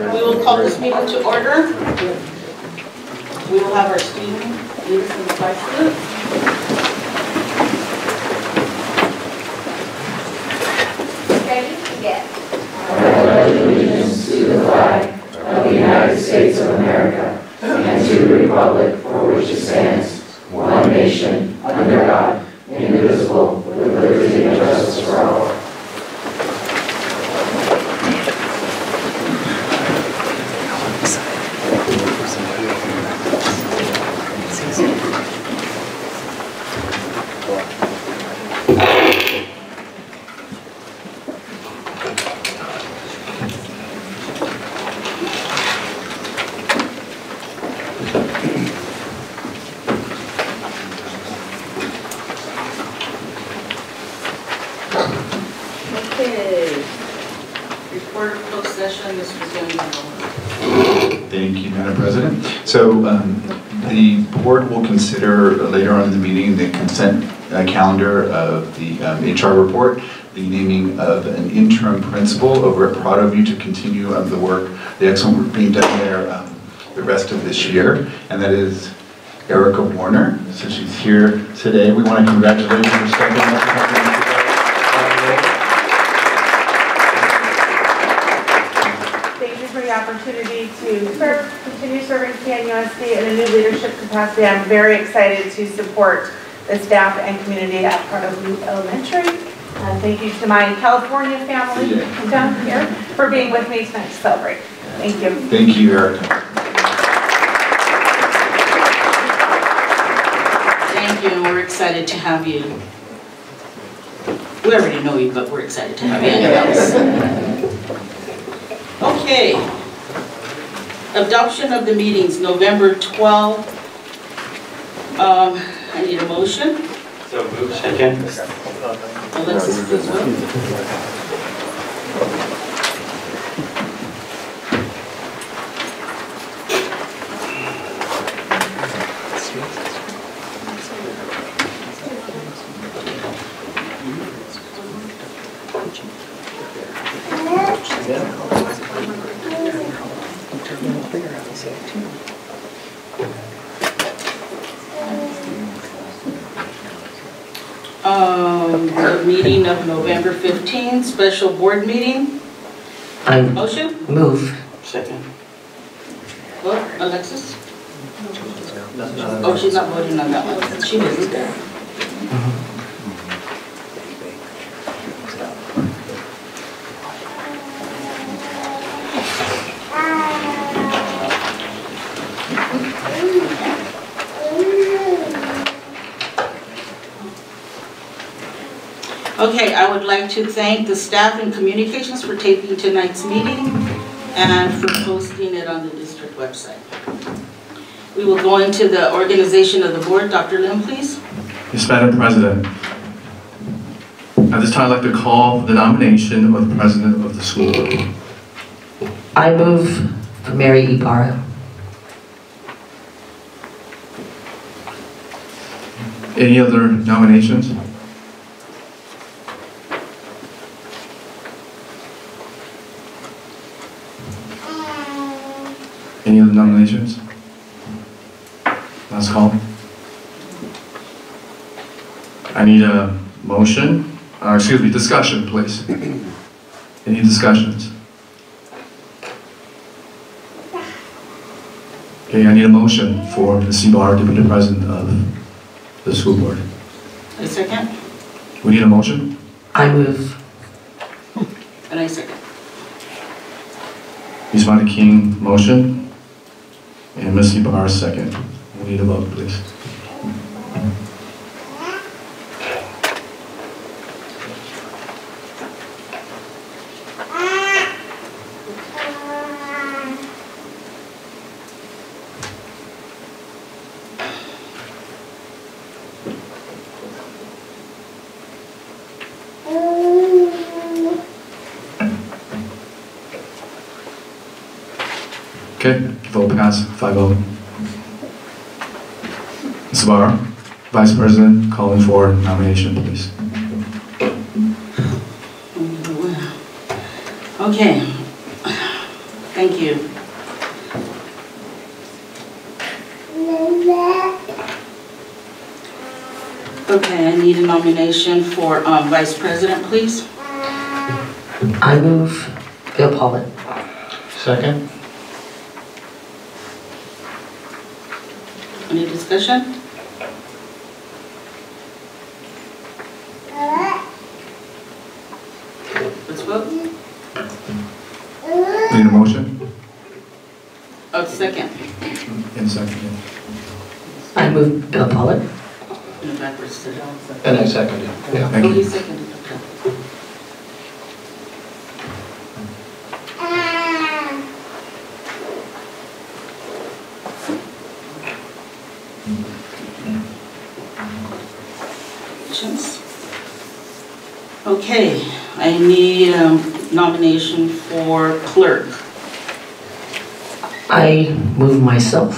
We will call this meeting to order. We will have our student leaders in the flag salute. Ready? Yes. I pledge allegiance to the flag of the United States of America and to the republic for which it stands, one nation, under God, indivisible, with liberty and justice for all. Report of closed session, Mr. Zimmerman. Thank you, Madam President. So the board will consider later on in the meeting the consent calendar of the HR report, the naming of an interim principal over at Prado to continue the work, the excellent work being done there the rest of this year, and that is Erica Warner. So she's here today. We want to congratulate her for stepping up. Opportunity to continue serving CNUSD in a new leadership capacity. I'm very excited to support the staff and community at Prado Elementary. Thank you to my California family down here for being with me tonight to celebrate. Thank you. Thank you, Erica. Thank you, and we're excited to have you. We already know you, but we're excited to have you anyways. Okay. Adoption of the meetings, November 12th. I need a motion. So moved. Second. Alexis, please vote. The meeting of November 15th, special board meeting. Motion? Move. Second. Vote, Alexis? Oh, she's not voting on that one. She wasn't there. Okay, I would like to thank the staff and communications for taping tonight's meeting and for posting it on the district website. We will go into the organization of the board. Dr. Lim, please. Yes, Madam President. At this time, I'd like to call the nomination of the president of the school board. I move for Mary Ibarra. Any other nominations? Any other nominations? Last call. I need a motion, excuse me, discussion, please. Any discussions? Okay, I need a motion for Ms. Ibarra to be the president of the school board. A second? We need a motion? I move. And I second. Ms. Mata King, motion. And Ms. Ibarra, second. We need a vote, please. Okay, vote pass, 5-0. Ms. Ibarra, Vice President, calling for nomination, please. Okay. Thank you. Okay, I need a nomination for Vice President, please. I move Bill Pollitt. Second? Any discussion? Let's vote. Need a motion? Oh, second. In second. I move Bill Pollitt. In the backwards to down. And I second it. Yeah. Thank Oh, you. he seconded, okay. Okay, I need a nomination for clerk. I move myself.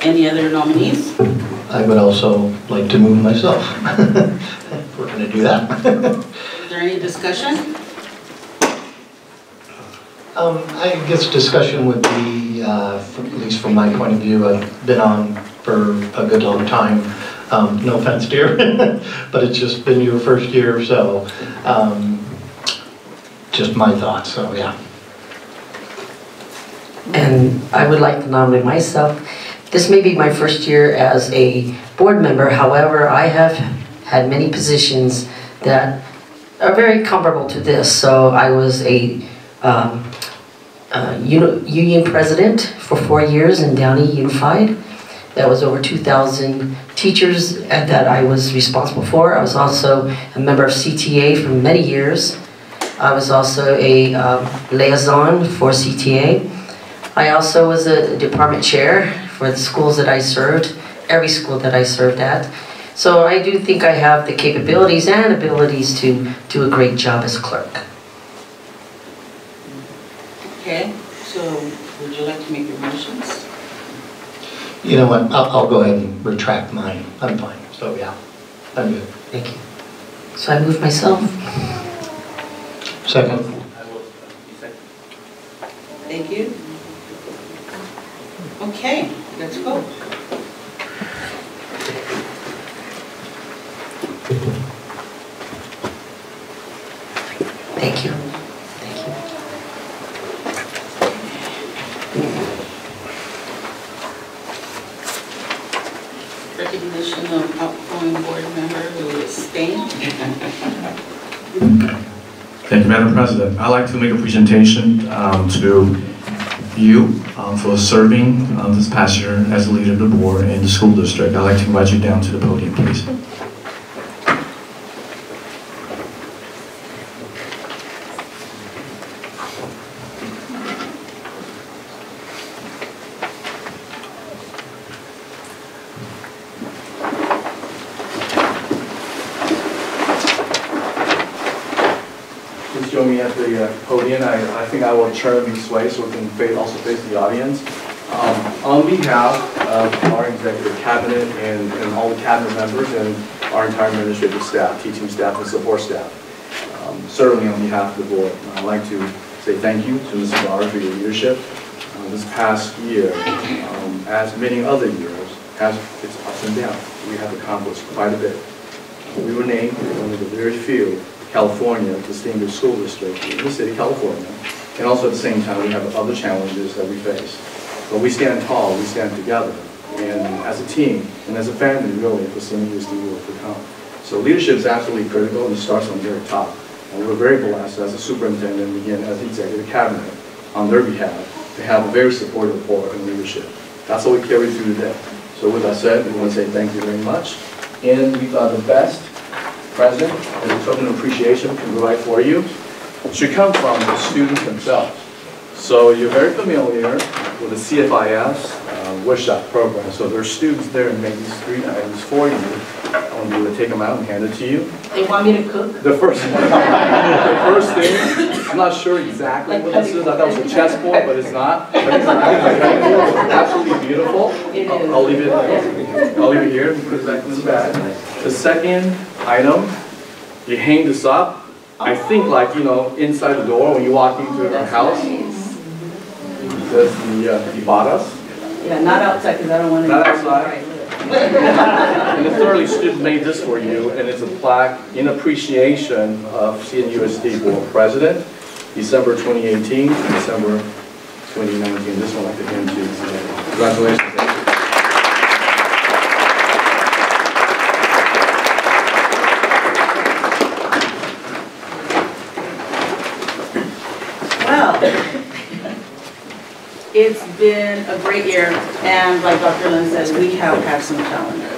Any other nominees? I would also like to move myself. We're going to do that. Is there any discussion? I guess discussion would be, at least from my point of view, I've been on for a good long time. No offense, dear, but it's just been your first year, so just my thoughts, so yeah. And I would like to nominate myself. This may be my first year as a board member. However, I have had many positions that are very comparable to this. So I was a union president for 4 years in Downey Unified. That was over 2,000 teachers that I was responsible for. I was also a member of CTA for many years. I was also a liaison for CTA. I also was a department chair for the schools that I served, every school that I served at. So I do think I have the capabilities and abilities to do a great job as clerk. Okay, so would you like to make your motions? You know what, I'll go ahead and retract mine. I'm fine, so yeah, I'm good. Thank you. So I move myself. Second? Thank you. Okay, let's go. Thank you. Thank you. Recognition of outgoing board member who is staying. Thank you, Madam President. I'd like to make a presentation to you for serving this past year as a leader of the board in the school district. I'd like to invite you down to the podium, please. Please join me at the podium. I think I will turn this way so we can also face the audience. On behalf of our executive cabinet and all the cabinet members and our entire administrative staff, teaching staff, and support staff, certainly on behalf of the board, I'd like to say thank you to Ms. Ibarra for your leadership. This past year, as many other years, has its ups and downs. We have accomplished quite a bit. We were named one of the very few California distinguished school district in the city of California, and also at the same time we have other challenges that we face. But we stand tall, we stand together, and as a team and as a family, really, the CNUSD will overcome. So leadership is absolutely critical, and it starts from the very top. And we're very blessed as a superintendent and again as the executive cabinet on their behalf to have a very supportive board and leadership. That's what we carry through today. So with that said, we want to say thank you very much, and we thought the best present and a token of appreciation we can provide for you should come from the students themselves. So you're very familiar with the CFIS Wish Shop program. So there's students there and make these 3 items for you. I want you to take them out and hand it to you. They want me to cook? The first thing, I'm not sure exactly what this is. I thought it was a chessboard, but it's not. It's absolutely beautiful. I'll leave it here and put it back in this bag. The second item, you hang this up I think like, inside the door when you walk into our house, Nice. there's the Ibadas. Yeah, not outside, because I don't want to. Not outside. And the Thoroughly Student made this for you, and it's a plaque in appreciation of CNUSD Board President, December 2018 to December 2019. This one I could hand to you today. Congratulations. Well, it's been a great year, and like Dr. Lin said, we have had some challenges.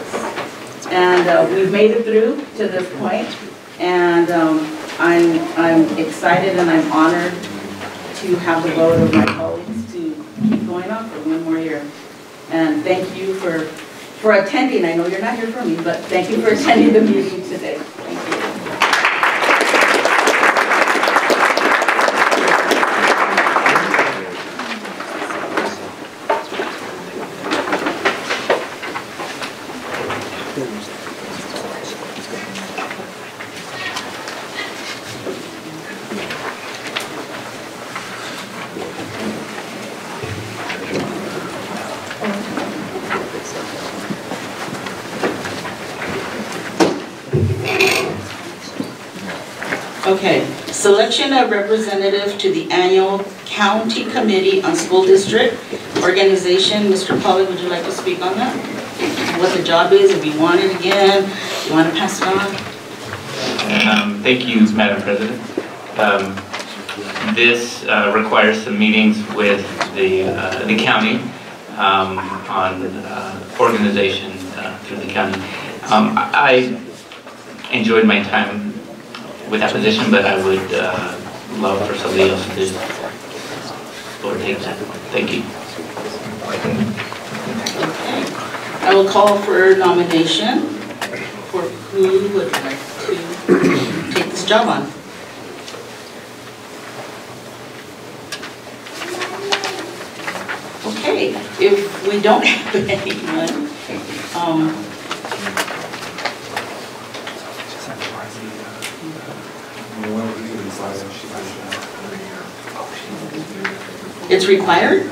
And we've made it through to this point, and I'm excited and I'm honored to have the vote of my colleagues to keep going on for one more year. And thank you for attending. I know you're not here for me, but thank you for attending the meeting today. Thank you. Okay, selection of representative to the annual County Committee on School District Organization. Mr. Pollack, would you like to speak on that? What the job is, if you want it again, you want to pass it on? Thank you, Madam President. This requires some meetings with the county on organization through the county. I enjoyed my time with that position, but I would love for somebody else to take that. Thank you. Okay. I will call for nomination for who would like to take this job on. Okay, if we don't have anyone, it's required?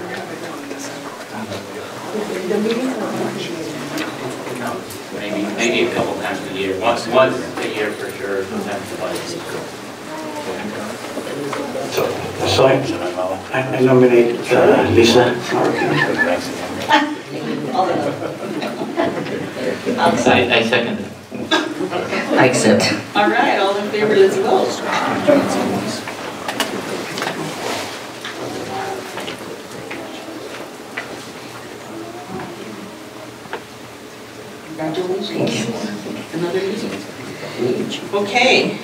Maybe a couple times a year. Once a year for sure, sometimes twice. So I nominate Lisa. I second it. I accept. All right, all in favor, let's vote. Congratulations. Another meeting. Okay.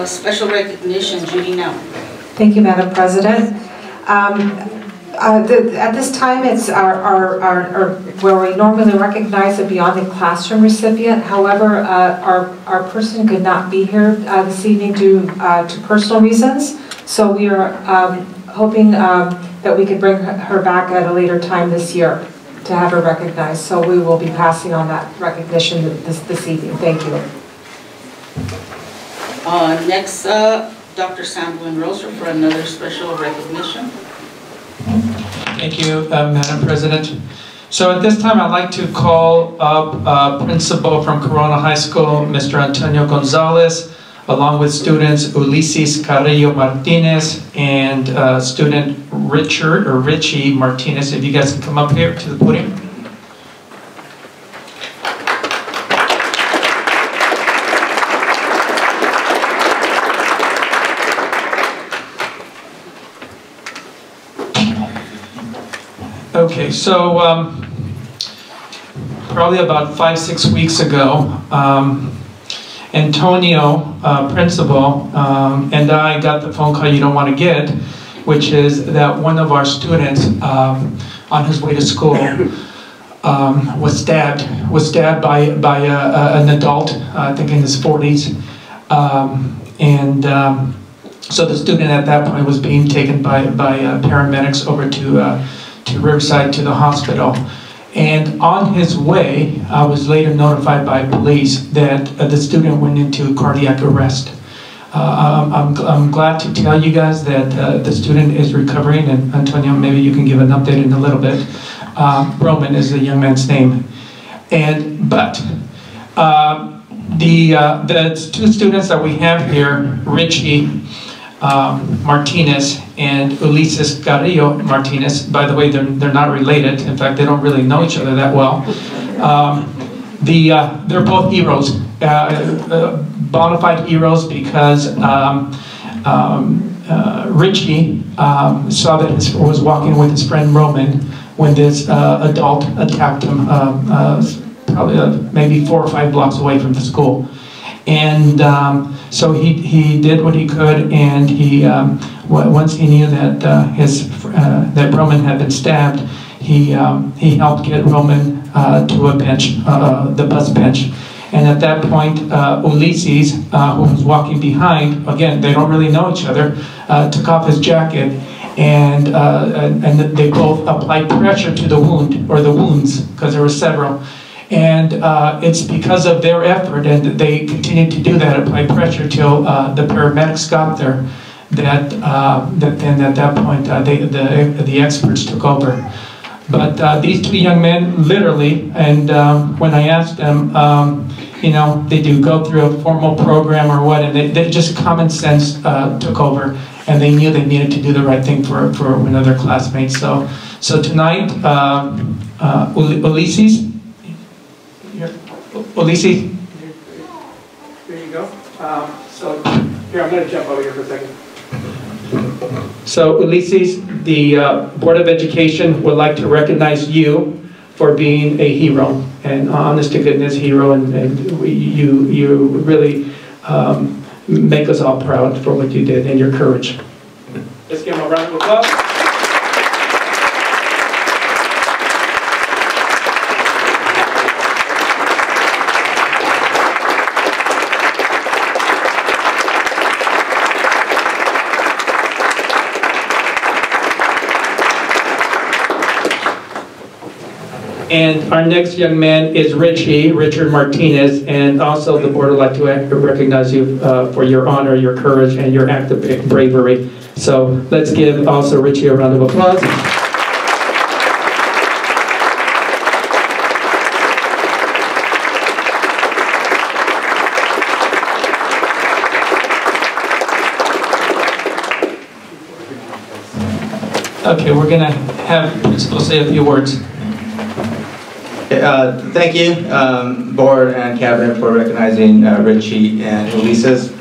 Special recognition, Judy now. Thank you, Madam President. At this time, it's where we normally recognize a Beyond the Classroom recipient. However, our person could not be here this evening due to personal reasons. So we are hoping that we could bring her back at a later time this year to have her recognized. So we will be passing on that recognition this evening. Thank you. Next up, Dr. Sandwin Roser for another special recognition. Thank you, Madam President. So at this time, I'd like to call up Principal from Corona High School, Mr. Antonio Gonzalez, along with students Ulises Carrillo Martinez and student Richie Martinez. If you guys can come up here to the podium. Okay, so probably about 5-6 weeks ago, Antonio, principal, and I got the phone call you don't want to get, which is that one of our students on his way to school was stabbed by an adult, I think in his 40s, so the student at that point was being taken by paramedics over to Riverside to the hospital. And on his way, I was later notified by police that the student went into cardiac arrest. I'm glad to tell you guys that the student is recovering, and Antonio, maybe you can give an update in a little bit. Roman is the young man's name. But the two students that we have here, Richie Martinez and Ulises Carrillo Martinez, by the way, they're not related. In fact, they don't really know each other that well. They're both heroes, bona fide heroes, because Richie saw that he was walking with his friend Roman when this adult attacked him, probably maybe 4 or 5 blocks away from the school. And so he did what he could, and he once he knew that that Roman had been stabbed, he helped get Roman to a bench, the bus bench. And at that point, Ulises, who was walking behind, again, they don't really know each other, took off his jacket, and they both applied pressure to the wound, or the wounds, because there were several. And it's because of their effort, and they continued to do that, apply pressure till the paramedics got there, that then at that point the experts took over. But these two young men, literally, and when I asked them, you know, did you go through a formal program or what, and they just common sense took over, and they knew they needed to do the right thing for one of their classmates. So tonight, Ulises. Ulises. There you go. So here, I'm going to jump over here for a second. So Ulises, the Board of Education would like to recognize you for being a hero, and honest to goodness hero, and you really make us all proud for what you did and your courage. Let's give him a round of applause. And our next young man is Richard Martinez, and also the board would like to recognize you for your honor, your courage, and your act of bravery. So let's give also Richie a round of applause. Okay, we're gonna have Principal say a few words. Thank you, Board and Cabinet, for recognizing Richie and Ulises.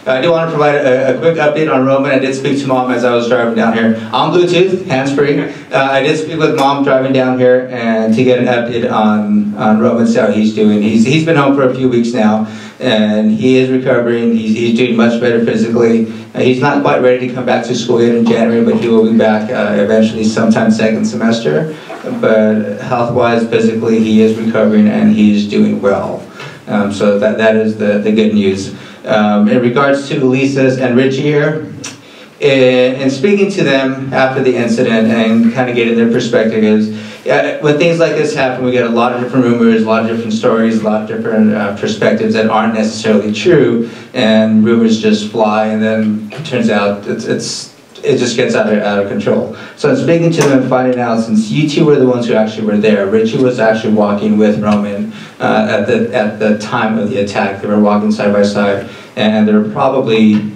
I do want to provide a quick update on Roman. I did speak to Mom as I was driving down here on Bluetooth, hands-free. I did speak with Mom driving down here and to get an update on Roman, see how he's doing. He's been home for a few weeks now, and he is recovering. He's doing much better physically. He's not quite ready to come back to school yet in January, but he will be back eventually sometime second semester. But health-wise, physically, he is recovering and he's doing well. So that is the good news. In regards to Ulises and Richie here, in speaking to them after the incident and kind of getting their perspective is, when things like this happen, we get a lot of different rumors, a lot of different stories, a lot of different perspectives that aren't necessarily true, and rumors just fly, and then it turns out it just gets out of control. So in speaking to them and finding out, since you two were the ones who actually were there, Richie was actually walking with Roman at the time of the attack. They were walking side by side, and they were probably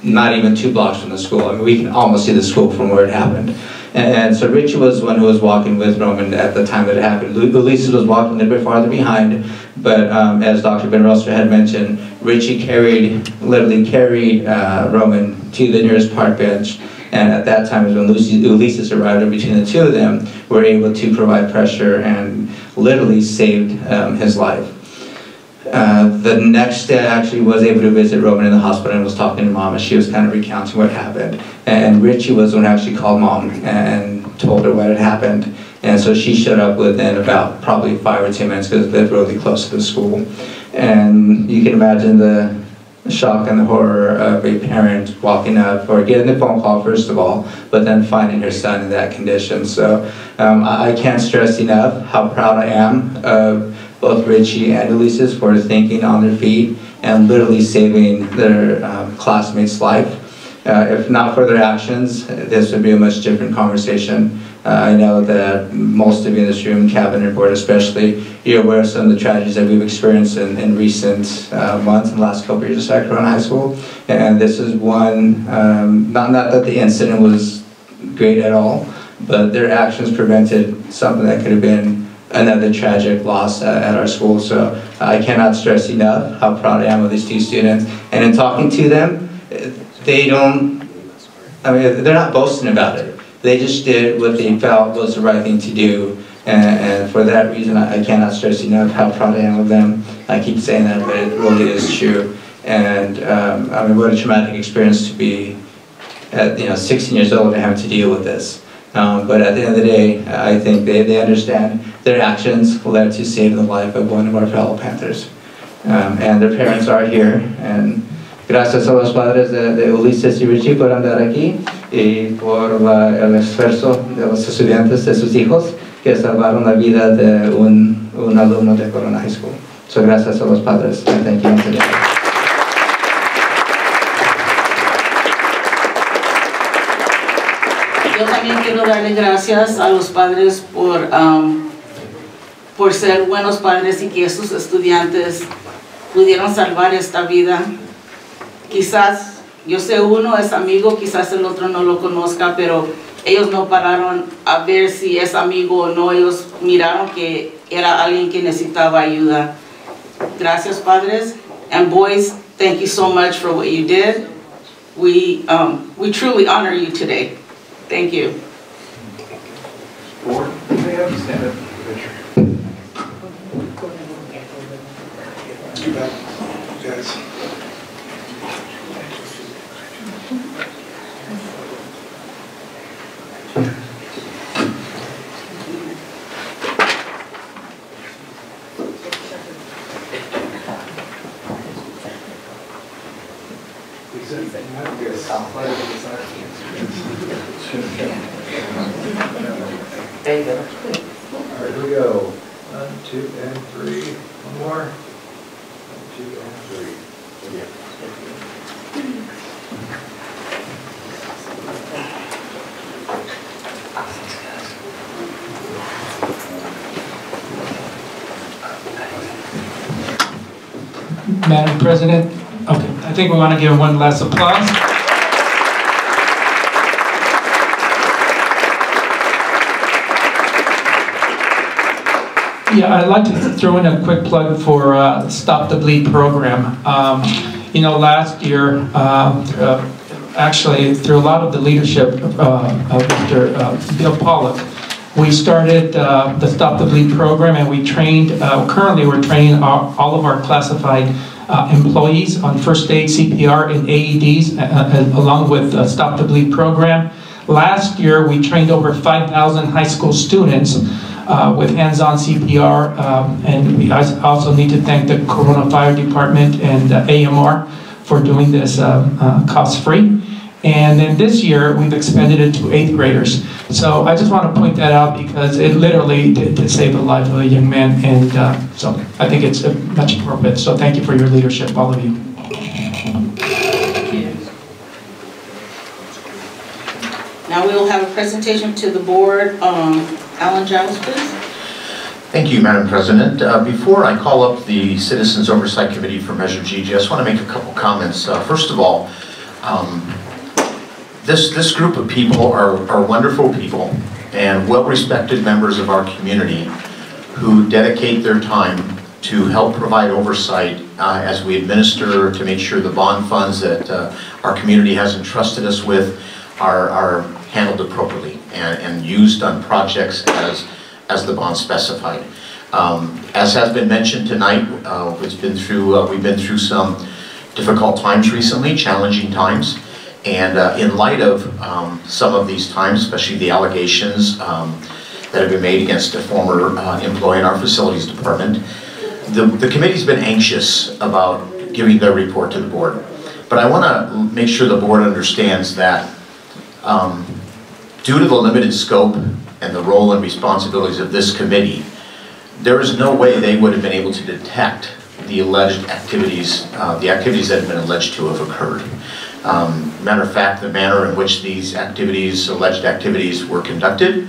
not even 2 blocks from the school. I mean, we can almost see the school from where it happened. And so Richie was the one who was walking with Roman at the time that it happened. Ulises was walking a little bit farther behind, but as Dr. Ben Rosser had mentioned, Richie literally carried Roman to the nearest park bench, and at that time is when Ulises arrived, and between the two of them were able to provide pressure and literally saved his life. The next day I actually was able to visit Roman in the hospital and was talking to Mom, and she was kind of recounting what happened. And Richie was the one who actually called Mom and told her what had happened. And so she showed up within about probably 5 or 10 minutes because they lived really close to the school. And you can imagine the shock and the horror of a parent walking up or getting a phone call first of all, but then finding her son in that condition. So I can't stress enough how proud I am of both Richie and Ulises for thinking on their feet and literally saving their classmate's life. If not for their actions, this would be a much different conversation. I know that most of you in this room, cabinet board especially, you're aware of some of the tragedies that we've experienced in recent months and the last couple of years at Corona High School. And this is one, not that the incident was great at all, but their actions prevented something that could have been another tragic loss at our school. So I cannot stress enough how proud I am of these two students. And in talking to them, they're not boasting about it. They just did what they felt was the right thing to do. And for that reason, I cannot stress enough how proud I am of them. I keep saying that, but it really is true. And what a traumatic experience to be at 16 years old and having to deal with this. But at the end of the day, I think they understand their actions led to save the life of one of our fellow Panthers. And their parents are here. And gracias a los padres de Ulises y Richie por andar aquí y por el esfuerzo de los estudiantes, de sus hijos, que salvaron la vida de un alumno de Corona High School. So gracias a los padres, and thank you once again. Yo también quiero darle gracias a los padres por ser buenos padres y que estos estudiantes pudieron salvar esta vida. Quizás, yo sé uno es amigo, quizás el otro no lo conozca, pero ellos no pararon a ver si es amigo o no. Ellos miraron que era alguien que necesitaba ayuda. Gracias, padres. And boys, thank you so much for what you did. We truly honor you today. Thank you. Board, may I have you stand up for the picture? You bet, guys. There you go. All right, here we go. 1, 2, and 3. One more. 1, 2, and 3. Madam President, okay, I think we want to give one last applause. Yeah, I'd like to throw in a quick plug for Stop the Bleed program. Last year, actually through a lot of the leadership of Mr. Bill Pollock, we started the Stop the Bleed program, and we trained, currently we're training all of our classified employees on first aid, CPR, and AEDs, along with the Stop the Bleed program. Last year, we trained over 5,000 high school students with hands-on CPR, and we also need to thank the Corona Fire Department and AMR for doing this cost-free. And then this year, we've expanded it to 8th graders. So I just want to point that out because it literally did save the life of a young man, and so I think it's much appropriate. So thank you for your leadership, all of you. Thank you. Now we will have a presentation to the board. Alan Giles, please. Thank you, Madam President. Before I call up the Citizens Oversight Committee for Measure G, I just want to make a couple comments. First of all, this group of people are wonderful people and well-respected members of our community who dedicate their time to help provide oversight as we administer to make sure the bond funds that our community has entrusted us with are handled appropriately and used on projects as the bond specified. As has been mentioned tonight, we've been through some difficult times recently, challenging times, and in light of some of these times, especially the allegations that have been made against a former employee in our facilities department, the committee's been anxious about giving their report to the board. But I want to make sure the board understands that due to the limited scope and the role and responsibilities of this committee, there is no way they would have been able to detect the alleged activities, the activities that have been alleged to have occurred. Matter of fact, the manner in which these activities, alleged activities, were conducted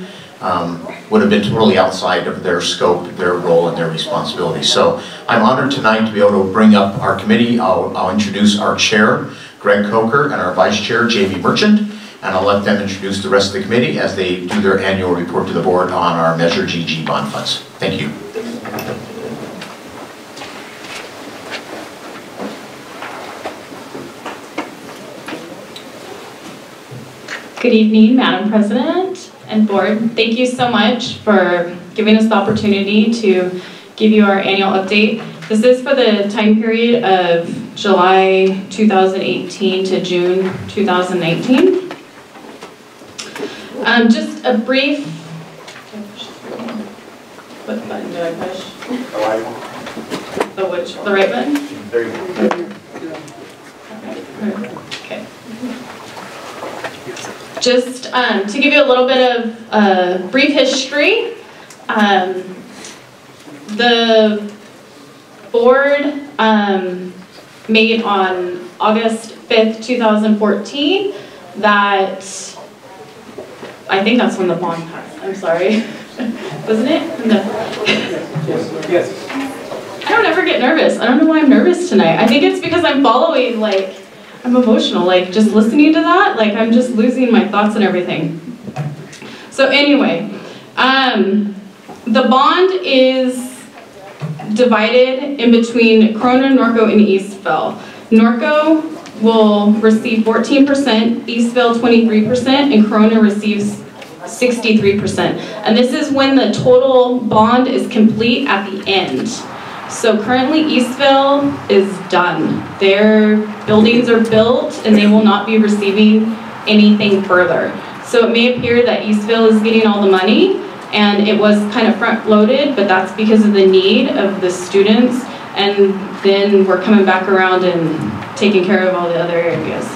would have been totally outside of their scope, their role, and their responsibility. So I'm honored tonight to be able to bring up our committee. I'll introduce our chair, Greg Coker, and our vice chair, Jamie Merchant, and I'll let them introduce the rest of the committee as they do their annual report to the board on our Measure GG bond funds. Thank you. Good evening, Madam President and Board. Thank you so much for giving us the opportunity to give you our annual update. This is for the time period of July 2018 to June 2019. Just a brief, what button did I push? The right one. The right button? There you go. Okay. Just to give you a little bit of brief history, the board made on August 5th, 2014 that, I think that's when the bond passed, I'm sorry. Wasn't it? No. Yes. I don't ever get nervous. I don't know why I'm nervous tonight. I think it's because I'm following, like, I'm emotional, like just listening to that, like I'm just losing my thoughts and everything. So anyway, the bond is divided in between Corona, Norco, and Eastville. Norco will receive 14%, Eastville 23%, and Corona receives 63%. And this is when the total bond is complete at the end. So currently Eastville is done. Their buildings are built and they will not be receiving anything further. So it may appear that Eastville is getting all the money and it was kind of front loaded, but that's because of the need of the students, and then we're coming back around and taking care of all the other areas.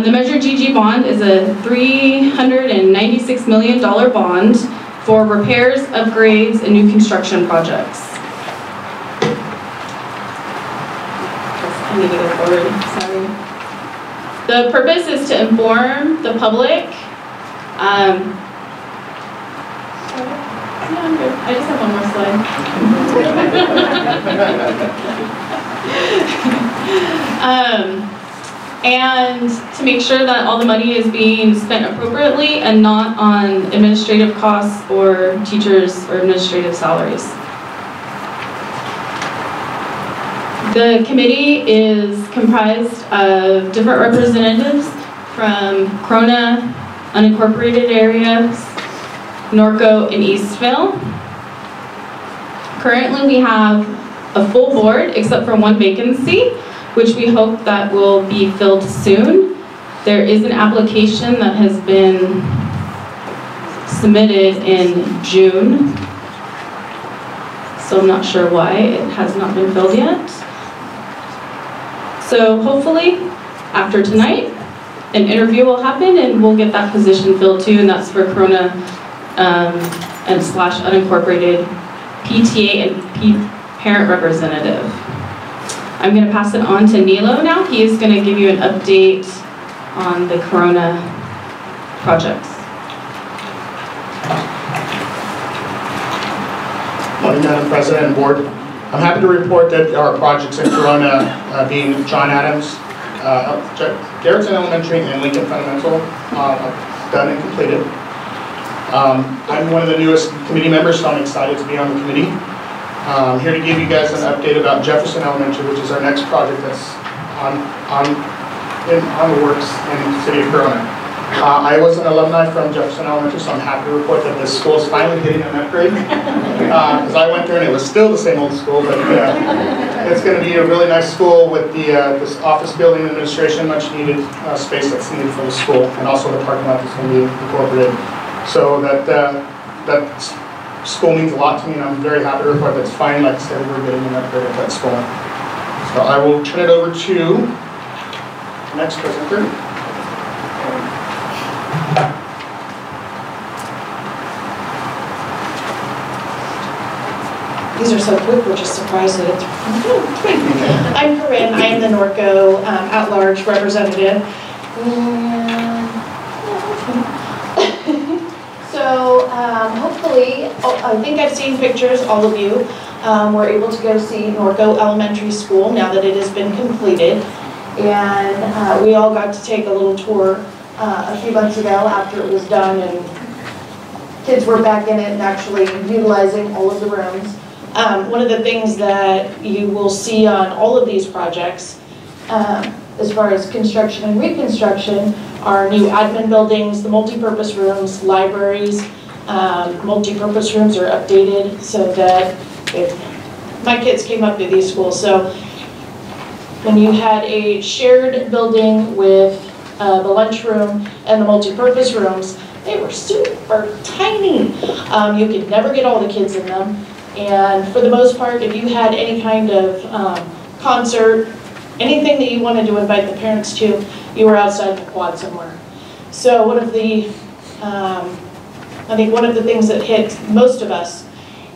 The Measure GG bond is a $396 million bond for repairs, upgrades, and new construction projects. I need to go forward, sorry. The purpose is to inform the public. Yeah, I'm good. I just have one more slide. And to make sure that all the money is being spent appropriately and not on administrative costs or teachers or administrative salaries. The committee is comprised of different representatives from Corona, unincorporated areas, Norco, and Eastville. Currently we have a full board except for one vacancy, which we hope that will be filled soon. There is an application that has been submitted in June, so I'm not sure why it has not been filled yet. So hopefully, after tonight, an interview will happen and we'll get that position filled too, and that's for Corona and slash unincorporated PTA and parent representative. I'm going to pass it on to Nilo now. He is going to give you an update on the Corona projects. Morning, Madam President and Board. I'm happy to report that our projects in Corona, being John Adams, Garrettson Elementary, and Lincoln Fundamental, done and completed. I'm one of the newest committee members, so I'm excited to be on the committee. I'm here to give you guys an update about Jefferson Elementary, which is our next project that's on the works in the city of Corona. I was an alumni from Jefferson Elementary, so I'm happy to report that this school is finally getting an upgrade. Because I went there and it was still the same old school, but it's going to be a really nice school with this office building administration, much needed space that's needed for the school, and also the parking lot that's going to be incorporated. So that school means a lot to me, and I'm very happy to report that it's finally, like I said, we're getting an upgrade at that school. So I will turn it over to the next presenter. These are so quick, we're just surprised that it's I'm Corinne, I am the Norco at-large representative. So hopefully, I think I've seen pictures, all of you were able to go see Norco Elementary School now that it has been completed. And we all got to take a little tour a few months ago after it was done, and kids were back in it and actually utilizing all of the rooms. One of the things that you will see on all of these projects, as far as construction and reconstruction, are new admin buildings, the multi-purpose rooms, libraries. Multi-purpose rooms are updated so that my kids came up to these schools. So when you had a shared building with the lunchroom and the multi-purpose rooms, they were super tiny. You could never get all the kids in them. And for the most part, if you had any kind of concert, anything that you wanted to invite the parents to, you were outside the quad somewhere. So one of the, I think one of the things that hit most of us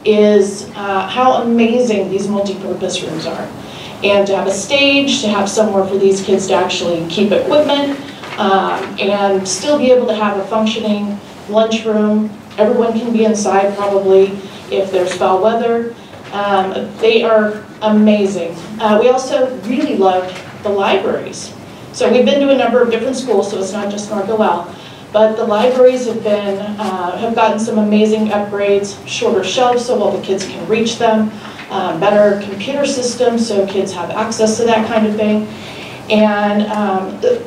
is how amazing these multi-purpose rooms are. And to have a stage, to have somewhere for these kids to actually keep equipment, and still be able to have a functioning lunchroom. Everyone can be inside probably if there's foul weather. They are amazing. We also really love the libraries. So we've been to a number of different schools, so it's not just Norco, but the libraries have been, have gotten some amazing upgrades, shorter shelves so all the kids can reach them, better computer systems so kids have access to that kind of thing. And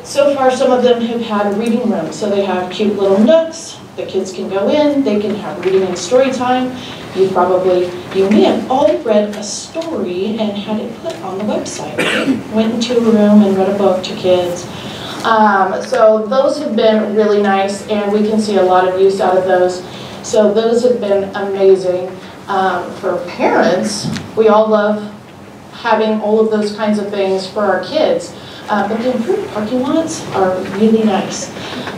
so far some of them have had a reading room, so they have cute little nooks. The kids can go in, they can have reading and story time. You may have all read a story and had it put on the website. Went into a room and read a book to kids. So those have been really nice, and we can see a lot of use out of those. So those have been amazing. For parents, we all love having all of those kinds of things for our kids. But the improved parking lots are really nice.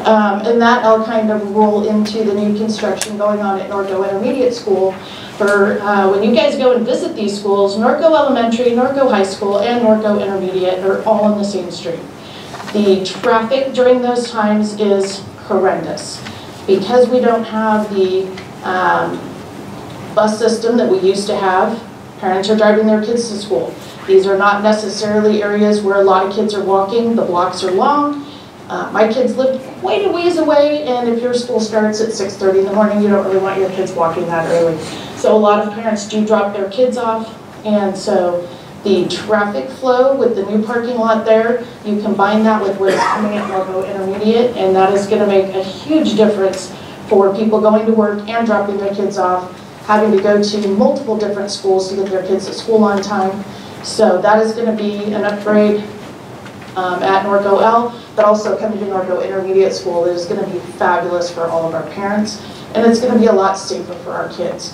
And that I'll kind of roll into the new construction going on at Norco Intermediate School. For when you guys go and visit these schools, Norco Elementary, Norco High School, and Norco Intermediate are all on the same street. The traffic during those times is horrendous. Because we don't have the bus system that we used to have, parents are driving their kids to school. These are not necessarily areas where a lot of kids are walking. The blocks are long. My kids live quite a ways away, and if your school starts at 6:30 in the morning, you don't really want your kids walking that early. So a lot of parents do drop their kids off, and so the traffic flow with the new parking lot there, you combine that with what's coming at Norco Intermediate, and that is going to make a huge difference for people going to work and dropping their kids off, having to go to multiple different schools to get their kids to school on time. So that is going to be an upgrade at Norco L, but also coming to Norco Intermediate School is going to be fabulous for all of our parents, and it's going to be a lot safer for our kids.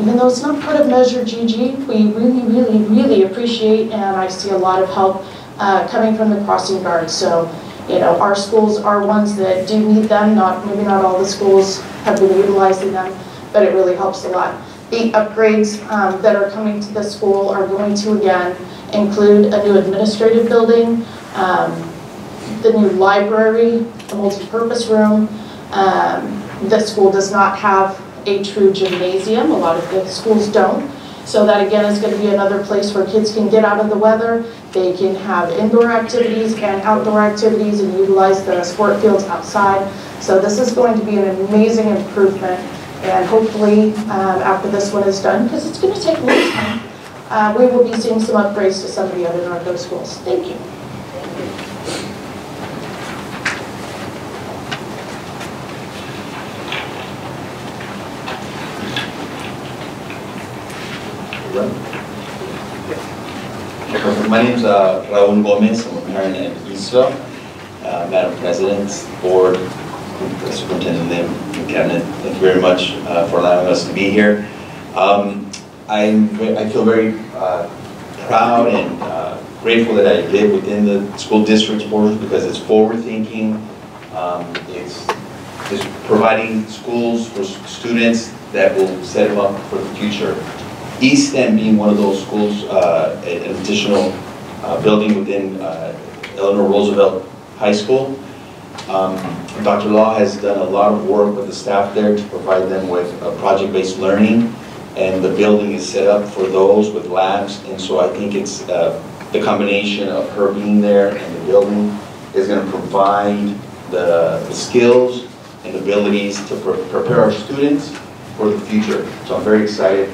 Even though it's not part of Measure GG, we really appreciate, and I see a lot of help coming from the crossing guards. So, you know, our schools are ones that do need them. Maybe not all the schools have been utilizing them, but it really helps a lot. The upgrades that are coming to the school are going to, again, include a new administrative building, the new library, a multi-purpose room. The school does not have a true gymnasium. A lot of the schools don't. So that, again, is going to be another place where kids can get out of the weather. They can have indoor activities and outdoor activities and utilize the sport fields outside. So this is going to be an amazing improvement. And hopefully, after this one is done, because it's going to take a little time, we will be seeing some upgrades to some of the other Norco schools. Thank you. My name is Raul Gomez. I'm a parent at Israel. Madam President, Board, Superintendent Lim, and Cabinet, thank you very much for allowing us to be here. I feel very proud and grateful that I live within the school district's borders because it's forward-thinking. It's providing schools for students that will set them up for the future. East End being one of those schools, an additional building within Eleanor Roosevelt High School. Dr. Law has done a lot of work with the staff there to provide them with project-based learning, and the building is set up for those with labs, and so I think it's the combination of her being there and the building is going to provide the skills and abilities to prepare our students for the future. So I'm very excited,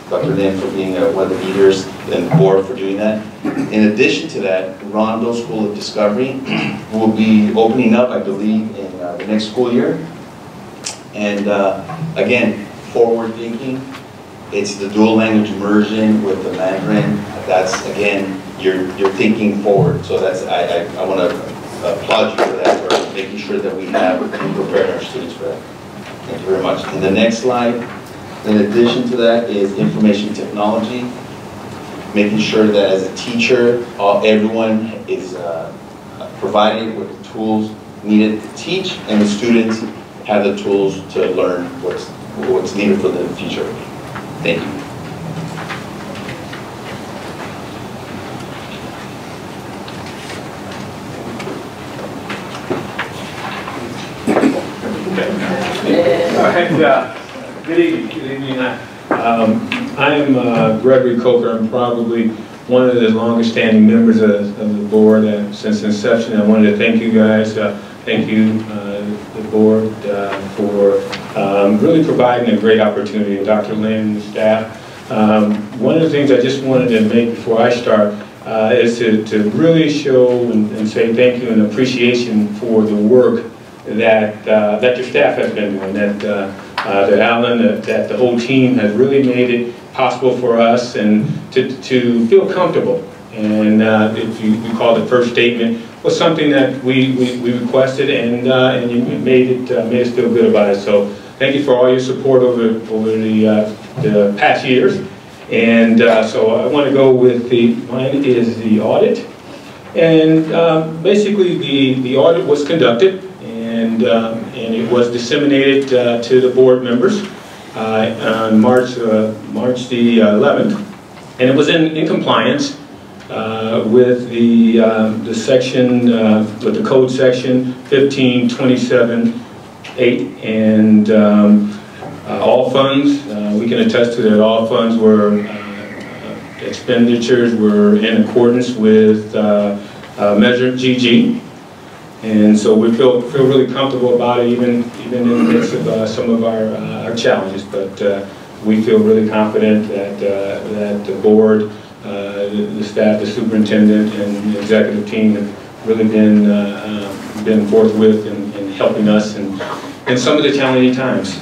Dr. Lin, for being one of the leaders and the board for doing that. In addition to that, Rondo School of Discovery will be opening up, I believe, in the next school year. And again, forward thinking. It's the dual language immersion with the Mandarin. That's, again, you're thinking forward. So that's, I want to applaud you for that, for making sure that we have and preparing our students for that. Thank you very much. And the next slide, in addition to that, is information technology. Making sure that as a teacher, everyone is provided with the tools needed to teach, and the students have the tools to learn what's needed for the future. Thank you. All right, good evening. Good evening. I'm Gregory Coker. I'm probably one of the longest standing members of the board since inception. I wanted to thank you guys, thank you, the board, for really providing a great opportunity, Dr. Lin and the staff. One of the things I just wanted to make before I start is to really show and say thank you and appreciation for the work that your staff has been doing, that Alan, that the whole team has really made it possible for us and to feel comfortable. And if you call the first statement was something that we requested, and you made us feel good about it. So thank you for all your support over the past years. And so I want to go with mine is the audit. And basically the audit was conducted, and it was disseminated to the board members on March the 11th, and it was in compliance with the section, with the code section 1527.8, and all funds. We can attest to that. All funds were expenditures were in accordance with Measure GG. And so we feel really comfortable about it, even in the midst of some of our challenges. But we feel really confident that the board, the staff, the superintendent, and the executive team have really been forthwith in helping us in some of the challenging times.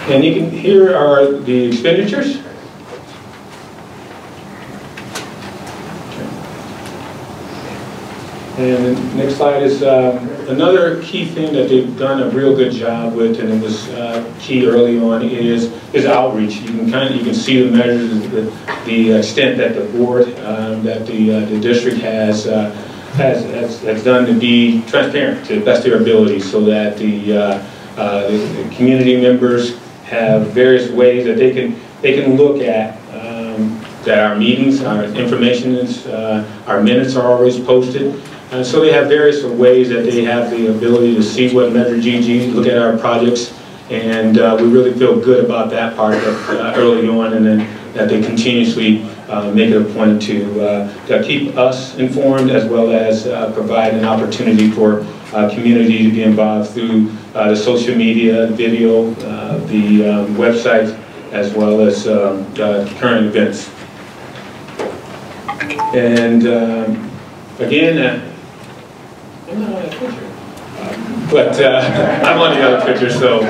And you can here are the expenditures. And the next slide is another key thing that they've done a real good job with, and it was key early on, is outreach. You can see the measures, the extent that the board, that the district has done to be transparent to the best of their ability, so that the community members have various ways that they can look at. That our meetings, our information is, our minutes are always posted. So they have various ways that they have the ability to see what Measure GG, look at our projects, and we really feel good about that part early on, and then that they continuously make it a point to keep us informed, as well as provide an opportunity for community to be involved through the social media, video, the website, as well as current events. And again, I'm not on that picture, but I'm on the other picture. So,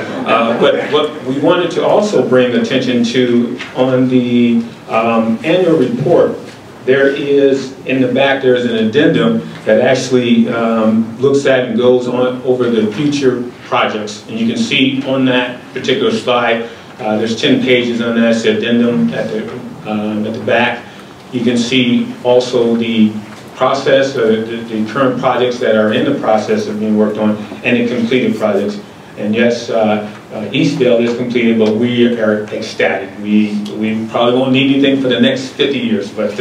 but what we wanted to also bring attention to on the annual report, there is in the back there's an addendum that actually looks at and goes on over the future projects, and you can see on that particular slide There's 10 pages on that, it's the addendum at the back. You can see also the process, the current projects that are in the process of being worked on, and the completed projects. And yes, Eastvale is completed, but we are ecstatic. We probably won't need anything for the next 50 years, but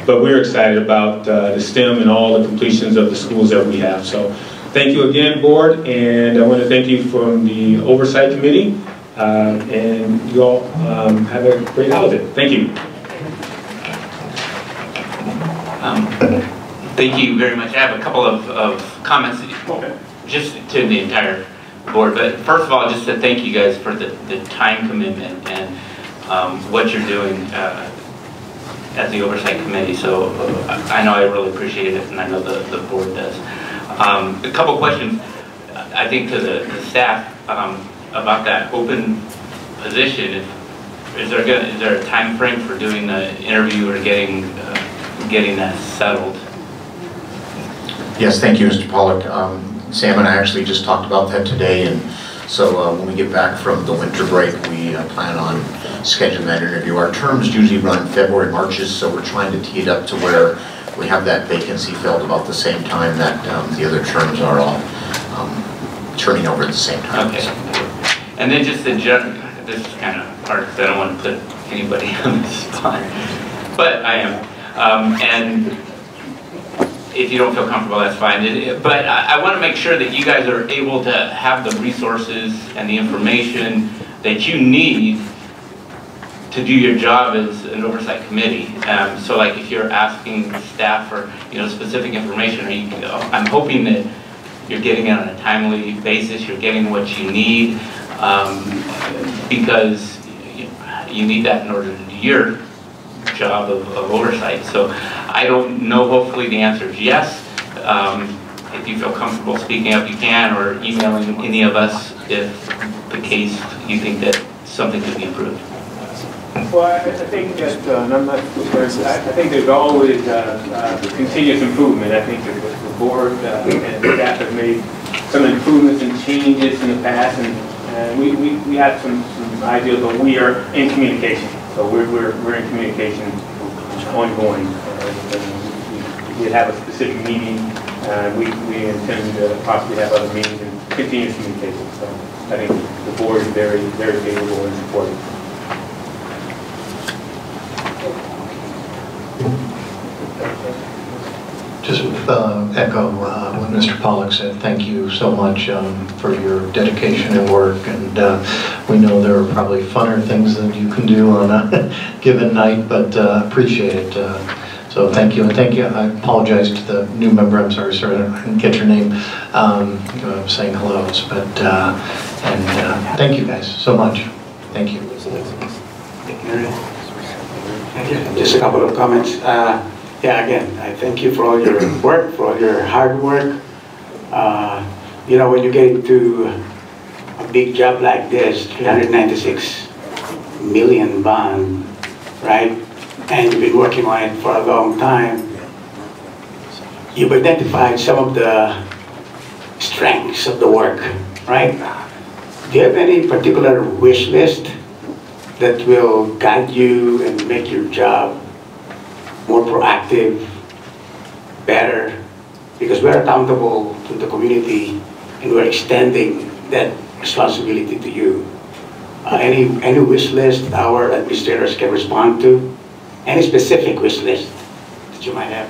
we're excited about the STEM and all the completions of the schools that we have. So thank you again, board, and I want to thank you from the Oversight Committee, and you all have a great holiday. Thank you. Thank you very much. I have a couple of comments just to the entire board, but first of all, just to thank you guys for the time commitment and what you're doing as the Oversight Committee. So I know I really appreciate it, and I know the board does. A couple questions, I think, to the staff about that open position. Is there a time frame for doing the interview or getting that settled? Yes, thank you, Mr. Pollock. Sam and I actually just talked about that today, and so when we get back from the winter break, we plan on scheduling that interview. Our terms usually run February, Marches, so we're trying to tee it up to where we have that vacancy filled about the same time that the other terms are all turning over at the same time. Okay. And then just the general, this is kind of hard because I don't want to put anybody on the spot, but I am. And if you don't feel comfortable, that's fine. But I want to make sure that you guys are able to have the resources and the information that you need to do your job as an oversight committee. So like if you're asking staff for specific information, I'm hoping that you're getting it on a timely basis, you're getting what you need, because you need that in order to do your job of oversight. So I don't know, hopefully the answer is yes. If you feel comfortable speaking up, you can, or emailing any of us if the case you think that something could be improved. Well, I think that, and I'm not first, I think there's always continuous improvement. I think that the board and the staff have made some improvements and changes in the past, and we have some ideas, but we are in communication. So we're in communication ongoing. We have a specific meeting. We intend to possibly have other meetings and continuous communication. So I think the board is very, very favorable and supportive. Just echo what Mr. Pollock said. Thank you so much for your dedication and work, and we know there are probably funner things that you can do on a given night, but appreciate it. So thank you, and thank you. I apologize to the new member. I'm sorry, sir, I didn't get your name. Saying hellos, but and thank you guys so much. Thank you. Just a couple of comments. Yeah, again, I thank you for all your work, for all your hard work. When you get into a big job like this, 396 million bond, right? And you've been working on it for a long time. You've identified some of the strengths of the work, right? Do you have any particular wish list that will guide you and make your job more proactive, better? Because we're accountable to the community and we're extending that responsibility to you. Any wish list our administrators can respond to? Any specific wish list that you might have?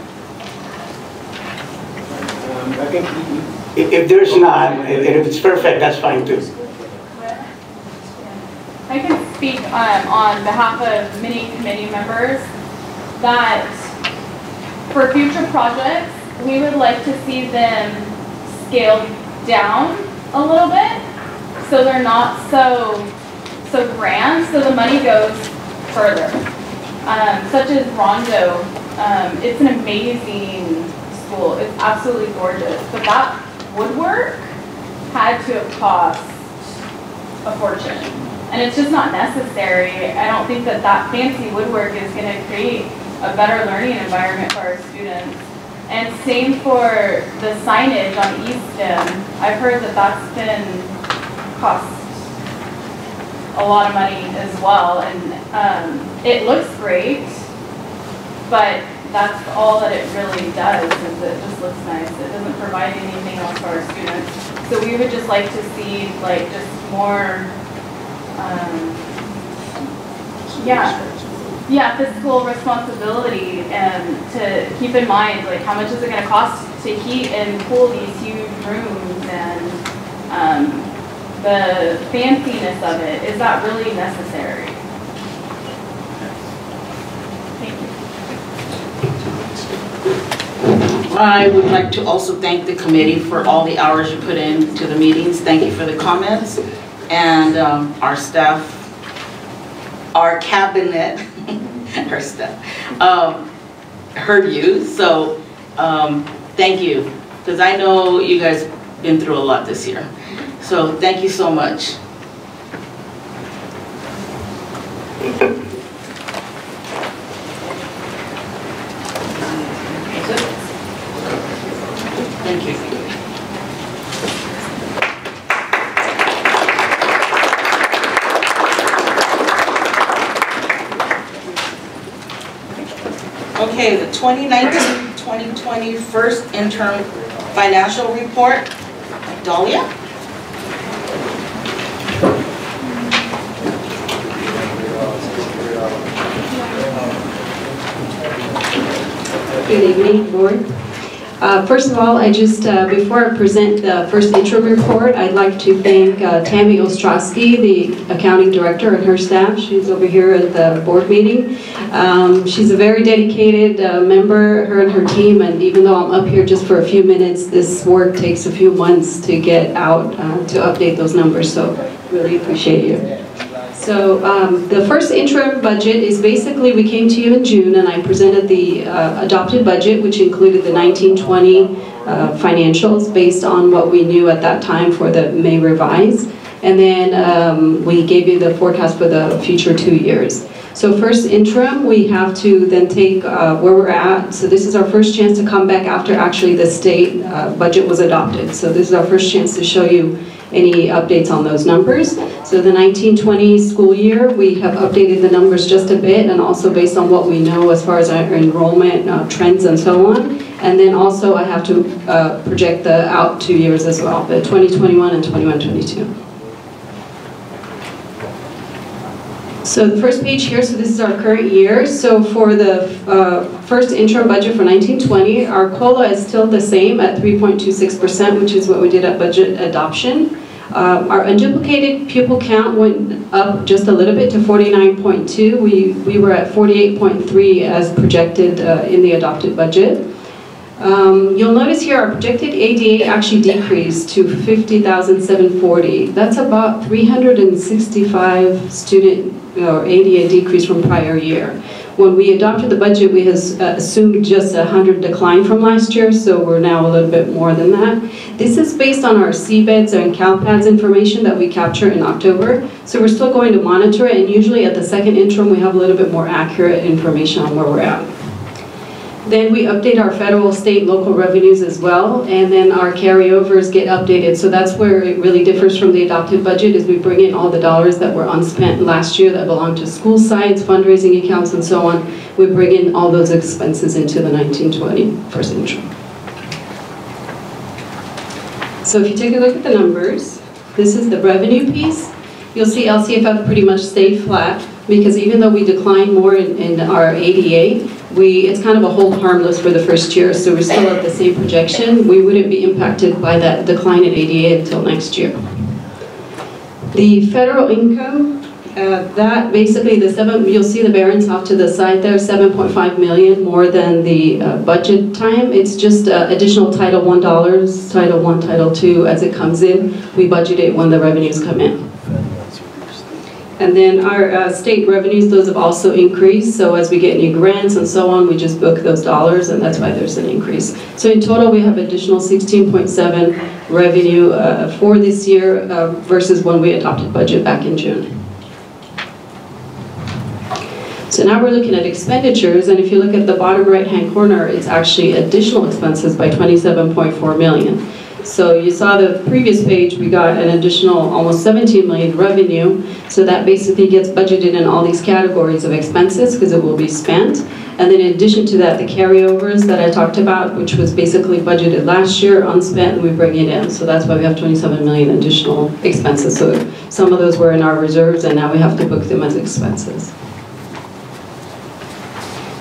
I think if there's none, if it's perfect, that's fine too. I can speak on behalf of many committee members that for future projects, we would like to see them scaled down a little bit so they're not so grand, so the money goes further. Such as Rondo, it's an amazing school, it's absolutely gorgeous, but that woodwork had to have cost a fortune. And it's just not necessary. I don't think that fancy woodwork is going to create a better learning environment for our students. And same for the signage on East Stem. I've heard that that's been cost a lot of money as well, and it looks great, but that's all that it really does, is it just looks nice. It doesn't provide anything else for our students. So we would just like to see like just more, fiscal responsibility, and to keep in mind like how much is it going to cost to heat and cool these huge rooms, and the fanciness of it. Is that really necessary? I would like to also thank the committee for all the hours you put into the meetings. Thank you for the comments. And our staff, our cabinet, our staff, heard you. So thank you, because I know you guys been through a lot this year. So thank you so much. Thank you. Okay, the 2019-2020 first interim financial report. Dahlia? Good evening, board. First of all, before I present the first interim report, I'd like to thank Tammy Ostrowski, the accounting director, and her staff. She's over here at the board meeting. She's a very dedicated member, her and her team, and even though I'm up here just for a few minutes, this work takes a few months to get out to update those numbers, so really appreciate you. So the first interim budget is basically, we came to you in June and I presented the adopted budget, which included the 1920 financials based on what we knew at that time for the May revise. And then we gave you the forecast for the future 2 years. So first interim, we have to then take where we're at. So this is our first chance to come back after actually the state budget was adopted. So this is our first chance to show you any updates on those numbers. So the 1920 school year, we have updated the numbers just a bit, and also based on what we know as far as our enrollment trends and so on. And then also I have to project the out 2 years as well, the 2021 and 21-22. So the first page here, so this is our current year. So for the first interim budget for 1920, our COLA is still the same at 3.26%, which is what we did at budget adoption. Our unduplicated pupil count went up just a little bit to 49.2. We were at 48.3 as projected in the adopted budget. You'll notice here our projected ADA actually decreased to 50,740. That's about 365 student or ADA decrease from prior year. When we adopted the budget, we assumed just 100 decline from last year, so we're now a little bit more than that. This is based on our CBEDS and CalPADS information that we capture in October, so we're still going to monitor it, and usually at the second interim we have a little bit more accurate information on where we're at. Then we update our federal, state, local revenues as well, and then our carryovers get updated. So that's where it really differs from the adopted budget, is we bring in all the dollars that were unspent last year that belong to school sites, fundraising accounts, and so on. We bring in all those expenses into the 1920 first interim. So if you take a look at the numbers, this is the revenue piece. You'll see LCFF pretty much stayed flat, because even though we declined more in our ADA, it's kind of a hold harmless for the first year, so we're still at the same projection. We wouldn't be impacted by that decline in ADA until next year. The federal income, that basically you'll see the variance off to the side there, 7.5 million more than the budget time. It's just additional Title I dollars, Title I, Title II, as it comes in. We budget it when the revenues come in. And then our state revenues, those have also increased. So as we get new grants and so on, we just book those dollars, and that's why there's an increase. So in total, we have additional 16.7 revenue for this year versus when we adopted budget back in June. So now we're looking at expenditures, and if you look at the bottom right-hand corner, it's actually additional expenses by 27.4 million. So you saw the previous page, we got an additional almost 17 million revenue. So that basically gets budgeted in all these categories of expenses because it will be spent. And then in addition to that, the carryovers that I talked about, which was basically budgeted last year, unspent, and we bring it in. So that's why we have 27 million additional expenses. So some of those were in our reserves and now we have to book them as expenses.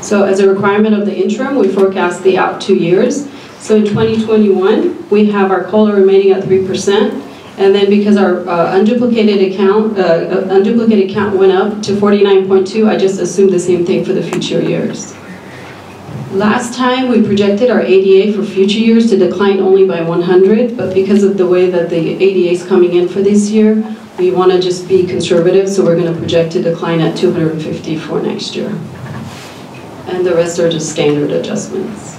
So as a requirement of the interim, we forecast the out 2 years. So in 2021, we have our COLA remaining at 3%, and then because our unduplicated account went up to 49.2, I just assumed the same thing for the future years. Last time we projected our ADA for future years to decline only by 100, but because of the way that the ADA is coming in for this year, we want to just be conservative, so we're going to project to decline at 250 for next year. And the rest are just standard adjustments.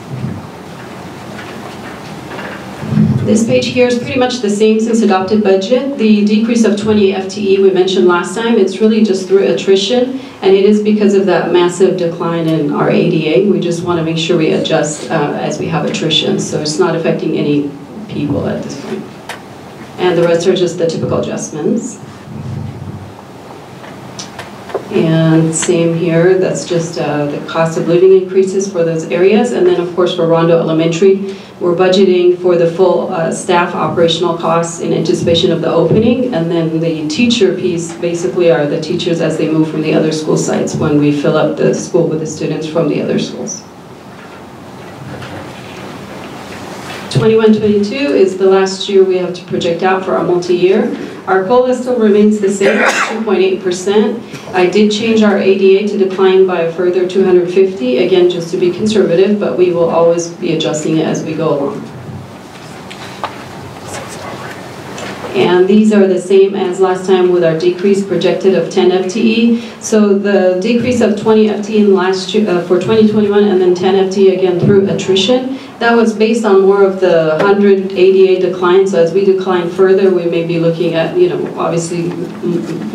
This page here is pretty much the same since adopted budget. The decrease of 20 FTE we mentioned last time, it's really just through attrition, and it is because of that massive decline in our ADA. We just want to make sure we adjust as we have attrition, so it's not affecting any people at this point. And the rest are just the typical adjustments. And same here, that's just the cost of living increases for those areas. And then of course for Rondo Elementary, we're budgeting for the full staff operational costs in anticipation of the opening. And then the teacher piece basically are the teachers as they move from the other school sites when we fill up the school with the students from the other schools. 21-22 is the last year we have to project out for our multi-year. Our COLA still remains the same at 2.8%. I did change our ADA to decline by a further 250, again, just to be conservative, but we will always be adjusting it as we go along. And these are the same as last time with our decrease projected of 10 FTE. So the decrease of 20 FTE in last year, for 2021 and then 10 FTE again through attrition. That was based on more of the 100 ADA decline. So as we decline further, we may be looking at, obviously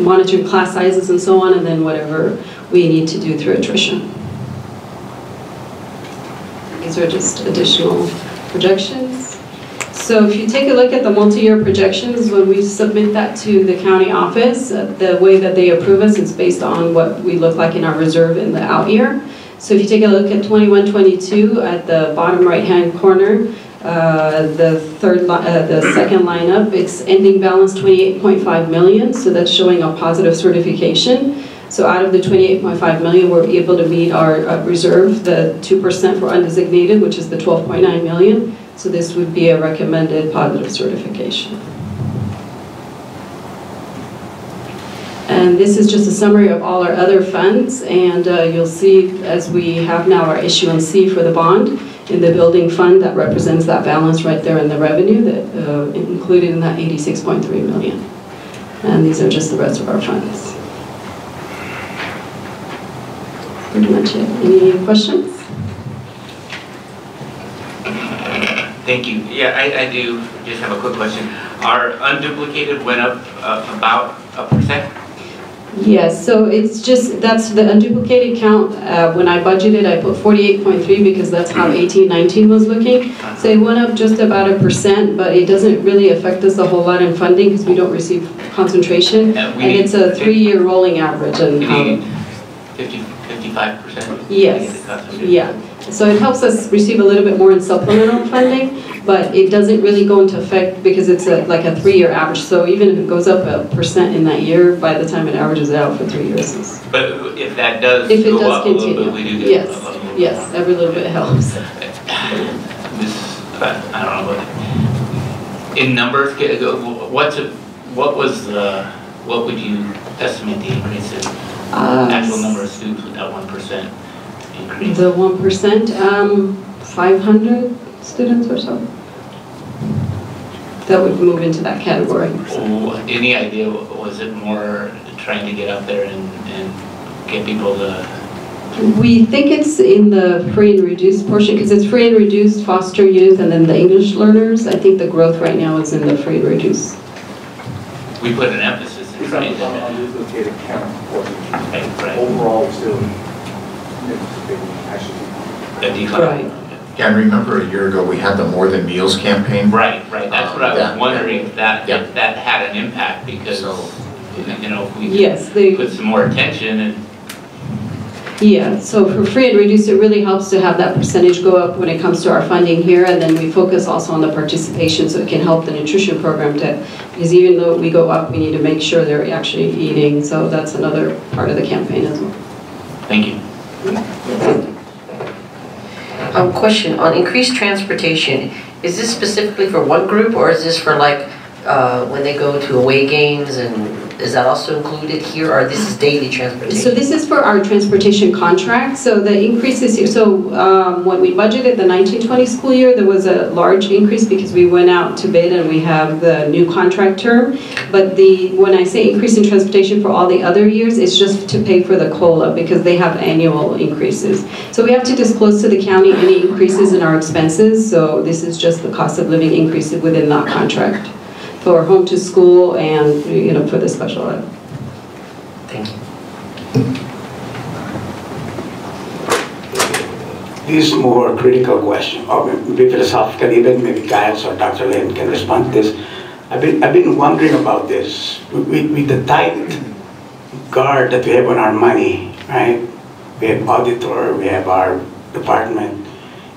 monitoring class sizes and so on, and then whatever we need to do through attrition. These are just additional projections. So if you take a look at the multi-year projections, when we submit that to the county office, the way that they approve us is based on what we look like in our reserve in the out year. So if you take a look at 21-22 at the bottom right-hand corner, the second line up, it's ending balance 28.5 million, so that's showing a positive certification. So out of the 28.5 million, we're able to meet our reserve, the 2% for undesignated, which is the 12.9 million. So this would be a recommended positive certification. And this is just a summary of all our other funds, and you'll see as we have now our issuance C for the bond in the building fund that represents that balance right there in the revenue that included in that 86.3 million. And these are just the rest of our funds. Pretty much it. Any questions? Thank you. Yeah, I do just have a quick question. Our unduplicated went up about 1%? Yes, so it's just, that's the unduplicated count. When I budgeted, I put 48.3 because that's how 18-19 was looking. So it went up just about 1%, but it doesn't really affect us a whole lot in funding because we don't receive concentration. And it's a 3-year rolling average. And 55%? Yes, yeah. So it helps us receive a little bit more in supplemental funding, but it doesn't really go into effect because it's like a 3-year average. So even if it goes up 1% in that year, by the time it averages out for 3 years. But if that does if it go does up continue, a little bit, we do get yes, yes, every little bit helps. I don't know, but in numbers, what would you estimate the increase in actual number of students with that 1%? Increase. The 1%, 500 students or so. That would move into that category. Any idea, was it more trying to get out there and get people to... We think it's in the free and reduced portion because it's free and reduced, foster youth, and then the English learners. I think the growth right now is in the free and reduced. We put an emphasis in trying to... Unduplicated count portion. Right. Overall, still... A decline. Right. Yeah, and remember a year ago, we had the More Than Meals campaign. Right. That's what I was wondering, if that had an impact, because, you know, if we Yes, they put some more attention and. Yeah, so for free and reduced, it really helps to have that percentage go up when it comes to our funding here, and then we focus also on the participation, so it can help the nutrition program to, because even though we go up, we need to make sure they're actually eating, so that's another part of the campaign as well. Thank you. Question on increased transportation. Is this specifically for one group, or is this for like when they go to away games, and is that also included here, or this is daily transportation? So this is for our transportation contract. So the increases here, so when we budgeted the 1920 school year, there was a large increase because we went out to bid and we have the new contract term. But when I say increase in transportation for all the other years, it's just to pay for the COLA because they have annual increases. So we have to disclose to the county any increases in our expenses. So this is just the cost of living increases within that contract for home to school and, you know, for the special ed. Thank you. This is more critical question, or maybe philosophical even, maybe Giles or Dr. Lin can respond to this. I've been wondering about this. With the tight guard that we have on our money, right? We have auditor, we have our department.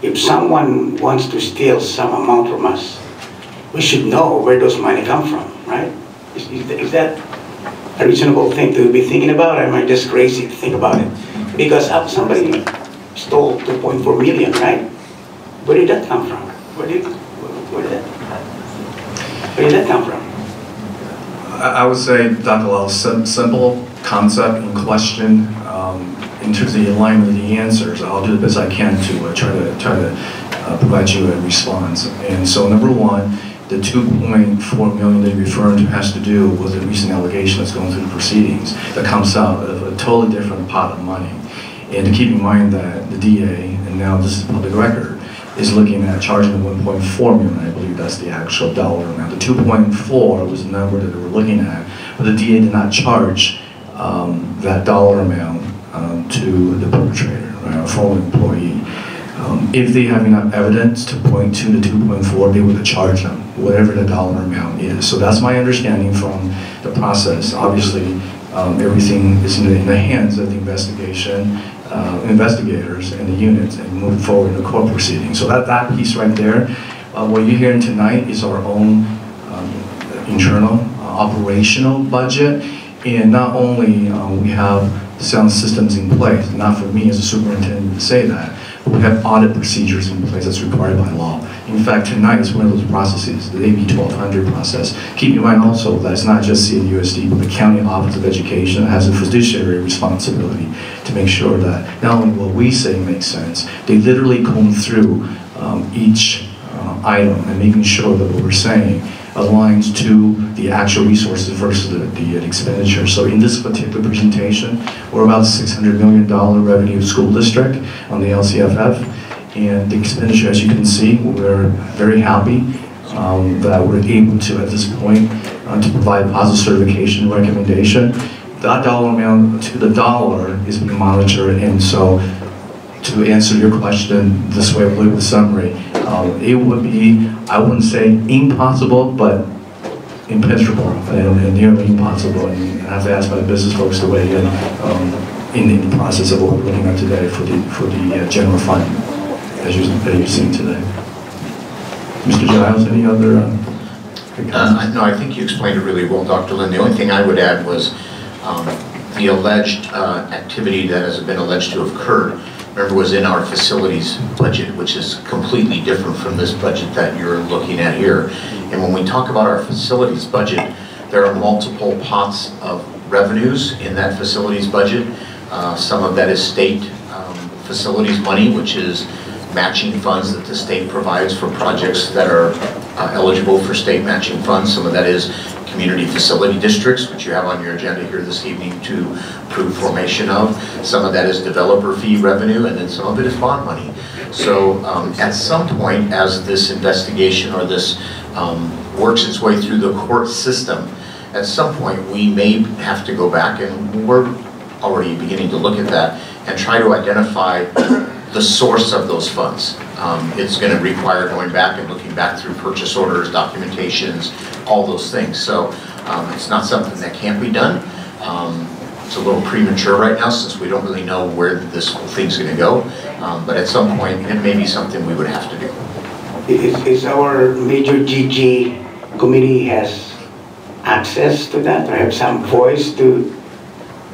If someone wants to steal some amount from us, we should know where those money come from, right? Is that a reasonable thing to be thinking about, or am I just crazy to think about it? Because somebody stole 2.4 million, right? Where did that come from? Where did that come from? I would say, Dr. Lau, simple concept and question. In terms of the alignment of the answers, I'll do the best I can to try to provide you a response. And so, number one, the 2.4 million that you're referring to has to do with a recent allegation that's going through the proceedings that comes out of a totally different pot of money. And to keep in mind that the DA, and now this is public record, is looking at charging the 1.4 million, I believe that's the actual dollar amount. The 2.4 was the number that they were looking at, but the DA did not charge that dollar amount to the perpetrator, right, a former employee. If they have enough evidence to point to the 2.4, they would have charged them, whatever the dollar amount is. So that's my understanding from the process. Obviously, everything is in the hands of the investigators and the units and moving forward in the court proceedings. So that piece right there, what you're hearing tonight is our own internal operational budget. And not only we have sound systems in place, not for me as a superintendent to say that, but we have audit procedures in place that's required by law. In fact, tonight is one of those processes, the AB 1200 process. Keep in mind also that it's not just CNUSD, but the County Office of Education has a fiduciary responsibility to make sure that not only what we say makes sense, they literally comb through each item and making sure that what we're saying aligns to the actual resources versus the expenditure. So in this particular presentation, we're about $600 million revenue school district on the LCFF. And the expenditure, as you can see, we're very happy that we're able to, at this point, to provide positive certification recommendation. That dollar amount to the dollar is being monitored, and so to answer your question this way with a summary, it would be, I wouldn't say impossible, but impenetrable and nearly impossible. And I have to ask my business folks to weigh in the process of what we're looking at today for the general fund, as you've seen today. Mr. Giles, any other? No, I think you explained it really well, Dr. Lin. The only thing I would add was the alleged activity that has been alleged to have occurred, remember, was in our facilities budget, which is completely different from this budget that you're looking at here. And when we talk about our facilities budget, there are multiple pots of revenues in that facilities budget. Some of that is state facilities money, which is matching funds that the state provides for projects that are eligible for state matching funds. Some of that is community facility districts, which you have on your agenda here this evening to approve formation of. Some of that is developer fee revenue, and then some of it is bond money. So at some point, as this investigation or this works its way through the court system, at some point we may have to go back, and we're already beginning to look at that, and try to identify the source of those funds. It's going to require going back and looking back through purchase orders, documentations, all those things. So it's not something that can't be done. It's a little premature right now since we don't really know where this whole thing's going to go. But at some point, it may be something we would have to do. Is our major GG committee has access to that, or have some voice to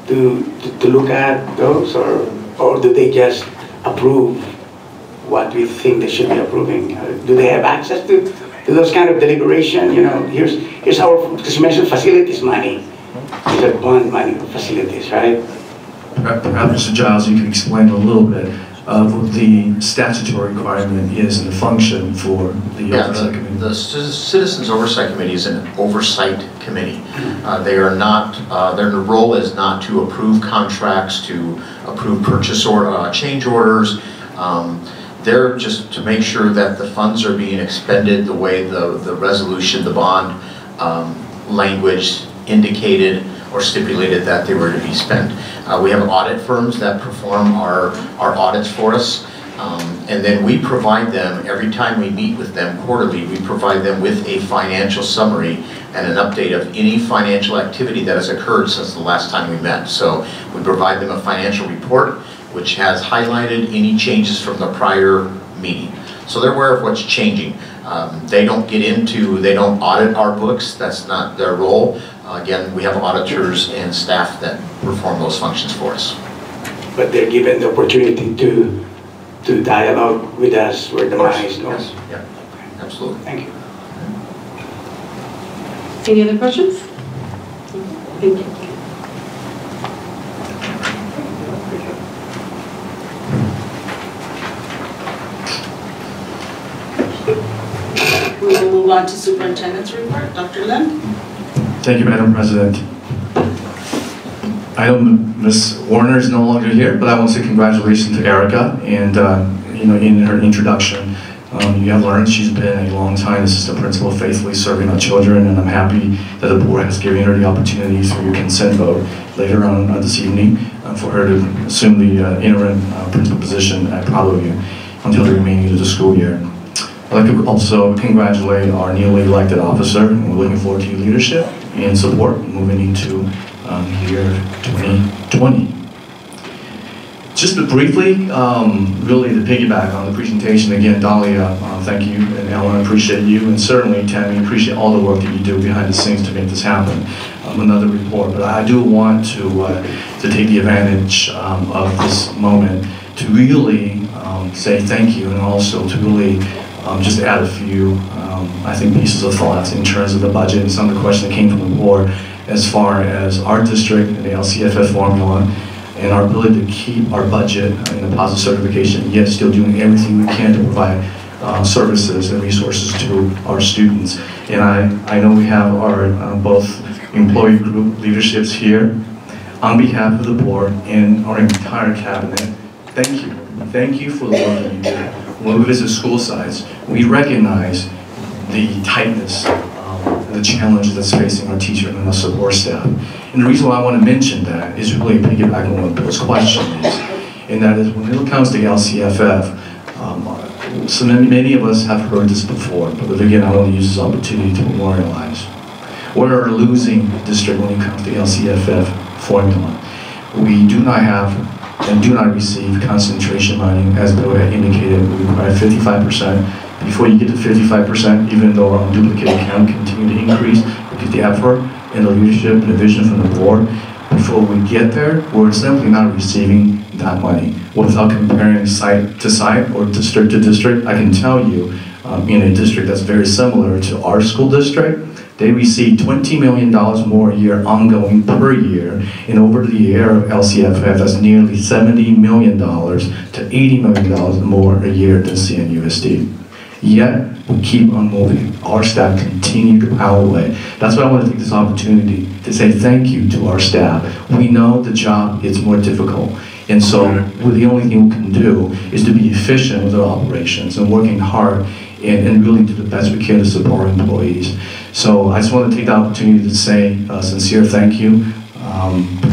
look at those, or do they just approve what we think they should be approving? Do they have access to those kind of deliberation? You know, here's our, because you mentioned facilities money, these are bond money for facilities, right? Perhaps Mr. Giles, you can explain a little bit of what the statutory requirement is and the function for the Oversight Committee. The Citizens Oversight Committee is an oversight committee. They are not, their role is not to approve contracts, to approve purchase or change orders. They're just to make sure that the funds are being expended the way the resolution, the bond language indicated or stipulated that they were to be spent. We have audit firms that perform our audits for us, and then we provide them, every time we meet with them quarterly, we provide them with a financial summary and an update of any financial activity that has occurred since the last time we met. So we provide them a financial report which has highlighted any changes from the prior meeting. So they're aware of what's changing. They don't audit our books, that's not their role. Again, we have auditors and staff that perform those functions for us. But they're given the opportunity to dialogue with us where the money is going. Yes, yeah, absolutely. Thank you. Any other questions? Thank you. We will move on to Superintendent's report. Dr. Lim? Thank you, Madam President. I know Ms. Warner is no longer here, but I want to say congratulations to Erica. And you know, in her introduction, you have learned she's been a long time assistant principal, faithfully serving our children, and I'm happy that the board has given her the opportunity through your consent vote later on this evening for her to assume the interim principal position at Proudview until the remaining of the school year. I'd like to also congratulate our newly elected officer, and we're looking forward to your leadership and support moving into year 2020. Just briefly, really to piggyback on the presentation, again, Dahlia, thank you, and Ellen, I appreciate you, and certainly Tammy, I appreciate all the work that you do behind the scenes to make this happen. Another report, but I do want to take the advantage of this moment to really say thank you, and also to really just add a few, I think, pieces of thoughts in terms of the budget and some of the questions that came from the board as far as our district and the LCFF formula and our ability to keep our budget in a positive certification, yet still doing everything we can to provide services and resources to our students. And I know we have our both employee group leaderships here. On behalf of the board and our entire cabinet, thank you. Thank you for the work that you do. When we visit school sites, we recognize the tightness and the challenges that's facing our teacher and our support staff. And the reason why I want to mention that is really piggyback on what Bill's question is, and that is when it comes to LCFF, so many of us have heard this before, but again, I want to use this opportunity to memorialize. We're a losing district when it comes to LCFF formula. We do not have and do not receive concentration money, as Bill had indicated. We require 55%. Before you get to 55%, even though our duplicate count continue to increase, because the effort and the leadership and the vision from the board, before we get there, we're simply not receiving that money. Without comparing site to site or district to district, I can tell you, in a district that's very similar to our school district, they receive $20 million more a year ongoing per year, and over the year of LCFF, that's nearly $70 million to $80 million more a year than CNUSD. Yet, we keep on moving. Our staff continue to power away. That's why I want to take this opportunity to say thank you to our staff. We know the job is more difficult, and so the only thing we can do is to be efficient with our operations and working hard and really do the best we can to support our employees. So I just want to take the opportunity to say a sincere thank you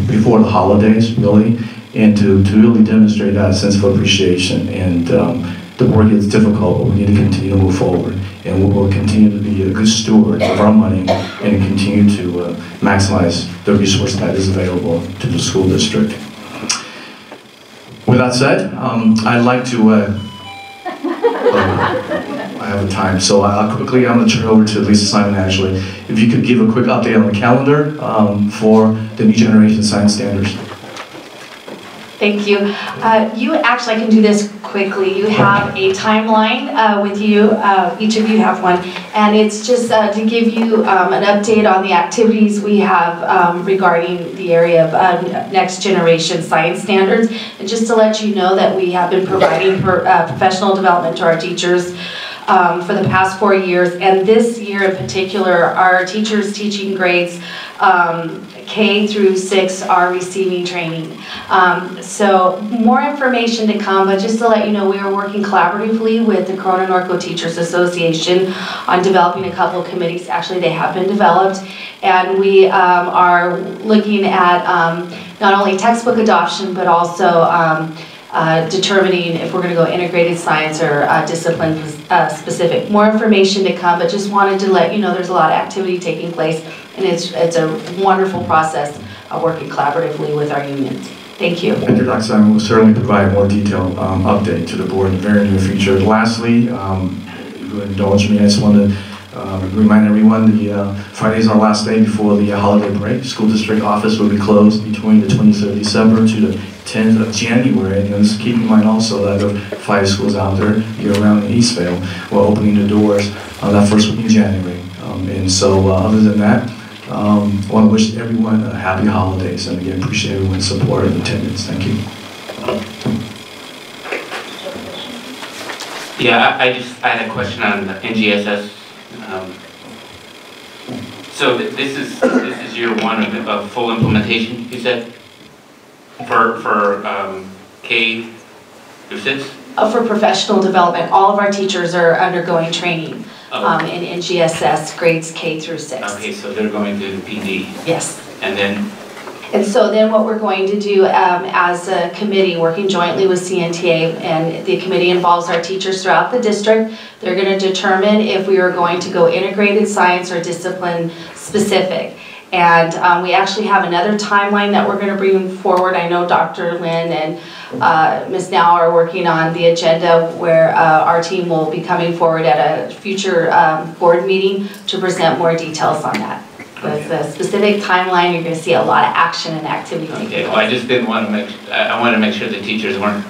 before the holidays, really, and to really demonstrate that sense of appreciation. And the work is difficult, but we need to continue to move forward. And we will continue to be a good steward of our money and continue to maximize the resource that is available to the school district. With that said, I'd like to, I have a time, so I'm going to turn it over to Lisa Simon actually. If you could give a quick update on the calendar for the new generation science standards. Thank you. You actually, I can do this quickly. You have a timeline with you. Each of you have one. And it's just to give you an update on the activities we have regarding the area of next generation science standards. And just to let you know that we have been providing professional development to our teachers for the past 4 years. And this year in particular, our teachers teaching grades K through 6 are receiving training. So more information to come, but just to let you know, we are working collaboratively with the Corona Norco Teachers Association on developing a couple of committees. Actually, they have been developed, and we are looking at not only textbook adoption, but also determining if we're going to go integrated science or discipline specific. More information to come, but just wanted to let you know there's a lot of activity taking place, and it's a wonderful process of working collaboratively with our unions. Thank you. Thank you, Dr. Simon. We'll certainly provide a more detailed update to the board in the very near future. Lastly, if you would indulge me, I just want to remind everyone the Friday is our last day before the holiday break. School district office will be closed between the 23rd of December to the 10th of January. And just keep in mind also that there are 5 schools out there year-round in Eastvale. We're opening the doors on that first week in January. And so other than that, I want to wish everyone a happy holidays, and again, appreciate everyone's support and attendance. Thank you. Yeah, I had a question on the NGSS. So this is year 1 of full implementation, you said, for K through 6? For professional development, all of our teachers are undergoing training in NGSS grades K through 6. Okay, so they're going to the PD. Yes. And so then what we're going to do as a committee, working jointly with CNTA, and the committee involves our teachers throughout the district, they're going to determine if we are going to go integrated science or discipline specific. And we actually have another timeline that we're going to bring forward. I know Dr. Lynn and Ms. Now are working on the agenda where our team will be coming forward at a future board meeting to present more details on that. With the specific timeline, you're going to see a lot of action and activity. okay, well, I just didn't want to make, I wanted to make sure the teachers weren't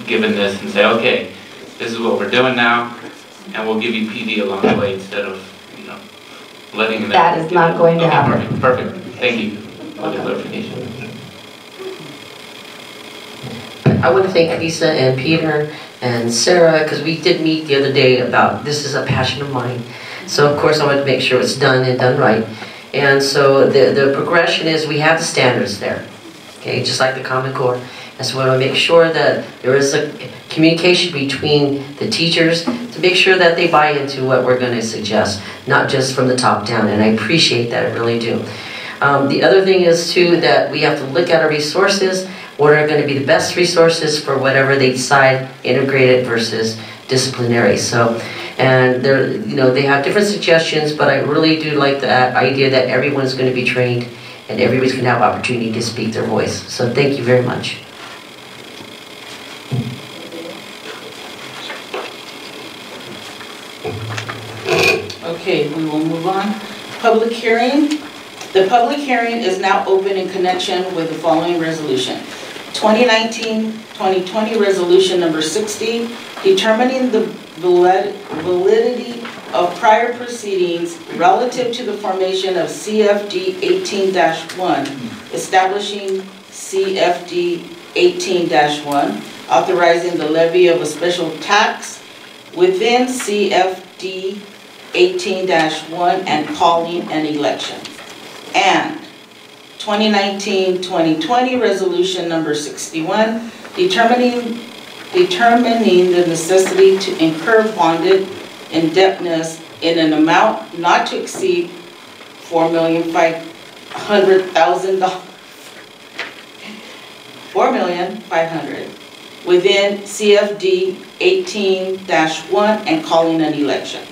given this and say, okay, this is what we're doing now, and we'll give you PD along the way instead of, you know, letting them. That is not going to happen. Perfect. Thank you for the clarification. I want to thank Lisa and Peter and Sarah, because we did meet the other day about this is a passion of mine. So of course I want to make sure it's done and done right. And so the progression is we have the standards there, okay, just like the Common Core. And so we want to make sure that there is a communication between the teachers to make sure that they buy into what we're going to suggest, not just from the top down. And I appreciate that, I really do. The other thing is too that we have to look at our resources. What are going to be the best resources for whatever they decide, integrated versus disciplinary. So, and they're, you know, they have different suggestions, but I really do like that idea that everyone's going to be trained and everybody's going to have opportunity to speak their voice. So thank you very much. Okay, we will move on. Public hearing. The public hearing is now open in connection with the following resolution. 2019-2020 Resolution Number 60, determining the validity of prior proceedings relative to the formation of CFD 18-1, establishing CFD 18-1, authorizing the levy of a special tax within CFD 18-1 and calling an election. And 2019-2020 Resolution Number 61, determining the necessity to incur bonded indebtedness in an amount not to exceed $4,500,000 4,500,000 within CFD 18-1 and calling an election.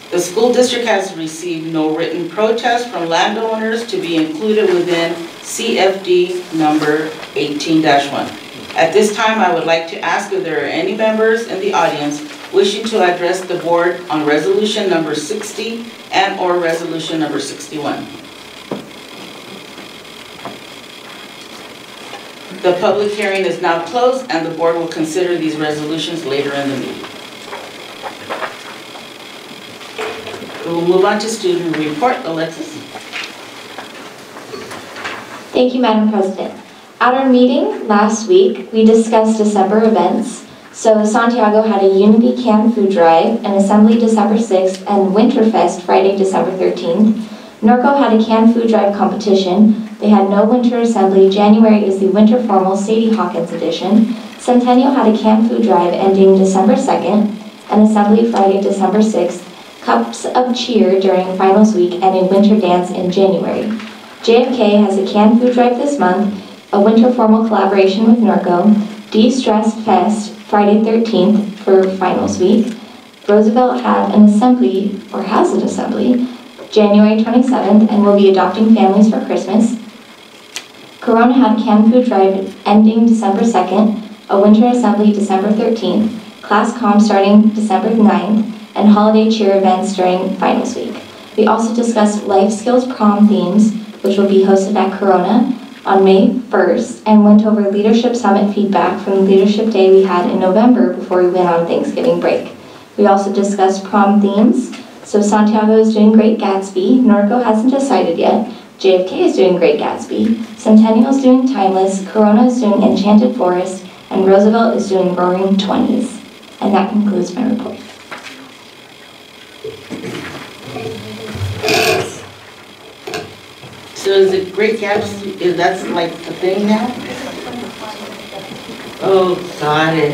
The school district has received no written protest from landowners to be included within CFD number 18-1. At this time, I would like to ask if there are any members in the audience wishing to address the board on resolution number 60 and or resolution number 61. The public hearing is now closed and the board will consider these resolutions later in the meeting. We will move on to student report. Alexis. Thank you, Madam President. At our meeting last week, we discussed December events. So Santiago had a Unity Canned Food Drive, an Assembly December 6th, and Winterfest Friday, December 13th. Norco had a canned food drive competition. They had no winter assembly. January is the winter formal Sadie Hawkins edition. Centennial had a canned food drive ending December 2nd, an assembly Friday, December 6th, cups of cheer during finals week, and a winter dance in January. JFK has a canned food drive this month, a winter formal collaboration with Norco, De-Stress Fest Friday 13th for finals week. Roosevelt had an assembly, or has an assembly, January 27th, and will be adopting families for Christmas. Corona had a canned food drive ending December 2nd, a winter assembly December 13th, class comm starting December 9th, and holiday cheer events during finals week. We also discussed life skills prom themes, which will be hosted at Corona on May 1st, and went over leadership summit feedback from the leadership day we had in November before we went on Thanksgiving break. We also discussed prom themes. So Santiago is doing Great Gatsby, Norco hasn't decided yet, JFK is doing Great Gatsby, Centennial is doing Timeless, Corona is doing Enchanted Forest, and Roosevelt is doing Roaring Twenties. And that concludes my report. So is it Great Gatsby, is that's like the thing now? Oh, got it.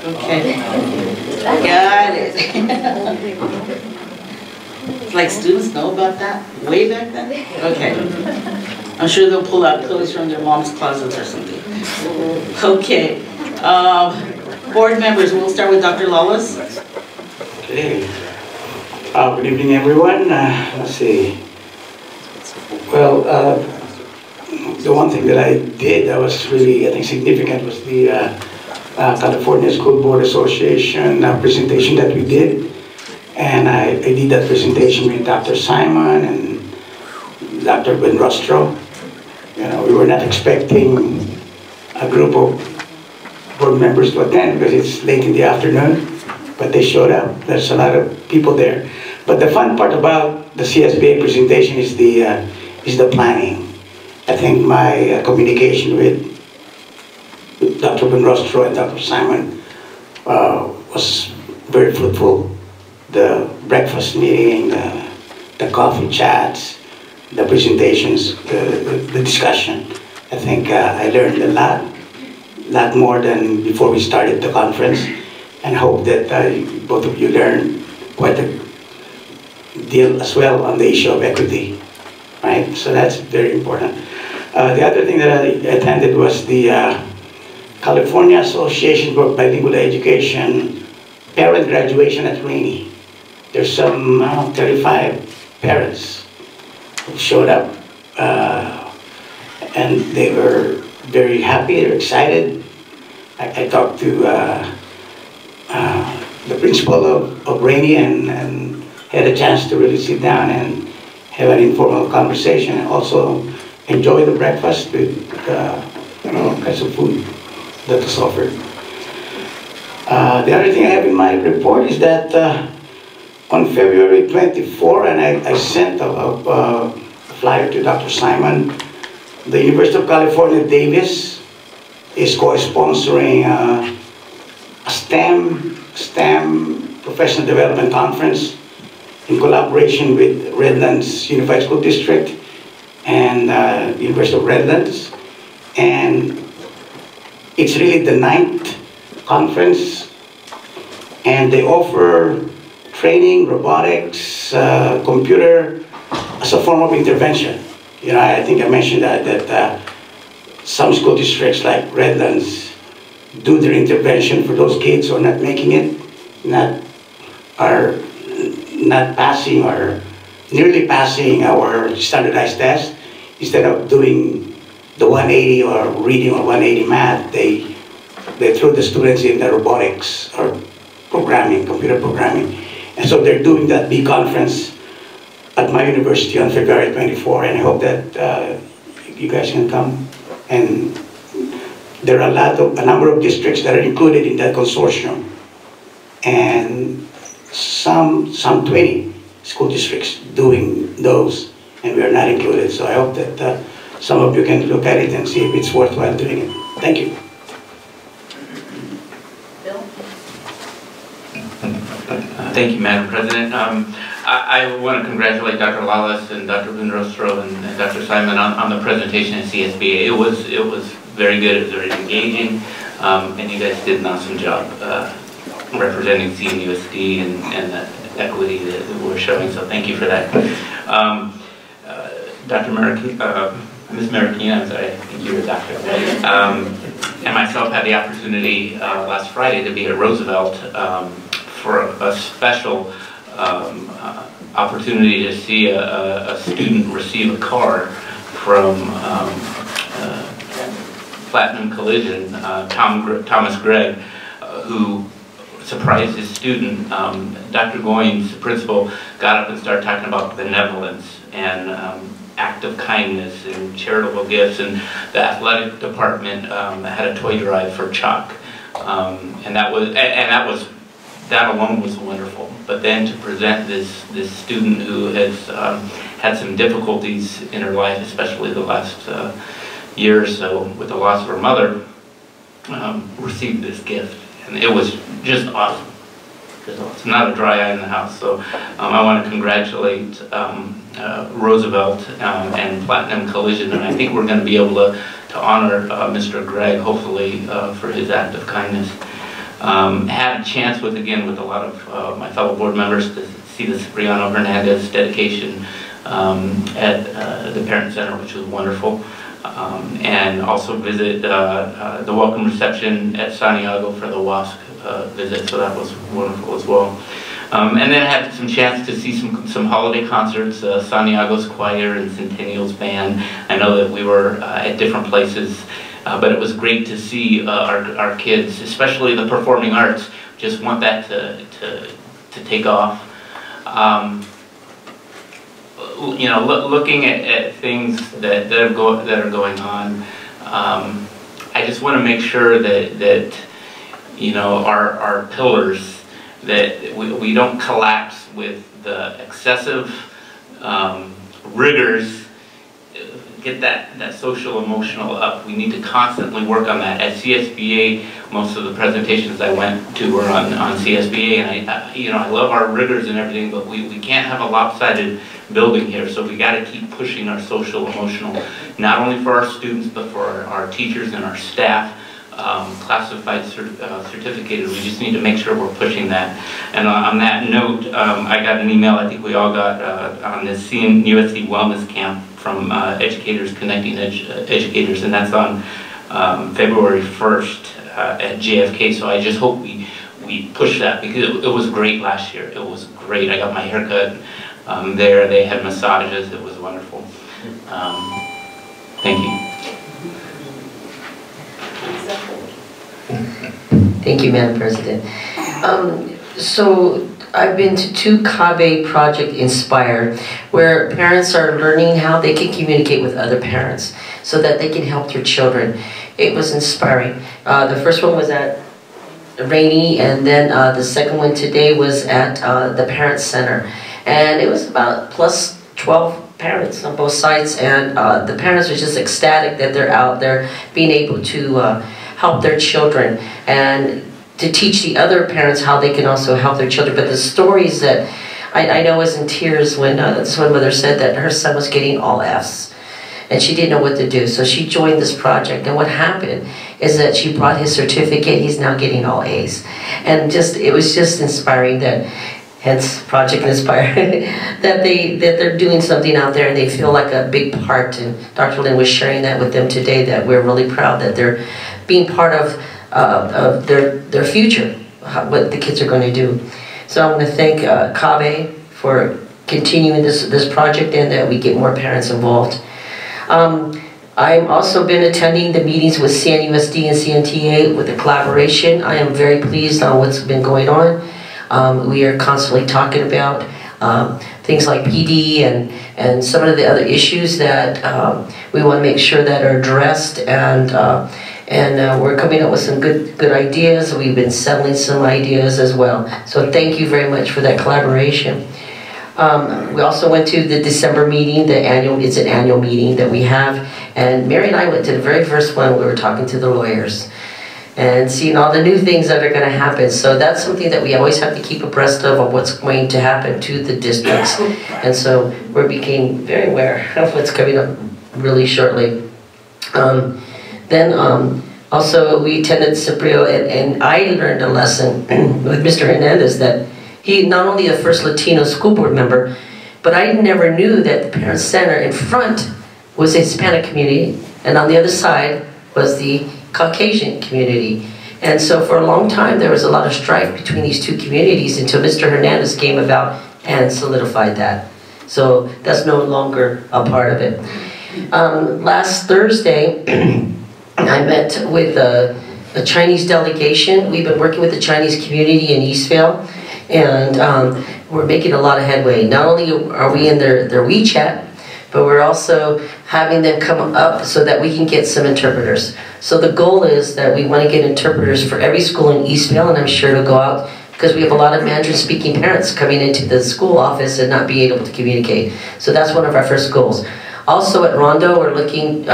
Okay. Got it. It's like students know about that way back then? Okay. I'm sure they'll pull out clothes from their mom's closets or something. Okay. Board members, we'll start with Dr. Lawless. Okay. Good evening, everyone. Let's see. Well, the one thing that I did that was really, I think, significant was the California School Board Association presentation that we did. And I did that presentation with Dr. Simon and Dr. Ben Rostro. You know, we were not expecting a group of board members to attend because it's late in the afternoon, but they showed up. There's a lot of people there. But the fun part about the CSBA presentation is the planning. I think my communication with Dr. Ben Rostro and Dr. Simon was very fruitful. The breakfast meeting, the coffee chats, the presentations, the discussion. I think I learned a lot more than before we started the conference, and hope that both of you learned quite a deal as well on the issue of equity, right? So that's very important. The other thing that I attended was the California Association for Bilingual Education parent graduation at Rainey. There's some 35 parents who showed up, and they were very happy, they were excited. I talked to the principal of Rainey and had a chance to really sit down and have an informal conversation, and also enjoy the breakfast with all kinds of food that was offered. The other thing I have in my report is that on February 24, and I sent a flyer to Dr. Simon, the University of California, Davis is co-sponsoring a STEM Professional Development Conference in collaboration with Redlands Unified School District and University of Redlands. And it's really the 9th conference, and they offer training, robotics, computer as a form of intervention. You know, I think I mentioned that some school districts like Redlands do their intervention for those kids who are not making it, are not passing or nearly passing our standardized test. Instead of doing the 180 or reading or 180 math, they throw the students in the robotics or programming, computer programming. And so they're doing that big conference at my university on February 24, and I hope that you guys can come. And there are a number of districts that are included in that consortium, and some 20 school districts doing those, and we are not included. So I hope that some of you can look at it and see if it's worthwhile doing it. Thank you. Thank you, Madam President. I want to congratulate Dr. Lalas and Dr. Bunrostro and Dr. Simon on the presentation at CSBA. It was very good. It was very engaging, and you guys did an awesome job representing CNUSD and the equity that we're showing. So thank you for that. Dr. Ms. Marikina, I'm sorry, I think you were a doctor, and myself had the opportunity last Friday to be at Roosevelt for a special opportunity to see a student receive a card from Platinum Collision, Thomas Gregg, who surprised his student. Dr. Goins, the principal, got up and started talking about benevolence and act of kindness and charitable gifts, and the athletic department had a toy drive for Chuck, and that alone was wonderful. But then to present this student who has had some difficulties in her life, especially the last year or so with the loss of her mother, received this gift, and it was just awesome. It's not a dry eye in the house. So I want to congratulate Roosevelt and Platinum Collision, and I think we're going to be able to honor Mr. Gregg, hopefully, for his act of kindness. Had a chance with a lot of my fellow board members to see the Cipriano Hernandez dedication at the Parent Center, which was wonderful, and also visit the welcome reception at Santiago for the WASC visit, so that was wonderful as well. And then I had some chance to see some holiday concerts, Santiago's choir and Centennial's band. I know that we were at different places, but it was great to see our kids, especially the performing arts, just want that to take off. You know, looking at things that are going on, I just want to make sure that you know, our pillars, that we don't collapse with the excessive rigors. Get that social emotional up. We need to constantly work on that. At CSBA, most of the presentations I went to were on CSBA, and I love our rigors and everything, but we can't have a lopsided building here, so we got to keep pushing our social emotional, not only for our students, but for our teachers and our staff. Classified, certificated, we just need to make sure we're pushing that. And on that note, I got an email, I think we all got, on this CNUSD Wellness Camp from Educators Connecting Educators, and that's on February 1st at JFK, so I just hope we push that, because it was great last year. It was great. I got my haircut there, they had massages, it was wonderful. Thank you. Thank you, Madam President. So I've been to 2 CABE Project Inspire, where parents are learning how they can communicate with other parents so that they can help their children. It was inspiring. The first one was at Rainey, and then the second one today was at the Parent Center. And it was about plus 12 parents on both sides, and the parents are just ecstatic that they're out there being able to help their children and to teach the other parents how they can also help their children. But the stories that I know was in tears when this one mother said that her son was getting all Fs and she didn't know what to do, so she joined this project. And what happened is that she brought his certificate. He's now getting all A's, and it was just inspiring that hence Project Inspire, that they're doing something out there and they feel like a big part. And Dr. Lynn was sharing that with them today, that we're really proud that they're being part of their future, what the kids are going to do. So I want to thank CABE for continuing this project and that we get more parents involved. I've also been attending the meetings with CNUSD and CNTA with the collaboration. I am very pleased on what's been going on. We are constantly talking about things like PD and some of the other issues that we want to make sure that are addressed, and we're coming up with some good ideas. We've been settling some ideas as well. So thank you very much for that collaboration. We also went to the December meeting, it's an annual meeting that we have, and Mary and I went to the very first one. We were talking to the lawyers and seeing all the new things that are going to happen. So that's something that we always have to keep abreast of what's going to happen to the districts. And so we became very aware of what's coming up really shortly. Also we attended Ciprio, and I learned a lesson with Mr. Hernandez that he not only a first Latino school board member, but I never knew that the Parent Center in front was a Hispanic community, and on the other side was the Caucasian community. And so for a long time there was a lot of strife between these two communities until Mr. Hernandez came about and solidified that. So that's no longer a part of it. Last Thursday, I met with a Chinese delegation. We've been working with the Chinese community in Eastvale, and we're making a lot of headway. Not only are we in their WeChat, but we're also having them come up so that we can get some interpreters. So the goal is that we want to get interpreters for every school in Eastvale, and I'm sure it'll go out because we have a lot of Mandarin-speaking parents coming into the school office and not being able to communicate. So that's one of our first goals. Also at Rondo, we're looking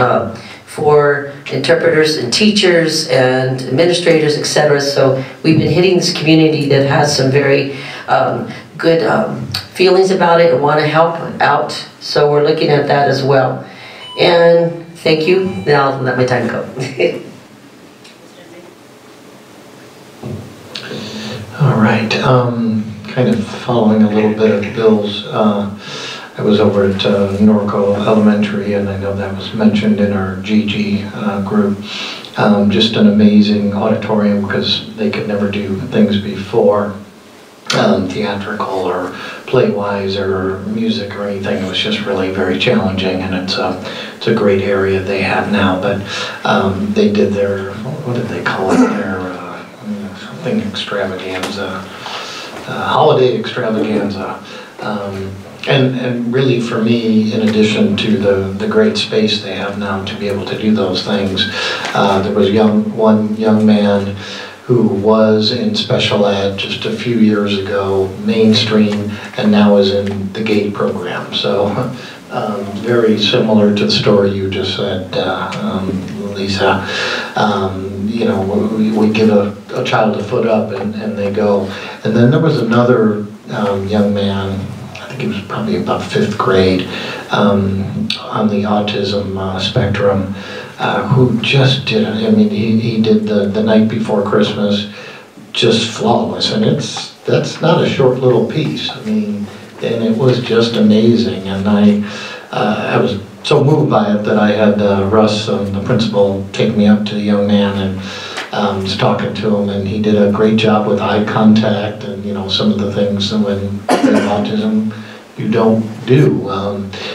for interpreters and teachers and administrators, etc. So we've been hitting this community that has some very good feelings about it and want to help out. So we're looking at that as well. And thank you. Now I'll let my time go. All right. Kind of following a little bit of Bill's. I was over at Norco Elementary, and I know that was mentioned in our GG group. Just an amazing auditorium because they could never do things before, theatrical or play-wise or music or anything. It was just really very challenging, and it's a great area they have now. But they did their, what did they call it? Their something extravaganza, holiday extravaganza. And really for me, in addition to the great space they have now to be able to do those things, there was one young man who was in special ed just a few years ago, mainstream, and now is in the GATE program. So very similar to the story you just said, Lisa. You know, we give a child a foot up and they go. And then there was another young man, I think he was probably about 5th grade, on the autism spectrum, who just did it. I mean, he did the night before Christmas just flawless, and that's not a short little piece. I mean, and it was just amazing, and I was so moved by it that I had Russ, the principal, take me up to the young man and was talking to him, and he did a great job with eye contact and, you know, some of the things that when you have autism you don't do.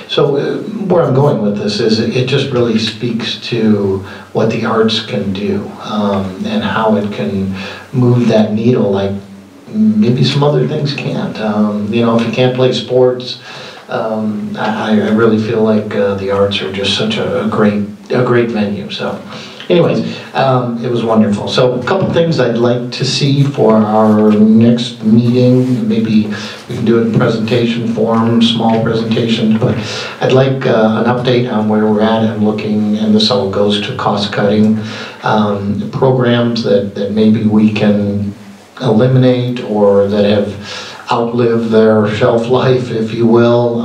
So where I'm going with this is it just really speaks to what the arts can do, and how it can move that needle like maybe some other things can't. You know, if you can't play sports, I really feel like the arts are just such a great venue. So anyways, it was wonderful. So a couple things I'd like to see for our next meeting. Maybe we can do it in presentation form, small presentations, but I'd like an update on where we're at. I'm looking, and this all goes to cost cutting, programs that maybe we can eliminate or that have outlived their shelf life, if you will.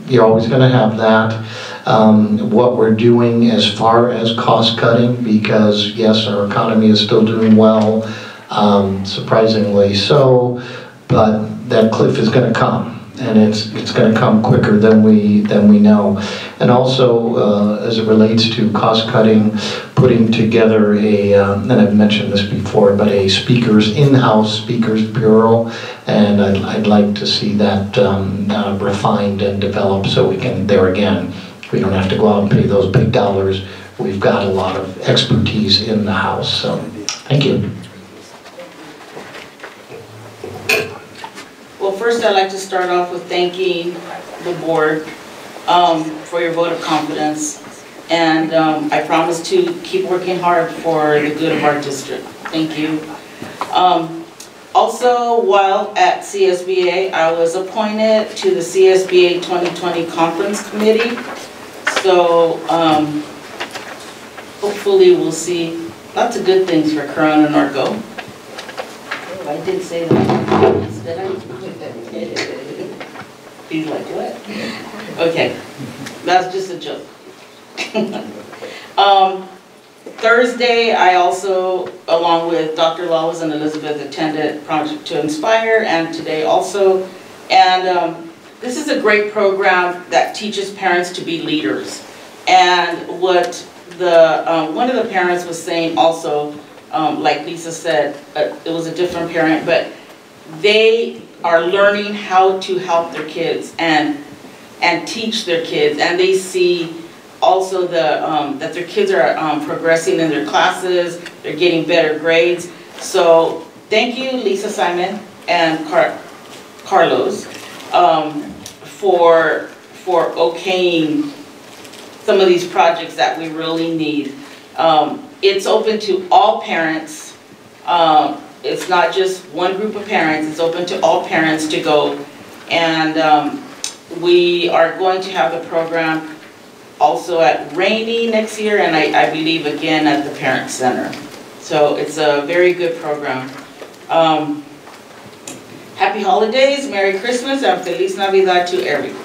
You're always going to have that. What we're doing as far as cost cutting, because yes, our economy is still doing well, surprisingly so, but that cliff is going to come. And it's going to come quicker than we know. And also, as it relates to cost cutting, putting together and I've mentioned this before, but a in-house speakers bureau, and I'd like to see that refined and developed so we can, there again, we don't have to go out and pay those big dollars. We've got a lot of expertise in the house. So, thank you. Well, first I'd like to start off with thanking the board for your vote of confidence. And I promise to keep working hard for the good of our district. Thank you. Also, while at CSBA, I was appointed to the CSBA 2020 Conference Committee. So hopefully we'll see lots of good things for Corona Norco. Oh, I did say that. Did I? He's like, what? Okay, that's just a joke. Thursday, I also, along with Dr. Lawless and Elizabeth, attended Project to Inspire, and today also. And this is a great program that teaches parents to be leaders. And what one of the parents was saying also, like Lisa said, it was a different parent, but they are learning how to help their kids and teach their kids, and they see also that their kids are progressing in their classes, they're getting better grades. So thank you, Lisa, Simon, and Carlos, for okaying some of these projects that we really need. It's open to all parents. It's not just one group of parents, it's open to all parents to go. And we are going to have the program also at Rainey next year, and I believe again at the Parent Center. So it's a very good program. Happy holidays, Merry Christmas, and Feliz Navidad to everyone.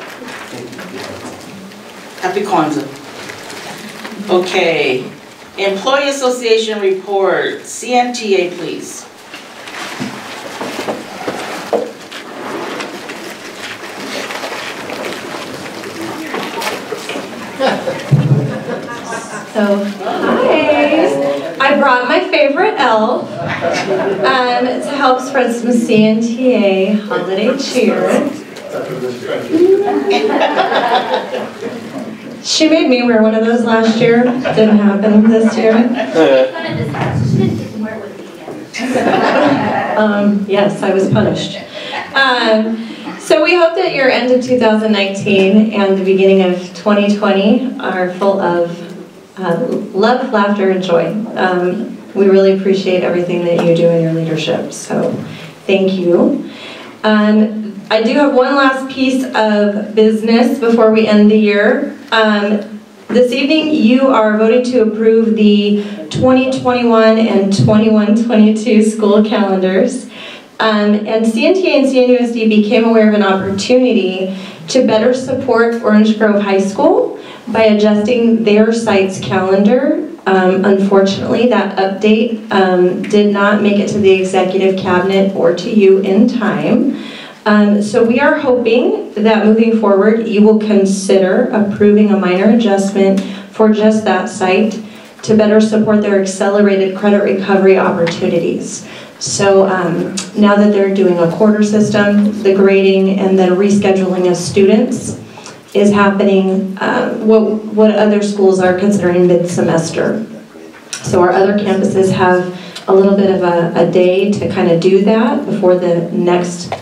Happy Kwanzaa. Okay, Employee Association report, CNTA please. So, hi! I brought my favorite elf to help spread some CNTA holiday cheer. She made me wear one of those last year. Didn't happen this year. Yes, I was punished. So we hope that your end of 2019 and the beginning of 2020 are full of love, laughter, and joy. We really appreciate everything that you do in your leadership, so thank you. I do have one last piece of business before we end the year. This evening you are voting to approve the 2021 and 21-22 school calendars. And CNTA and CNUSD became aware of an opportunity to better support Orange Grove High School by adjusting their site's calendar. Unfortunately, that update did not make it to the executive cabinet or to you in time. So we are hoping that moving forward, you will consider approving a minor adjustment for just that site to better support their accelerated credit recovery opportunities. So now that they're doing a quarter system, the grading and then rescheduling of students is happening what other schools are considering mid-semester. So our other campuses have a little bit of a day to kind of do that before the next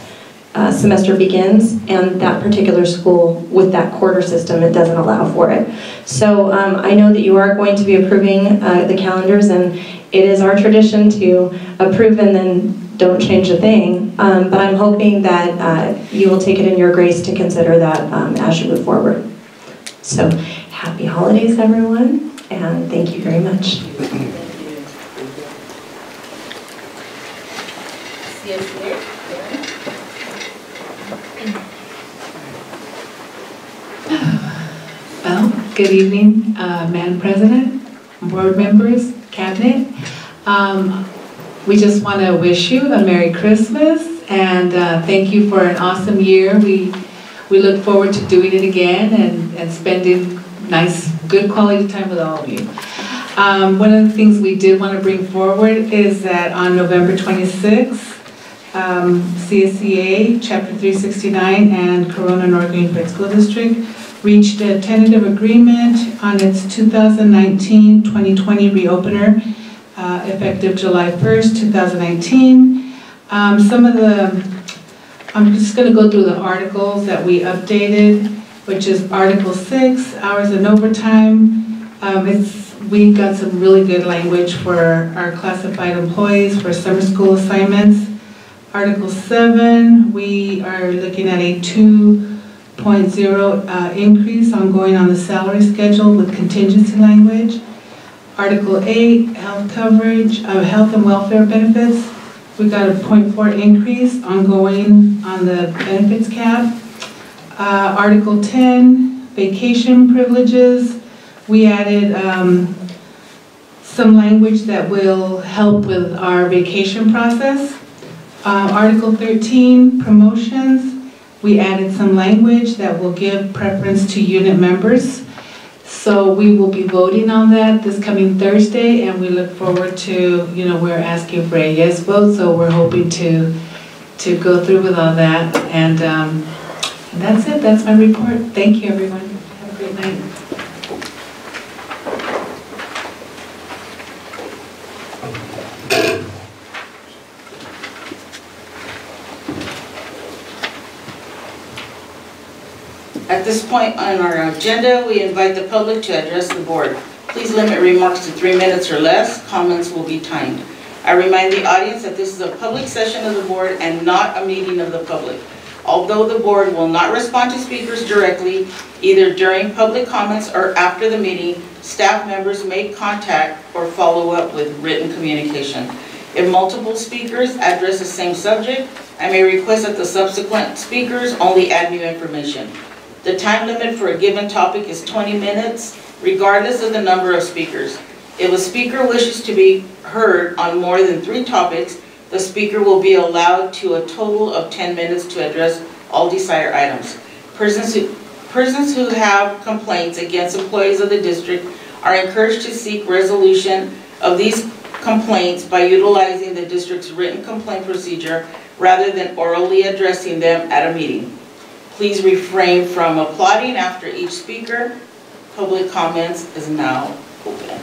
semester begins, and that particular school with that quarter system, it doesn't allow for it. So I know that you are going to be approving the calendars, and it is our tradition to approve and then don't change a thing, but I'm hoping that you will take it in your grace to consider that as you move forward. So happy holidays, everyone, and thank you very much. Well, good evening, Madam President, board members, cabinet. We just want to wish you a Merry Christmas and thank you for an awesome year. We look forward to doing it again and spending nice, good quality time with all of you. One of the things we did want to bring forward is that on November 26th, CSCA, Chapter 369, and Corona North Unified School District reached a tentative agreement on its 2019-2020 reopener, effective July 1st, 2019. I'm just going to go through the articles that we updated, which is Article 6, hours and overtime. We got some really good language for our classified employees for summer school assignments. Article 7, we are looking at a 2.0 increase ongoing on the salary schedule with contingency language. Article 8, health coverage, health and welfare benefits. We got a 0.4 increase ongoing on the benefits cap. Article 10, vacation privileges. We added some language that will help with our vacation process. Article 13, promotions. We added some language that will give preference to unit members. So we will be voting on that this coming Thursday, and we look forward to, we're asking for a yes vote, so we're hoping to go through with all that. And that's it, that's my report. Thank you, everyone. Have a great night. At this point on our agenda, we invite the public to address the board. Please limit remarks to 3 minutes or less. Comments will be timed. I remind the audience that this is a public session of the board and not a meeting of the public. Although the board will not respond to speakers directly, either during public comments or after the meeting, staff members may contact or follow up with written communication. If multiple speakers address the same subject, I may request that the subsequent speakers only add new information. The time limit for a given topic is 20 minutes, regardless of the number of speakers. If a speaker wishes to be heard on more than 3 topics, the speaker will be allowed to a total of 10 minutes to address all desired items. Persons who have complaints against employees of the district are encouraged to seek resolution of these complaints by utilizing the district's written complaint procedure rather than orally addressing them at a meeting. Please refrain from applauding after each speaker. Public comments is now open.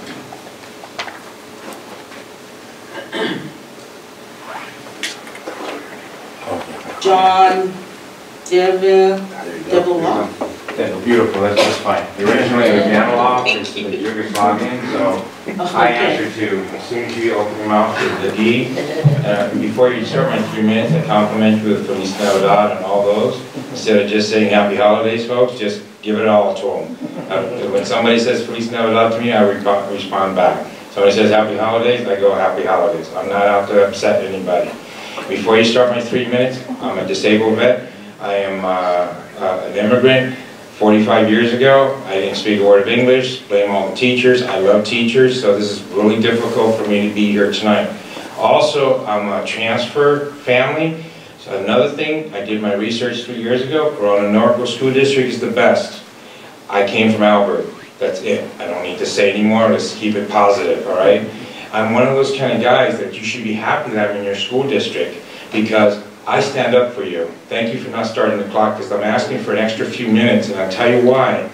John, Devil Law. Beautiful, that's just fine. Originally it was Danilov, it's the Yugoslavian, so I answer to, as soon as you open your mouth, the D. Before you start my 3 minutes, I compliment you with Feliz Navidad and all those. Instead of just saying happy holidays, folks, just give it all to them. When somebody says Feliz Navidad to me, I respond back. Somebody says happy holidays, I go happy holidays. I'm not out to upset anybody. Before you start my 3 minutes, I'm a disabled vet. I am an immigrant. 45 years ago, I didn't speak a word of English, blame all the teachers. I love teachers, so this is really difficult for me to be here tonight. Also, I'm a transfer family. So another thing, I did my research 3 years ago. Corona Norco School District is the best. I came from Albert. That's it. I don't need to say anymore. Let's keep it positive, all right? I'm one of those kind of guys that you should be happy to have in your school district because I stand up for you. Thank you for not starting the clock because I'm asking for an extra few minutes and I'll tell you why.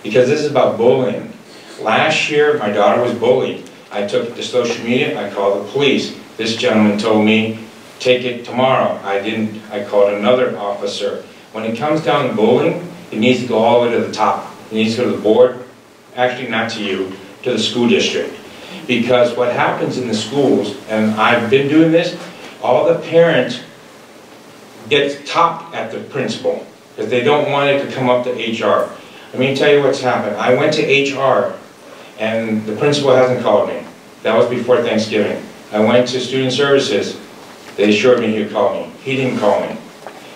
Because this is about bullying. Last year, my daughter was bullied. I took it to social media, I called the police. This gentleman told me, take it tomorrow. I didn't, I called another officer. When it comes down to bullying, it needs to go all the way to the top. It needs to go to the board, actually not to you, to the school district. Because what happens in the schools, and I've been doing this, all the parents get top at the principal because they don't want it to come up to HR. Let me tell you what's happened. I went to HR and the principal hasn't called me. That was before Thanksgiving. I went to student services. They assured me he would call me. He didn't call me.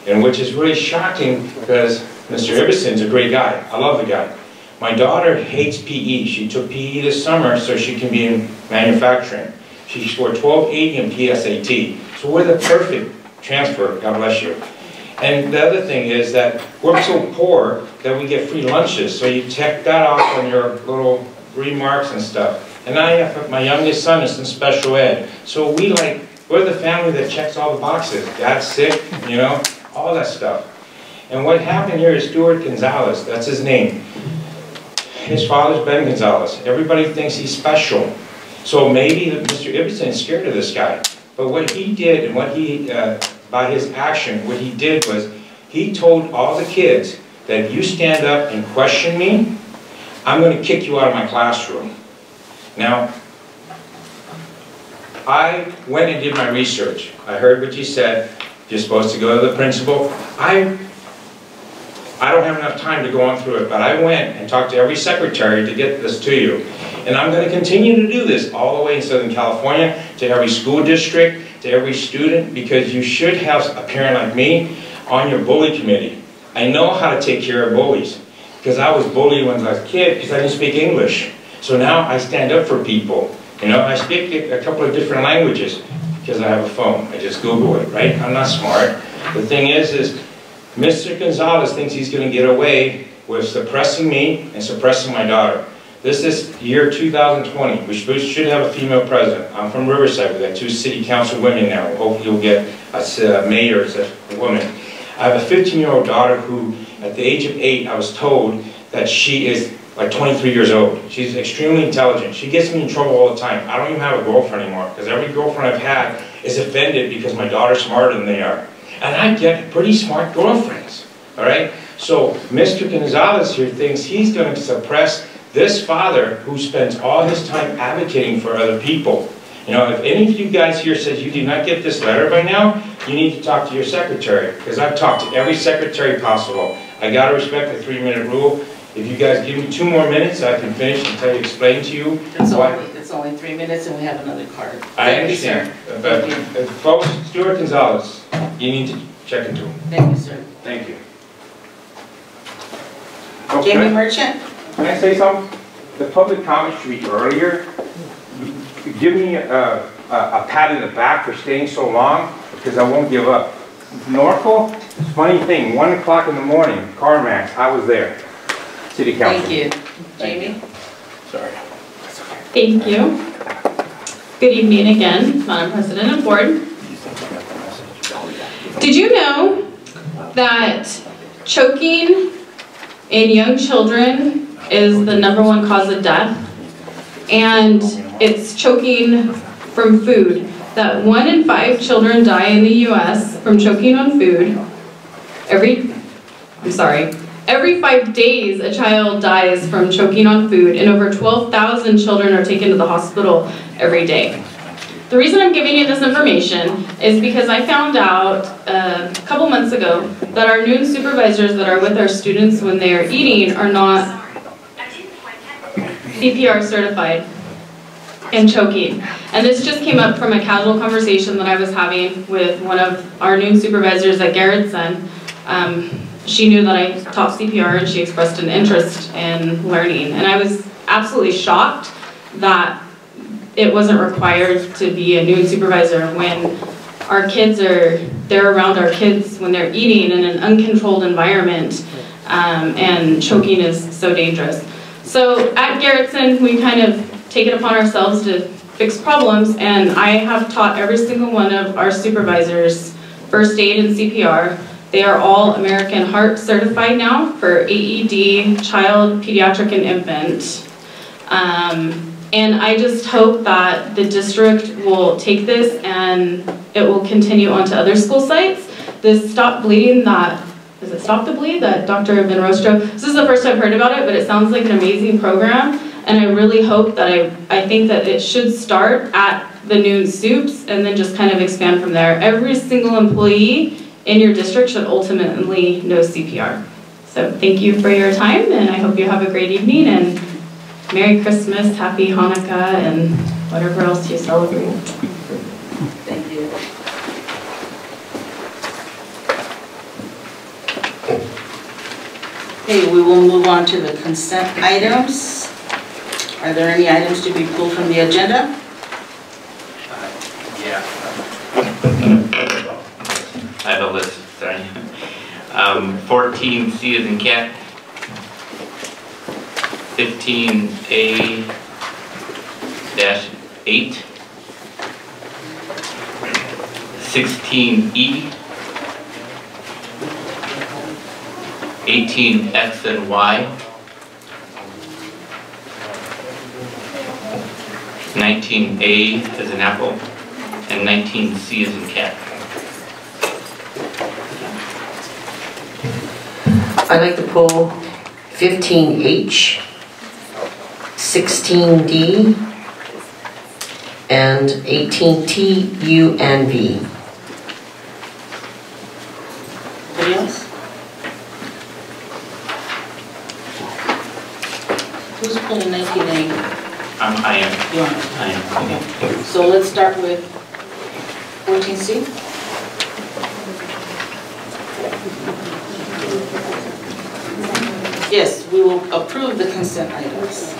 And which is really shocking because Mr. Ibison's a great guy. I love the guy. My daughter hates PE. She took PE this summer so she can be in manufacturing. She scored 1280 in PSAT. So we're the perfect transfer, God bless you. And the other thing is that we're so poor that we get free lunches, so you check that off on your little remarks and stuff. And I have, my youngest son is in special ed, so we're the family that checks all the boxes. Dad's sick, you know, all that stuff. And what happened here is Stuart Gonzalez, that's his name. His father's Ben Gonzalez. Everybody thinks he's special. So maybe Mr. Ibbotson is scared of this guy. But what he did, and what he, by his action, what he did was, he told all the kids that if you stand up and question me, I'm going to kick you out of my classroom. Now, I went and did my research. I heard what you said. You're supposed to go to the principal. I don't have enough time to go on through it, but I went and talked to every secretary to get this to you. And I'm going to continue to do this all the way in Southern California, to every school district, to every student, because you should have a parent like me on your bully committee. I know how to take care of bullies, because I was bullied when I was a kid because I didn't speak English. So now I stand up for people. You know, I speak a couple of different languages because I have a phone. I just Google it, right? I'm not smart. The thing is Mr. Gonzalez thinks he's going to get away with suppressing me and suppressing my daughter. This is year 2020. We should have a female president. I'm from Riverside. We've got 2 city council women now. Hopefully we'll get a mayor as a woman. I have a 15-year-old daughter who, at the age of 8, I was told that she is like 23 years old. She's extremely intelligent. She gets me in trouble all the time. I don't even have a girlfriend anymore, because every girlfriend I've had is offended because my daughter's smarter than they are. And I get pretty smart girlfriends, all right? So Mr. Gonzalez here thinks he's going to suppress this father who spends all his time advocating for other people. You know, if any of you guys here says you did not get this letter by now, you need to talk to your secretary, because I've talked to every secretary possible. I got to respect the 3-minute rule. If you guys give me 2 more minutes, I can finish and explain to you why. It's only 3 minutes and we have another card. I understand. But folks, Stuart Gonzalez, you need to check into him. Thank you, sir. Thank you. Jamie Merchant? Can I say something? The public comment should be earlier. Give me a pat in the back for staying so long, because I won't give up. Norfolk, funny thing, 1 o'clock in the morning, CarMax, I was there. City Council. Thank you. Jamie? Sorry. Thank you. Good evening again, Madam President and Board. Did you know that choking in young children is the #1 cause of death? And it's choking from food. That 1 in 5 children die in the US from choking on food. Every 5 days a child dies from choking on food, and over 12,000 children are taken to the hospital every day. The reason I'm giving you this information is because I found out a couple months ago that our noon supervisors that are with our students when they are eating are not CPR certified and choking. And this just came up from a casual conversation that I was having with one of our noon supervisors at Garrettson. She knew that I taught CPR and she expressed an interest in learning. And I was absolutely shocked that it wasn't required to be a noon supervisor when our kids they're around our kids when they're eating in an uncontrolled environment, and choking is so dangerous. So at Garrettson, we kind of take it upon ourselves to fix problems, and I have taught every single one of our supervisors first aid and CPR. They are all American Heart certified now for AED, child, pediatric, and infant. And I just hope that the district will take this and it will continue on to other school sites. This Stop Bleeding is it Stop the Bleed that Dr. Ben Rostro, this is the first I've heard about it, but it sounds like an amazing program. And I really hope that I think that it should start at the noon soups and then just kind of expand from there. Every single employee in your district should ultimately know CPR. So thank you for your time, and I hope you have a great evening, and Merry Christmas, Happy Hanukkah, and whatever else you celebrate. Thank you. Okay, we will move on to the consent items. Are there any items to be pulled from the agenda? Yeah. have a list, sorry. 14C is in cat. 15A-8. 16E. 18X and Y. 19A is an apple, and 19C is in cat. I'd like to pull 15H, 16D, and 18T, U, and V. Anybody else? Who's pulling 19A? I am. You are? I am. Okay. So let's start with 14C. Yes, we will approve the consent items.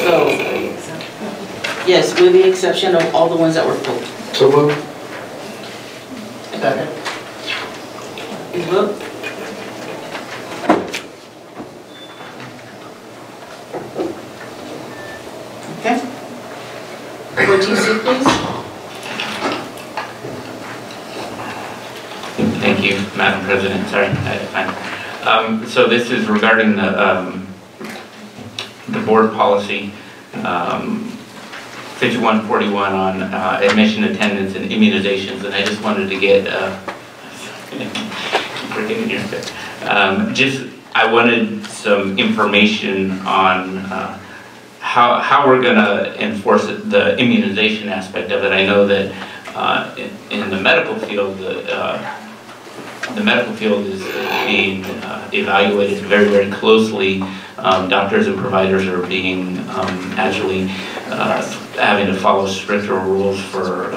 So, yes, with the exception of all the ones that were pulled. So moved. Second. Please vote. Okay. 14C, please. Thank you, Madam President. Sorry, I had to find it. So this is regarding the board policy 5141 on admission, attendance, and immunizations, and I just wanted to get I wanted some information on how we're going to enforce the immunization aspect of it. I know that in the medical field, the medical field is being evaluated very, very closely. Doctors and providers are being actually having to follow stricter rules for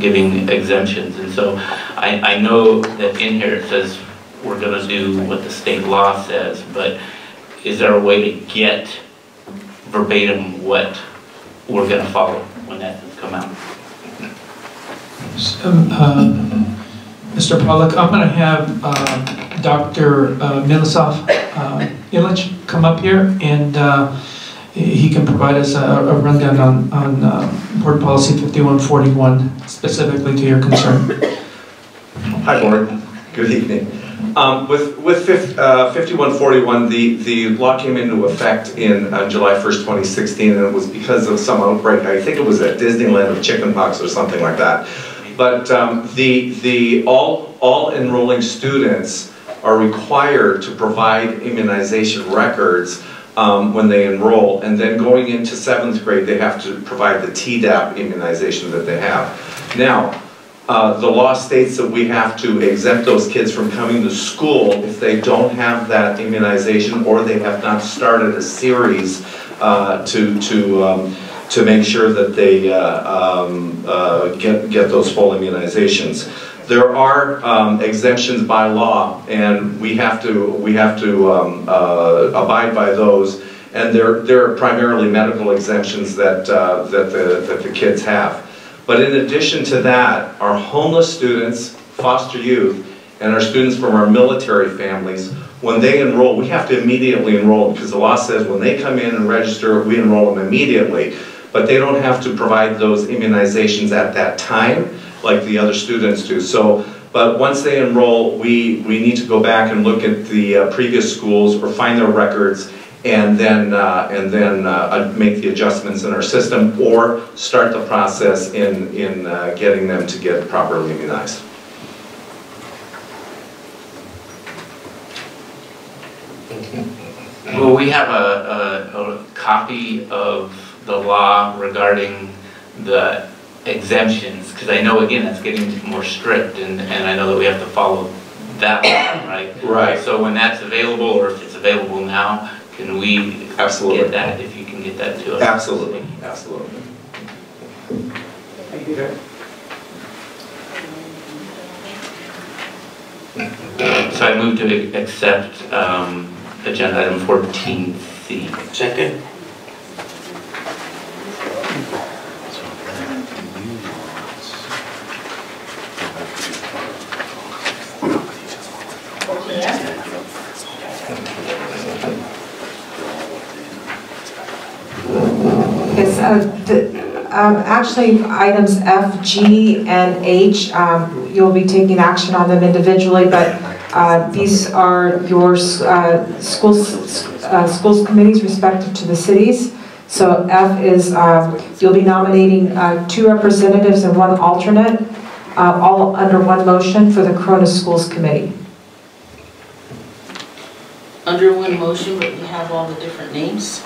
giving exemptions. And so I know that in here it says we're going to do what the state law says, but is there a way to get verbatim what we're going to follow when that does come out? Mr. Pollack, I'm going to have Dr. Miloslav Illich come up here, and he can provide us a rundown on Board Policy 5141, specifically to your concern. Hi, Board. Good evening. With 5141, the law came into effect in July 1st, 2016, and it was because of some outbreak. I think it was at Disneyland of chickenpox or something like that. But all enrolling students are required to provide immunization records when they enroll, and then going into 7th grade they have to provide the Tdap immunization that they have. Now, the law states that we have to exempt those kids from coming to school if they don't have that immunization or they have not started a series to make sure that they get those full immunizations. There are exemptions by law, and we have to abide by those. And they're primarily medical exemptions that the kids have. But in addition to that, our homeless students, foster youth, and our students from our military families, when they enroll, we have to immediately enroll because the law says when they come in and register, we enroll them immediately. But they don't have to provide those immunizations at that time like the other students do. So, but once they enroll, we need to go back and look at the previous schools or find their records and then make the adjustments in our system or start the process in getting them to get properly immunized. Will we have a copy of the law regarding the exemptions? Because I know, again, that's getting more strict, and I know that we have to follow that law, right? Right. So when that's available, or if it's available now, can we get that, if you can get that to us? Absolutely, absolutely. Thank you, sir. So I move to accept agenda item 14C. Second. Actually, items F, G, and H, you'll be taking action on them individually, but these are your schools committees respective to the cities. So F is, you'll be nominating 2 representatives and 1 alternate, all under 1 motion for the Corona Schools Committee. Under 1 motion, but we have all the different names?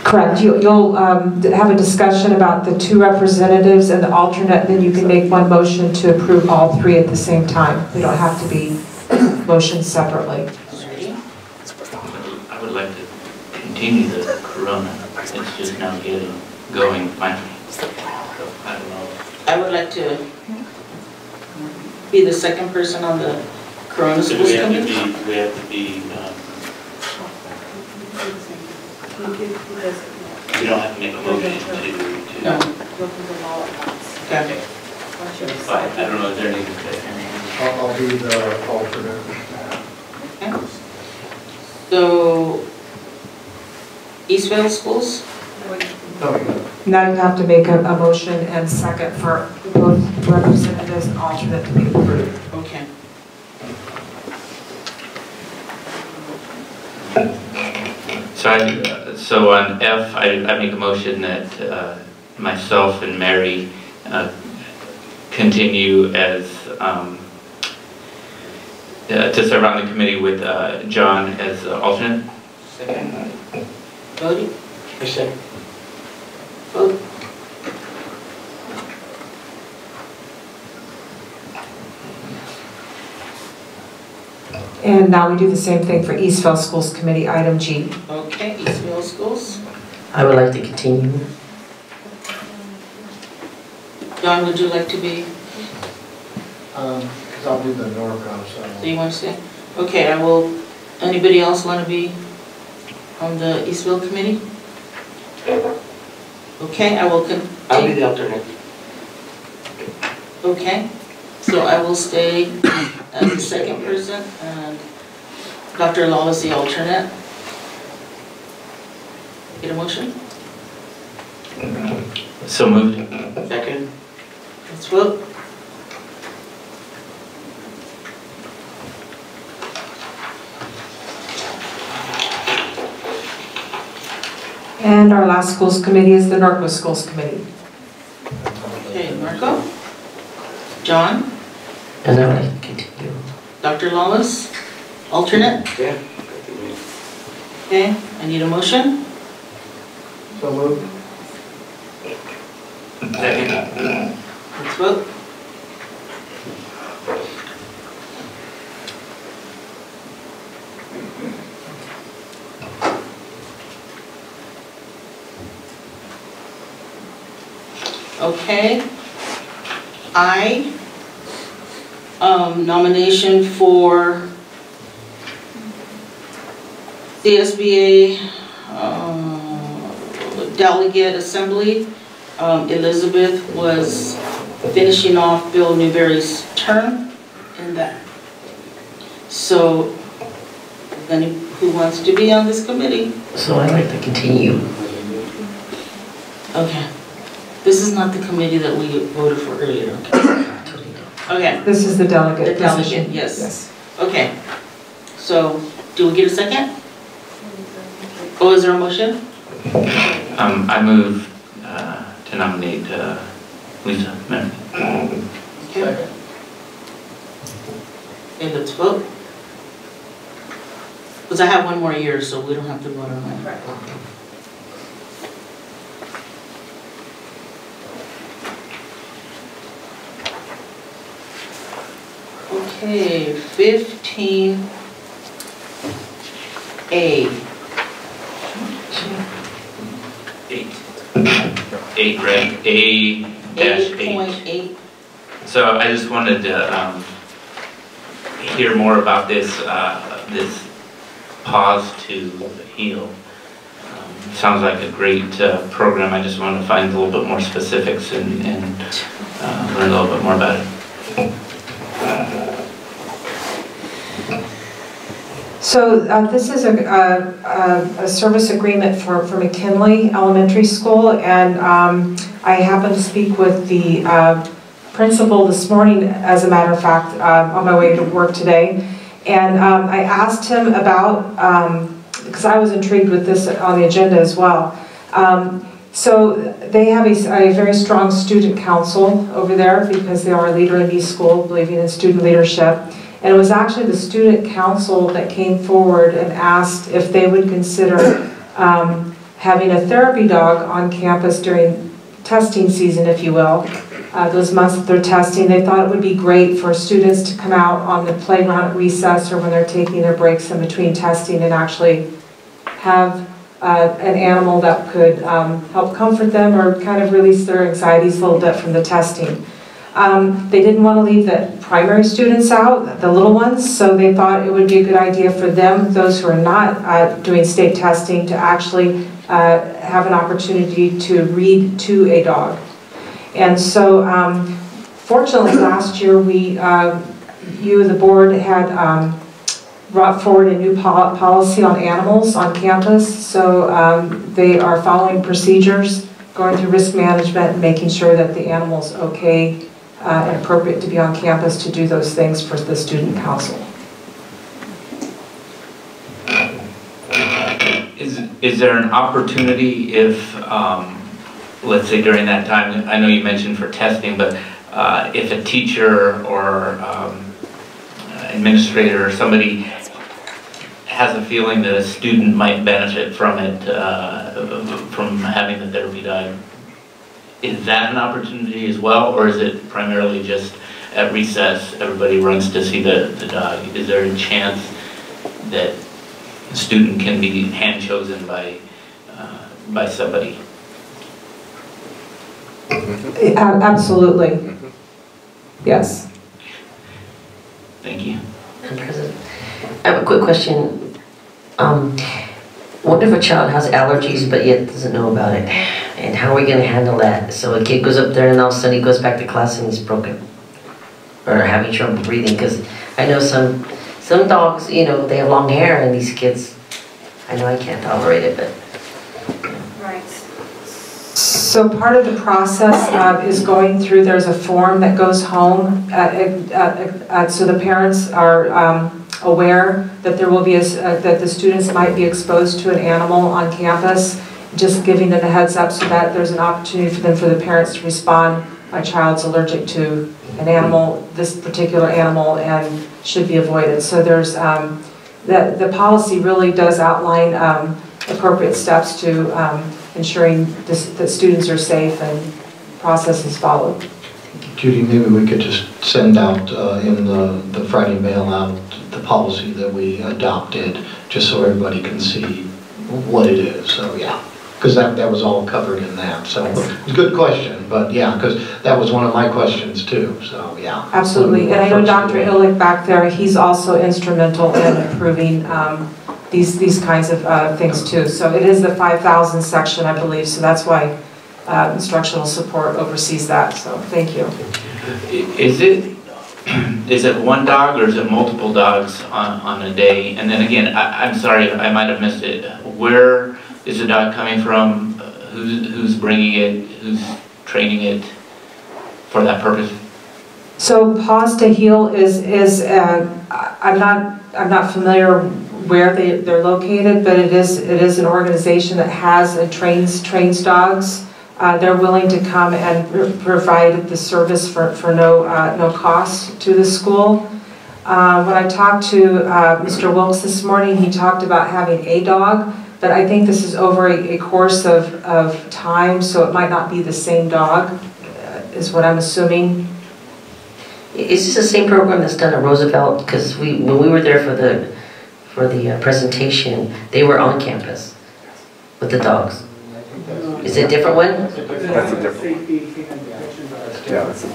Correct. You'll have a discussion about the 2 representatives and the alternate, then you can make 1 motion to approve all 3 at the same time. They don't have to be motioned separately. I would like to continue the Corona. It's just now getting going finally. So, I don't know. I would like to be the second person on the Corona Schools Committee. We have to be, you don't have to make a motion to. No. Okay. I don't know if there needs to be. I'll be the alternate. Okay. So, Eastvale Schools? Now you have to make a motion and second for both representatives and alternate to be approved. Okay. So on F, I make a motion that myself and Mary continue as to serve on the committee with John as alternate. Second. Voting? I second. Vote. And now we do the same thing for Eastvale Schools Committee, item G. Okay, Eastvale Schools. I would like to continue. John, would you like to be? Because I'll do the Norco, so. So you want to stay? Okay, I will. Anybody else want to be on the Eastville Committee? Okay, I will continue. I'll be the alternate. Okay, so I will stay as the second person and Dr. Law is the alternate. Get a motion? So moved. Second. Let's vote. And our last schools committee is the Norco Schools Committee. Okay, Marco? John? And I would like to continue. Dr. Lawless? Alternate? Yeah. Okay, I need a motion. So moved. Second. Let's vote. Okay. I nomination for CSBA Delegate Assembly. Elizabeth was finishing off Bill Newberry's term in that. So, who wants to be on this committee? So I'd like to continue. Okay. This is not the committee that we voted for earlier, okay? Okay. This is the delegate. The delegate, yes. Okay. So, do we get a second? Oh, is there a motion? I move to nominate Lisa Mary. Okay. Okay, let's vote. Because I have 1 more year, so we don't have to vote on that. Okay, 15A. 8, right? A-8. So I just wanted to hear more about this this pause to heal. Sounds like a great program. I just want to find a little bit more specifics and learn a little bit more about it. So this is a service agreement for McKinley Elementary School, and I happened to speak with the principal this morning, as a matter of fact, on my way to work today, and I asked him about, because I was intrigued with this on the agenda as well. So they have a very strong student council over there because they are a leader in school, believing in student leadership. And it was actually the student council that came forward and asked if they would consider having a therapy dog on campus during testing season, if you will. Those months that they're testing, they thought it would be great for students to come out on the playground at recess or when they're taking their breaks in between testing and actually have an animal that could help comfort them or kind of release their anxieties a little bit from the testing. They didn't want to leave the primary students out, the little ones, so they thought it would be a good idea for them, those who are not doing state testing, to actually have an opportunity to read to a dog. And so, fortunately, last year you, the board, had brought forward a new policy on animals on campus. So they are following procedures, going through risk management, and making sure that the animal's okay and appropriate to be on campus to do those things for the student council. Is there an opportunity if, let's say during that time, I know you mentioned for testing, but if a teacher or administrator or somebody has a feeling that a student might benefit from it, from having the therapy dog, is that an opportunity as well, or is it primarily just at recess everybody runs to see the dog? Is there a chance that a student can be hand chosen by somebody? Absolutely. Yes. Thank you. Madam President, I have a quick question. What if a child has allergies but yet doesn't know about it? And how are we going to handle that? So a kid goes up there and all of a sudden he goes back to class and he's broken. Or having trouble breathing. Because I know some dogs, you know, they have long hair, and these kids, I know I can't tolerate it, but... Right. So part of the process is going through, there's a form that goes home, so the parents are aware that there will be that the students might be exposed to an animal on campus, just giving them a heads up so that there's an opportunity for the parents to respond. My child's allergic to an animal, this particular animal, and should be avoided. So there's the policy really does outline appropriate steps to ensuring that students are safe and process is followed. Judy, maybe we could just send out in the Friday mail out the policy that we adopted, just so everybody can see what it is. So yeah, because that was all covered in that. So it's a good question, but yeah, because that was one of my questions too. So yeah. Absolutely, and I know Dr. Illich back there, he's also instrumental in approving these kinds of things too. So it is the 5,000 section, I believe, so that's why instructional support oversees that, so thank you. Is it one dog or is it multiple dogs on a day? And then again, I'm sorry, I might have missed it. Where is the dog coming from? Who's bringing it? Who's training it for that purpose? So Paws to Heal is I'm not familiar where they're located, but it is an organization that has and trains dogs. They're willing to come and provide the service for no cost to the school. When I talked to Mr. Wilkes this morning, he talked about having a dog, but I think this is over a course of time, so it might not be the same dog, is what I'm assuming. Is this the same program that's done at Roosevelt? Because when we were there for the presentation, they were on campus with the dogs. Is it a different one? That's a different one. Yeah, that's a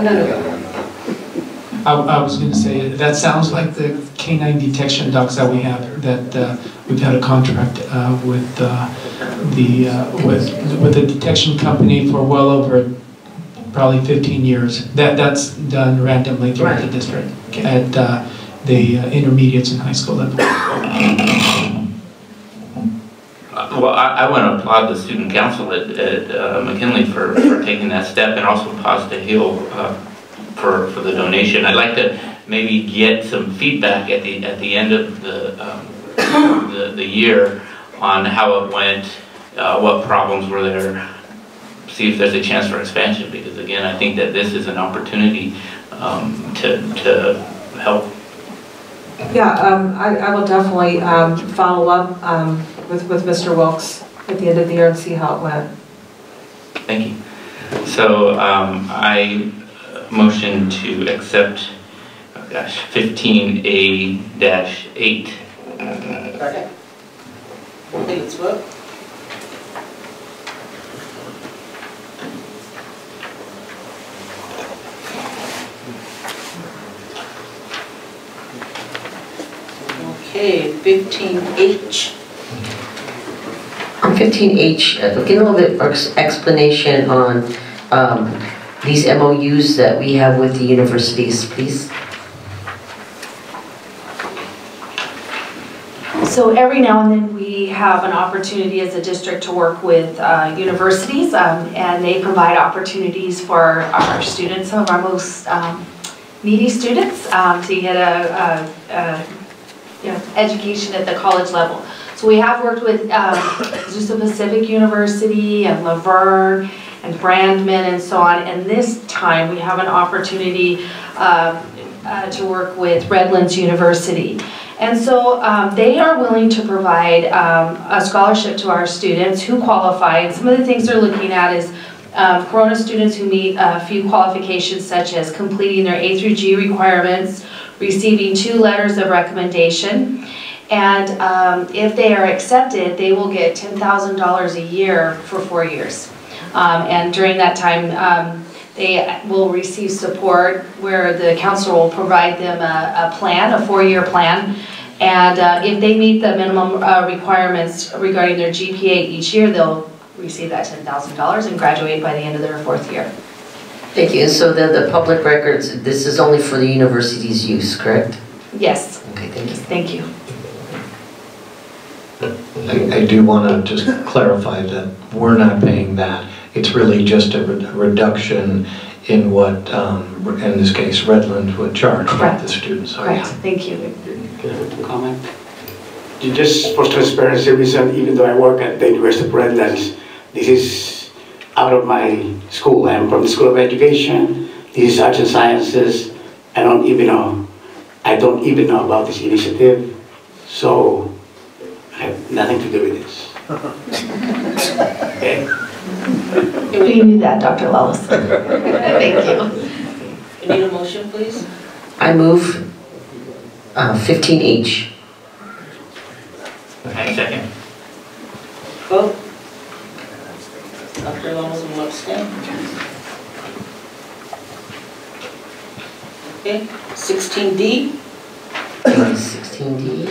No. I was going to say, that sounds like the canine detection dogs that we have, that we've had a contract with the detection company for well over probably 15 years. That's done randomly throughout the district. the intermediates and high school level. Well, I want to applaud the student council at McKinley for taking that step, and also Pasta Hill for the donation. I'd like to maybe get some feedback at the end of the year on how it went, what problems were there, see if there's a chance for expansion, because again, I think that this is an opportunity to help. Yeah, I will definitely follow up with Mr. Wilkes at the end of the year and see how it went. Thank you. So I motion to accept, 15A-8. Okay, let's vote. Okay, 15H. On 15H, get a little bit of explanation on these MOUs that we have with the universities, please. So every now and then we have an opportunity as a district to work with universities, and they provide opportunities for our students, some of our most needy students, to get a education at the college level. So we have worked with Azusa Pacific University and Laverne and Brandman and so on, and this time we have an opportunity to work with Redlands University. And so they are willing to provide a scholarship to our students who qualify, and some of the things they're looking at is Corona students who meet a few qualifications such as completing their A through G requirements, receiving 2 letters of recommendation, and if they are accepted, they will get $10,000 a year for 4 years. And during that time, they will receive support where the counselor will provide them a plan, a 4-year plan, and if they meet the minimum requirements regarding their GPA each year, they'll receive that $10,000 and graduate by the end of their 4th year. Thank you. And so the public records, this is only for the university's use, correct? Yes. Okay, thank you. Thank you. I do want to just clarify that we're not paying that. It's really just a reduction in what, in this case, Redland would charge the students. So, correct. Yeah. Thank you. Comment? Just for transparency reason, even though I work at the University of Redlands, this is out of my school. I'm from the School of Education. This is Arts and Sciences. I don't even know about this initiative. So I have nothing to do with this. Okay. We knew that, Dr. Lawless. Thank you. You need a motion, please? I move 15H. I second. Vote. Dr. Lawless will abstain. Okay, 16D. 16D.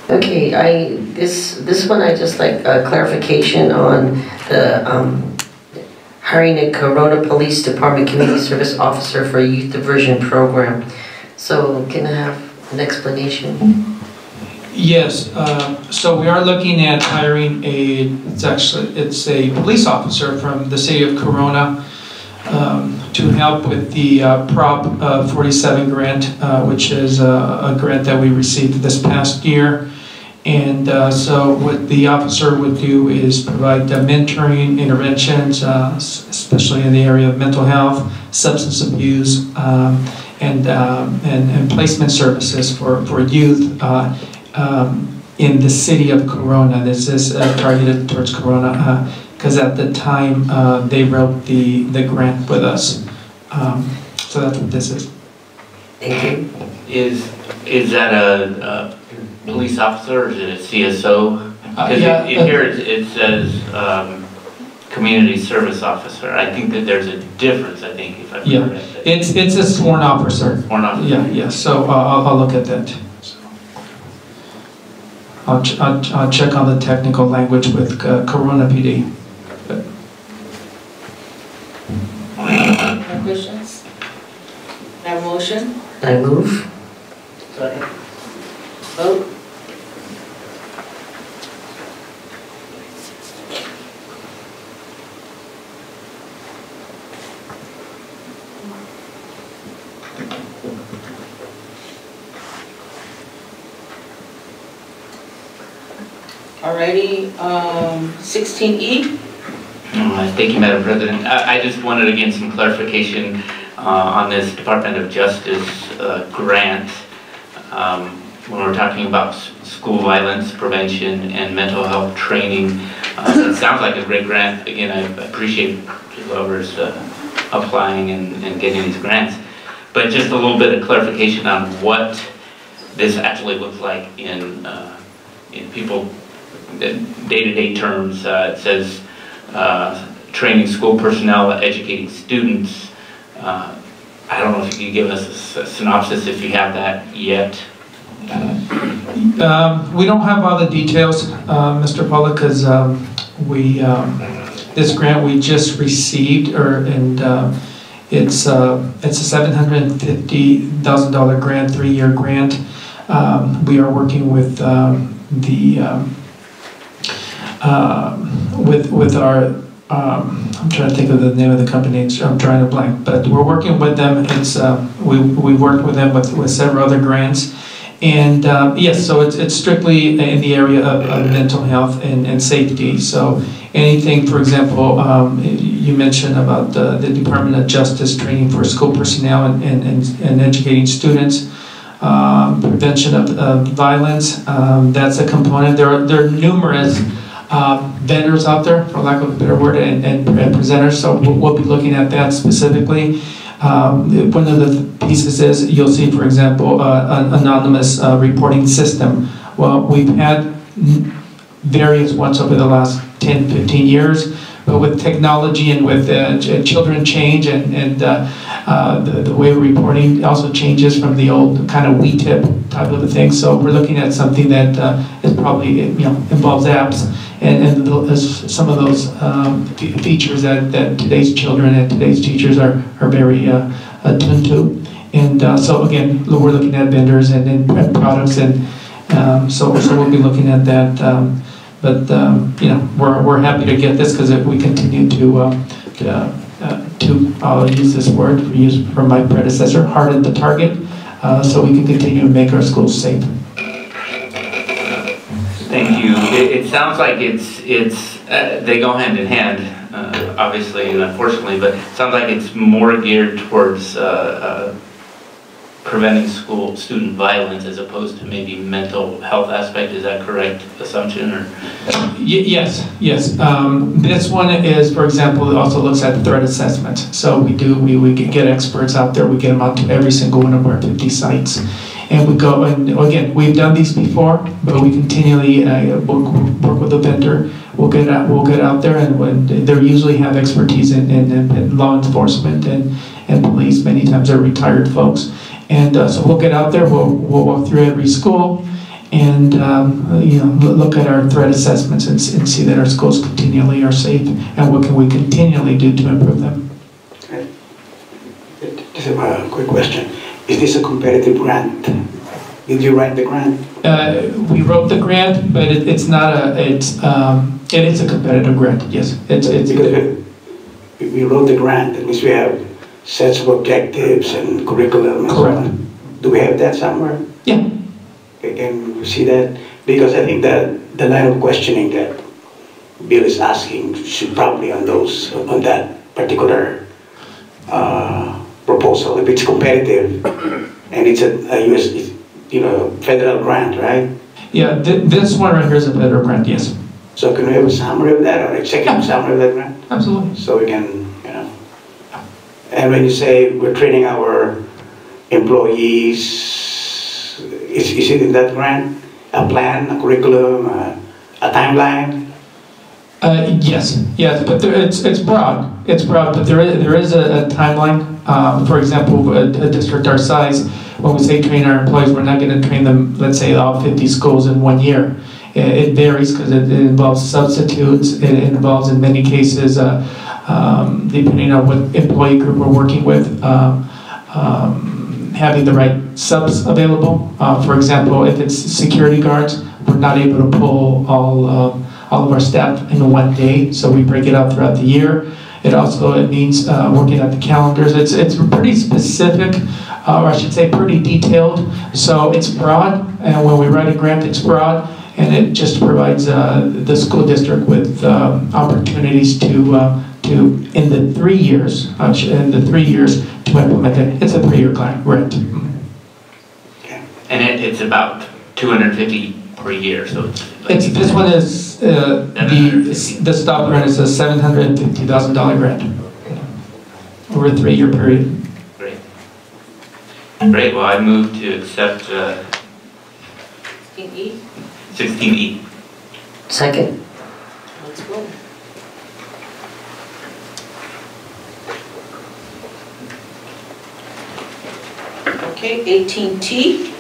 Okay, this one I just like clarification on the hiring a Corona Police Department Community Service Officer for a youth diversion program. So can I have an explanation? Yes, so we are looking at hiring it's a police officer from the city of Corona to help with the Prop 47 grant, which is a grant that we received this past year. And so what the officer would do is provide mentoring, interventions, especially in the area of mental health, substance abuse, and placement services for youth in the city of Corona. This is targeted towards Corona because at the time they wrote the grant with us. So that's what this is. Thank you. Is that a police officer or is it a CSO? Yeah, here it says community service officer. I think that there's a difference. I think if I read that. It's a sworn officer. Sworn officer. Yeah. So I'll look at that. So I'll check on the technical language with Corona PD. questions? Have a motion? I move. Vote. Alrighty, 16E. Thank you, Madam President. I just wanted, again, some clarification on this Department of Justice grant. When we're talking about school violence prevention and mental health training, it sounds like a great grant. Again, I appreciate whoever's applying and getting these grants. But just a little bit of clarification on what this actually looks like in people, day-to-day terms. It says training school personnel, educating students. I don't know if you could give us a synopsis if you have that yet. We don't have all the details, Mr. Pollock, because this grant we just received, it's a $750,000 grant, 3-year grant. We are working with with our I'm trying to think of the name of the company. I'm trying to blank, but we're working with them. It's we've worked with them with several other grants, and yes, so it's strictly in the area of mental health and safety. So anything, for example, you mentioned about the Department of Justice training for school personnel and educating students. Prevention of violence, that's a component. There are numerous vendors out there, for lack of a better word, and presenters, so we'll be looking at that specifically. One of the pieces is, you'll see, for example, an anonymous reporting system. Well, we've had various ones over the last 10, 15 years, but with technology and with children change and the way we're reporting also changes from the old kind of WeTip type of a thing. So we're looking at something that is probably, involves apps and some of those features that today's children and today's teachers are very attuned to. And so again, we're looking at vendors and products, and so we'll be looking at that. But we're happy to get this because we continue to I'll use this word used from my predecessor, harden the target, so we can continue to make our schools safe. Thank you. It sounds like it's they go hand in hand, obviously and unfortunately, but it sounds like it's more geared towards preventing student violence as opposed to maybe mental health aspect. Is that correct assumption? Or yes. This one is, for example, it also looks at threat assessment. So we get experts out there. We get them out to every single one of our 50 sites, and we go. And again, we've done these before, but we continually work with the vendor. We'll get out there, and they usually have expertise in law enforcement and police. Many times they're retired folks. And so we'll get out there, we'll walk through every school and look at our threat assessments and see that our schools continually are safe, and what can we continually do to improve them. Okay. Just a quick question. Is this a competitive grant? Did you write the grant? We wrote the grant, but it is a competitive grant, yes. Because we wrote the grant, at least we have sets of objectives and curriculum and correct. So on. Do we have that somewhere? Yeah. Can we see that? Because I think that the line of questioning that Bill is asking should probably on that particular proposal. If it's competitive and it's a US, federal grant, right? Yeah, this one right here is a federal grant, yes. So can we have a summary of that, or executive summary of that grant? Absolutely. So we can, And when you say we're training our employees, is it in that grant? A plan, a curriculum, a timeline? Yes, but it's broad. It's broad, but there is a timeline. For example, a district our size, when we say train our employees, we're not going to train them, let's say, all 50 schools in 1 year. It varies because it involves substitutes. It involves, in many cases, depending on what employee group we're working with, having the right subs available. For example, if it's security guards, we're not able to pull all of our staff in one day, so we break it out throughout the year. It means working at the calendars. It's pretty specific, or I should say pretty detailed. So it's broad, and when we write a grant, it's broad, and it just provides the school district with opportunities to in the 3 years, to implement it. It's a 3-year grant. And it's about 250 per year, so it's This one is, the stop grant is a $750,000 grant over a 3-year period. Great. Great, well, I move to accept 16E. 16E. Second. Let's go. Okay, 18T.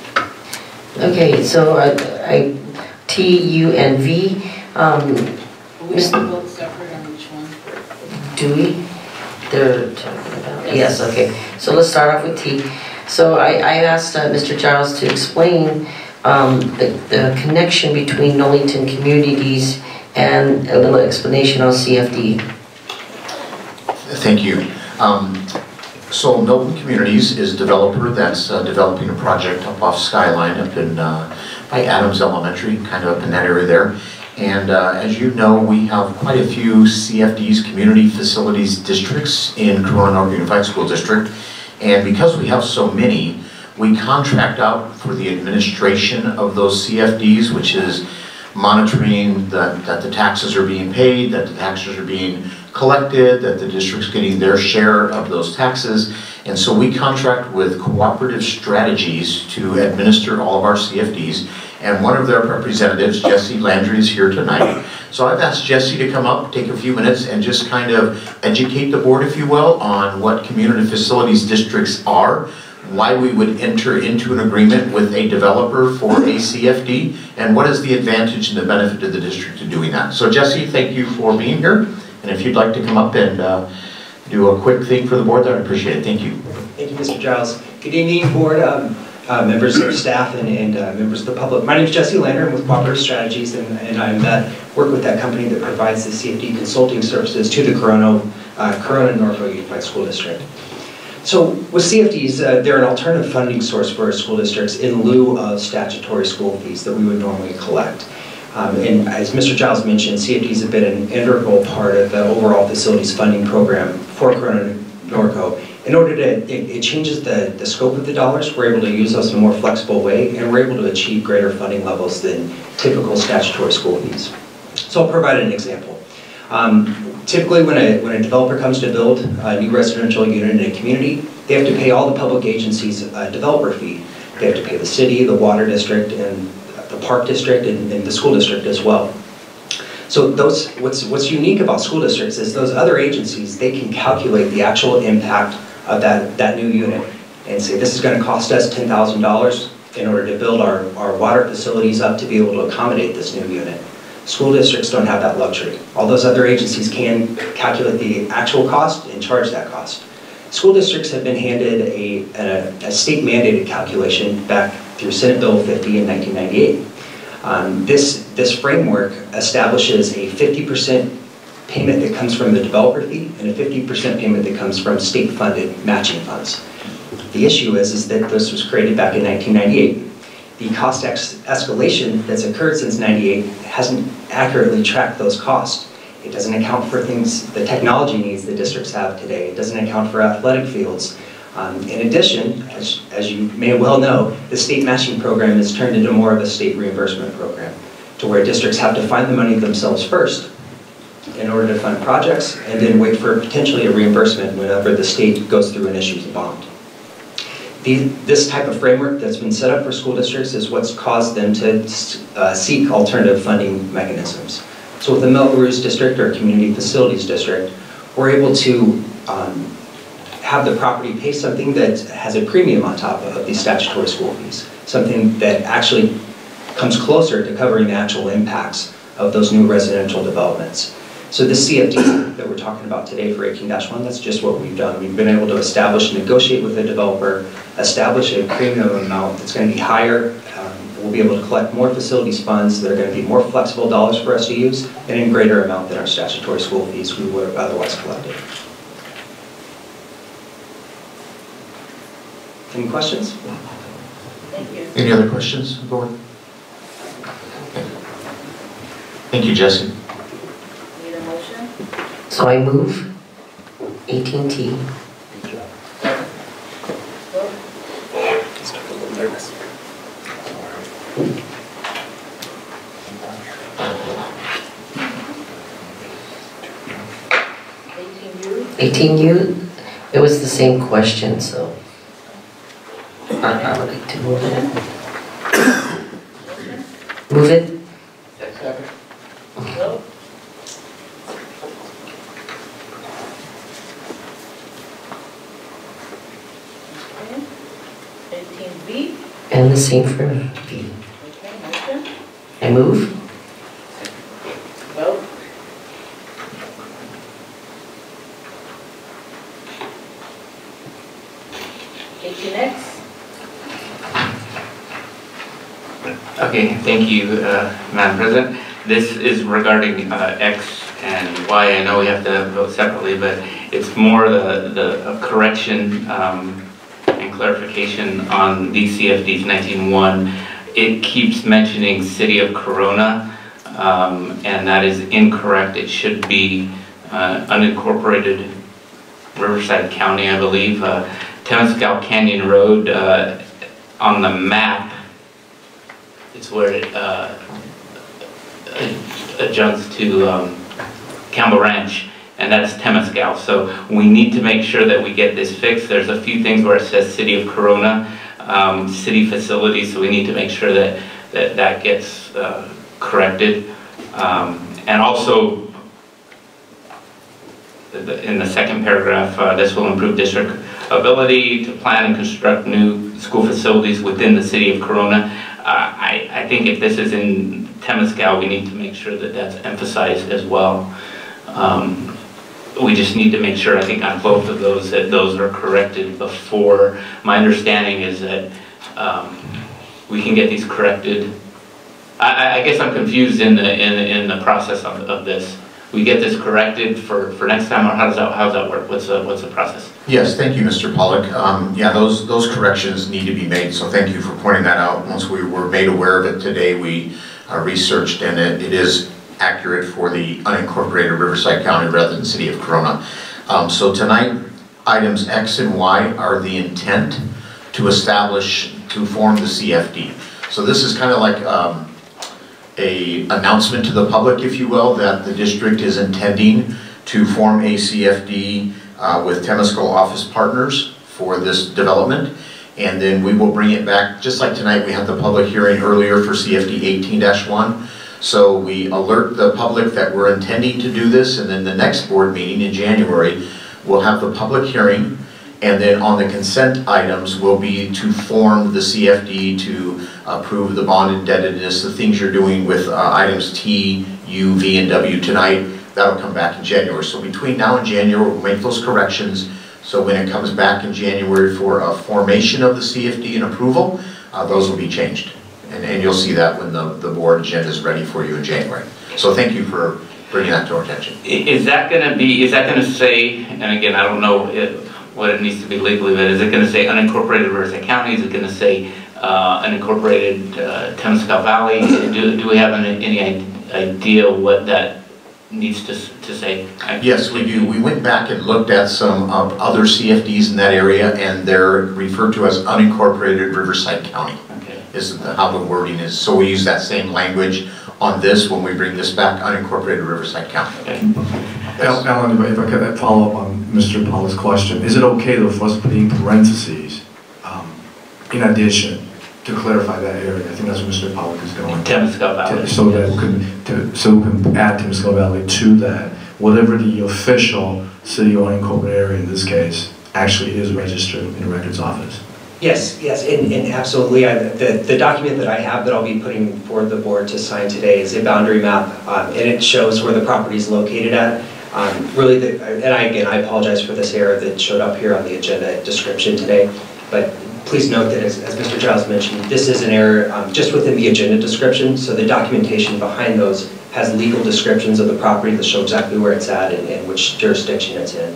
Okay, so T, U, and V. We have to vote separate on each one. Do we? They're talking about, yes, okay. So let's start off with T. So I asked Mr. Giles to explain the connection between Nollington communities and a little explanation on CFD. Thank you. So Milton Communities is a developer that's developing a project up off Skyline up in by Adams Elementary, kind of up in that area there. And as you know, we have quite a few CFDs, community facilities districts in Corona North Unified School District. And because we have so many, we contract out for the administration of those CFDs, which is monitoring that the taxes are being paid, that the taxes are being collected, that the district's getting their share of those taxes. And so we contract with Cooperative Strategies to administer all of our CFDs. And one of their representatives, Jesse Landry, is here tonight. So I've asked Jesse to come up, take a few minutes, and just kind of educate the board, if you will, on what community facilities districts are, why we would enter into an agreement with a developer for a CFD, and what is the advantage and the benefit to the district of doing that. So Jesse, thank you for being here. And if you'd like to come up and do a quick thing for the board, I'd appreciate it. Thank you. Thank you, Mr. Giles. Good evening, board, members of staff, and members of the public. My name is Jesse Lander. I'm with Cooperative Strategies, and I work with that company that provides the CFD consulting services to the Corona Norfolk Unified School District. So with CFDs, they're an alternative funding source for our school districts in lieu of statutory school fees that we would normally collect. And as Mr. Giles mentioned, CFDs have been an integral part of the overall facilities funding program for Corona Norco. In order to, it changes the scope of the dollars. We're able to use those in a more flexible way, and we're able to achieve greater funding levels than typical statutory school fees. So I'll provide an example. Typically when a developer comes to build a new residential unit in a community, they have to pay all the public agencies a developer fee. They have to pay the city, the water district, and the park district, and the school district as well. So what's unique about school districts is those other agencies, they can calculate the actual impact of that new unit and say this is going to cost us $10,000 in order to build our water facilities up to be able to accommodate this new unit. School districts don't have that luxury. All those other agencies can calculate the actual cost and charge that cost. School districts have been handed a state mandated calculation back through Senate Bill 50 in 1998. This framework establishes a 50% payment that comes from the developer fee and a 50% payment that comes from state-funded matching funds. The issue is that this was created back in 1998. The cost escalation that's occurred since '98 hasn't accurately tracked those costs. It doesn't account for things, the technology needs that districts have today. It doesn't account for athletic fields. In addition, as you may well know, the state matching program has turned into more of a state reimbursement program, to where districts have to find the money themselves first in order to fund projects, and then wait for potentially a reimbursement whenever the state goes through and issues a bond. This type of framework that's been set up for school districts is what's caused them to seek alternative funding mechanisms. So with the Melrose District or Community Facilities District, we're able to have the property pay something that has a premium on top of these statutory school fees, something that actually comes closer to covering the actual impacts of those new residential developments. So this CFD that we're talking about today for 18-1, that's just what we've done. We've been able to establish and negotiate with the developer, establish a premium amount that's going to be higher. We'll be able to collect more facilities funds that are going to be more flexible dollars for us to use and in greater amount than our statutory school fees we would have otherwise collected. Any questions? Thank you. Any other questions, board? Thank you, Jesse. Need a motion? So I move 18T. Nervous. 18U, it was the same question, so I would like to move it. Move it. And the same for B. Okay, motion? I move. Vote. X. Okay, thank you, Madam President. This is regarding X and Y. I know we have to vote separately, but it's more the correction and clarification on DCFD's 19.1. It keeps mentioning City of Corona, and that is incorrect. It should be unincorporated Riverside County, I believe. Temescal Canyon Road on the map, it's where it adjuncts to Campbell Ranch, and that's Temescal. So we need to make sure that we get this fixed. There's a few things where it says City of Corona, city facilities, so we need to make sure that that gets corrected. And also, in the second paragraph, this will improve district ability to plan and construct new school facilities within the City of Corona. I think if this is in Temescal, we need to make sure that that's emphasized as well. We just need to make sure, I think, on both of those, that those are corrected before. My understanding is that we can get these corrected. I guess I'm confused in the process of this. We get this corrected for next time, or how does that work? What's the process? Yes, thank you, Mr. Pollock. Yeah, those corrections need to be made, so thank you for pointing that out. Once we were made aware of it today, we researched, and it is accurate for the unincorporated Riverside County rather than City of Corona. So tonight, items X and Y are the intent to form the CFD. So this is kind of like a announcement to the public, if you will, that the district is intending to form a CFD with Temescal office partners for this development. And then we will bring it back, just like tonight we had the public hearing earlier for CFD 18-1. So we alert the public that we're intending to do this, and then the next board meeting in January, we'll have the public hearing, and then on the consent items will be to form the CFD to approve the bond indebtedness, the things you're doing with items T, U, V, and W tonight. That'll come back in January. So between now and January, we'll make those corrections. So when it comes back in January for a formation of the CFD and approval, those will be changed. And you'll see that when the board agenda is ready for you in January. So thank you for bringing that to our attention. Is that going to say, and again, I don't know what it needs to be legally, but is it going to say unincorporated Riverside County? Is it going to say unincorporated Temescal Valley? Do we have any idea what that needs to say? Yes, we do. We went back and looked at some other CFDs in that area, and they're referred to as unincorporated Riverside County. Okay. Is how the wording is. So we use that same language on this when we bring this back, unincorporated Riverside County. Okay. Yes. Alan, if I could follow up on Mr. Pollock's question, is it okay though for us to put in parentheses in addition to clarify that area? I think that's what Mr. Pollock is going. Temescal Valley. So that we can add Temescal Valley to that, whatever the official city or unincorporated area in this case actually is registered in the records office. Yes, and absolutely. The document that I have that I'll be putting for the board to sign today is a boundary map, and it shows where the property is located at. Really, I apologize for this error that showed up here on the agenda description today, but please note that as Mr. Giles mentioned, this is an error just within the agenda description, so the documentation behind those has legal descriptions of the property that show exactly where it's at and which jurisdiction it's in.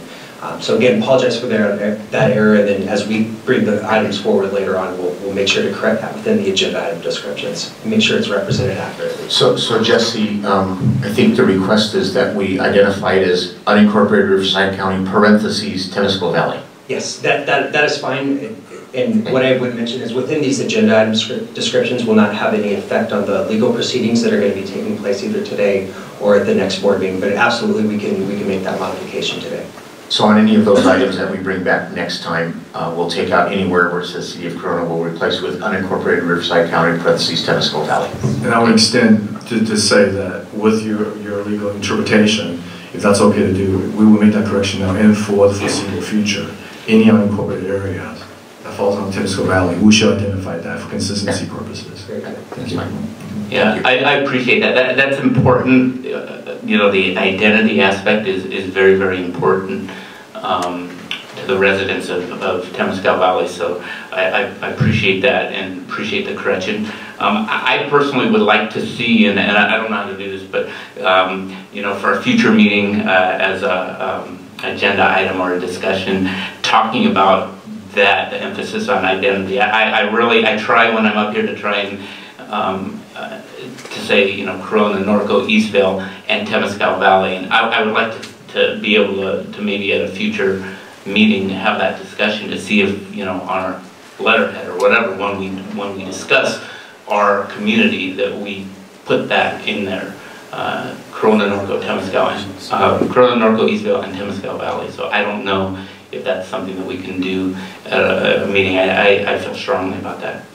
So again, apologize for that error, and then as we bring the items forward later on, we'll make sure to correct that within the agenda item descriptions and make sure it's represented accurately. So Jesse, I think the request is that we identify it as unincorporated Riverside County, parentheses, Temescal Valley. Yes, that is fine. And what I would mention is within these agenda item descriptions will not have any effect on the legal proceedings that are going to be taking place either today or at the next board meeting, but absolutely we can make that modification today. So on any of those items that we bring back next time, we'll take out anywhere where it says City of Corona, we'll replace with unincorporated Riverside County, parentheses, Temescal Valley. And I would extend to say that with your legal interpretation, if that's okay to do, we will make that correction now and for the foreseeable future. Any unincorporated areas that falls on Temescal Valley, we should identify that for consistency purposes. Thank you. Yeah, I appreciate that. That's important. You know, the identity aspect is very, very important to the residents of Temescal Valley. So I appreciate that and appreciate the correction. I personally would like to see, and I don't know how to do this, but you know, for a future meeting as a agenda item or a discussion, talking about that, the emphasis on identity. I try when I'm up here to try and to say, you know, Corona, Norco, Eastville, and Temescal Valley, and I would like to be able to maybe at a future meeting have that discussion to see if, you know, on our letterhead or whatever, when we discuss our community, that we put that in there. Corona, Norco, Temescal, and Corona, Norco, Eastville, and Temescal Valley. So I don't know if that's something that we can do at a meeting. I feel strongly about that.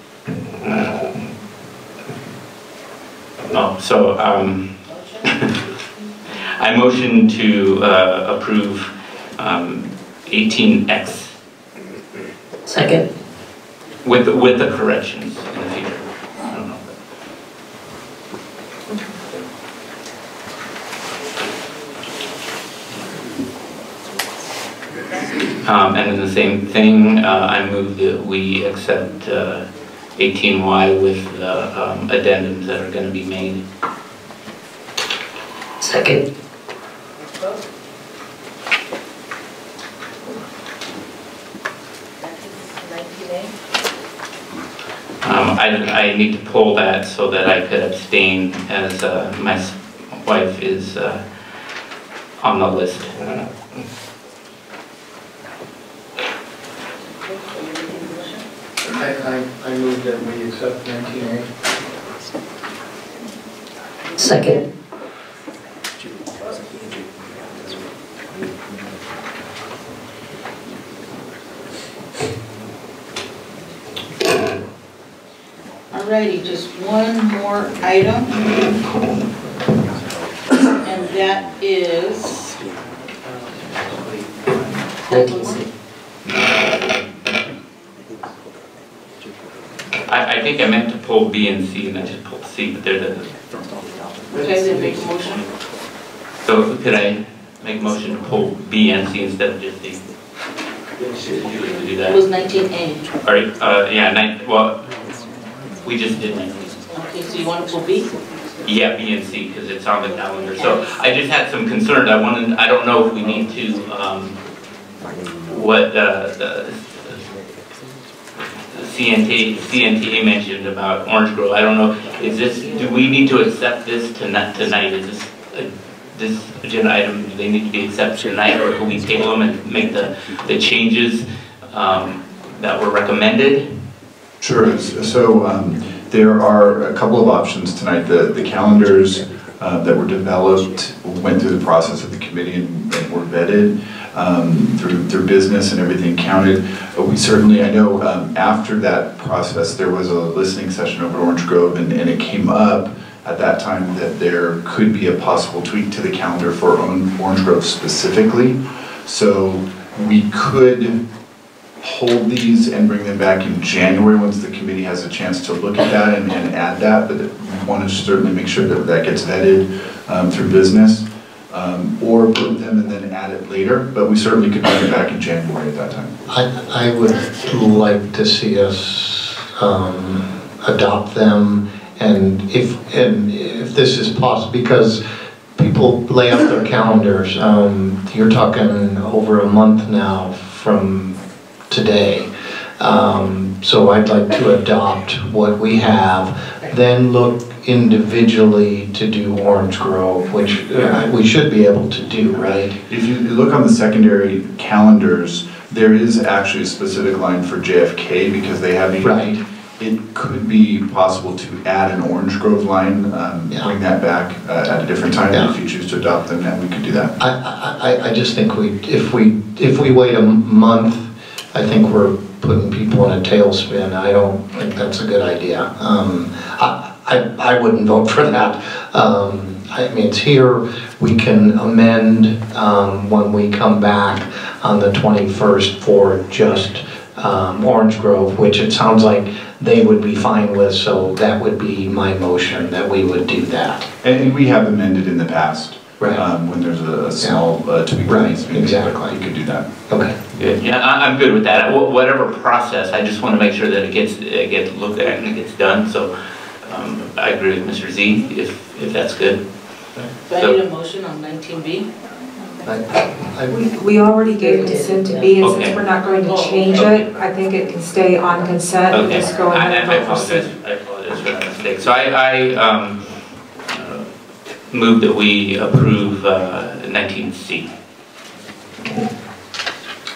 I motion to approve 18X. Second. With the corrections in the future. I don't know. And then the same thing, I move that we accept 18Y with the addendums that are going to be made. Second. I need to pull that so that I could abstain, as my wife is on the list. I move that we accept 19A. Second. Alrighty, just one more item, and that is I think I meant to pull B and C, and I just pulled C, but they're the... Okay, then make a motion. So could I make a motion to pull B and C instead of just D? Do that. It was 19A. All right, yeah, well, we just did 19. Okay, so you want to pull B? Yeah, B and C, because it's on the calendar. So I just had some concerns. I don't know if we need to, what the CNTA mentioned about Orange Grove. I don't know, do we need to accept this tonight? Is this agenda item, do they need to be accepted tonight, or can we table them and make the changes that were recommended? Sure, so there are a couple of options tonight. The calendars that were developed went through the process of the committee and were vetted through business, and everything counted. We certainly, I know after that process there was a listening session over at Orange Grove, and it came up at that time that there could be a possible tweak to the calendar for Orange Grove specifically. So we could hold these and bring them back in January once the committee has a chance to look at that and add that, but we want to certainly make sure that that gets vetted through business, or approve them and then add it later, but we certainly could bring it back in January at that time. I would like to see us adopt them, and if this is possible, because people lay out their calendars. You're talking over a month now from today. So I'd like to adopt what we have, then look individually to do Orange Grove, which we should be able to do, right? If you look on the secondary calendars, there is actually a specific line for JFK because they have right. It could be possible to add an Orange Grove line, bring that back at a different time if you choose to adopt them, and we could do that. I just think if we wait a month, I think we're putting people in a tailspin. I don't think that's a good idea. I wouldn't vote for that. I mean, it's here. We can amend when we come back on the 21st for just Orange Grove, which it sounds like they would be fine with, so that would be my motion, that we would do that. And we have amended in the past, right? When there's a small tweak. Right, exactly. You could do that. Okay. Good. Yeah, I'm good with that. Whatever process, I just want to make sure that it gets looked at and it gets done. So I agree with Mr. Z, if that's good. Do I need a motion on 19B? We already gave consent to B, and Okay. since we're not going to change it, I think it can stay on consent and just go ahead and vote for C. I apologize for that mistake. So I move that we approve 19C.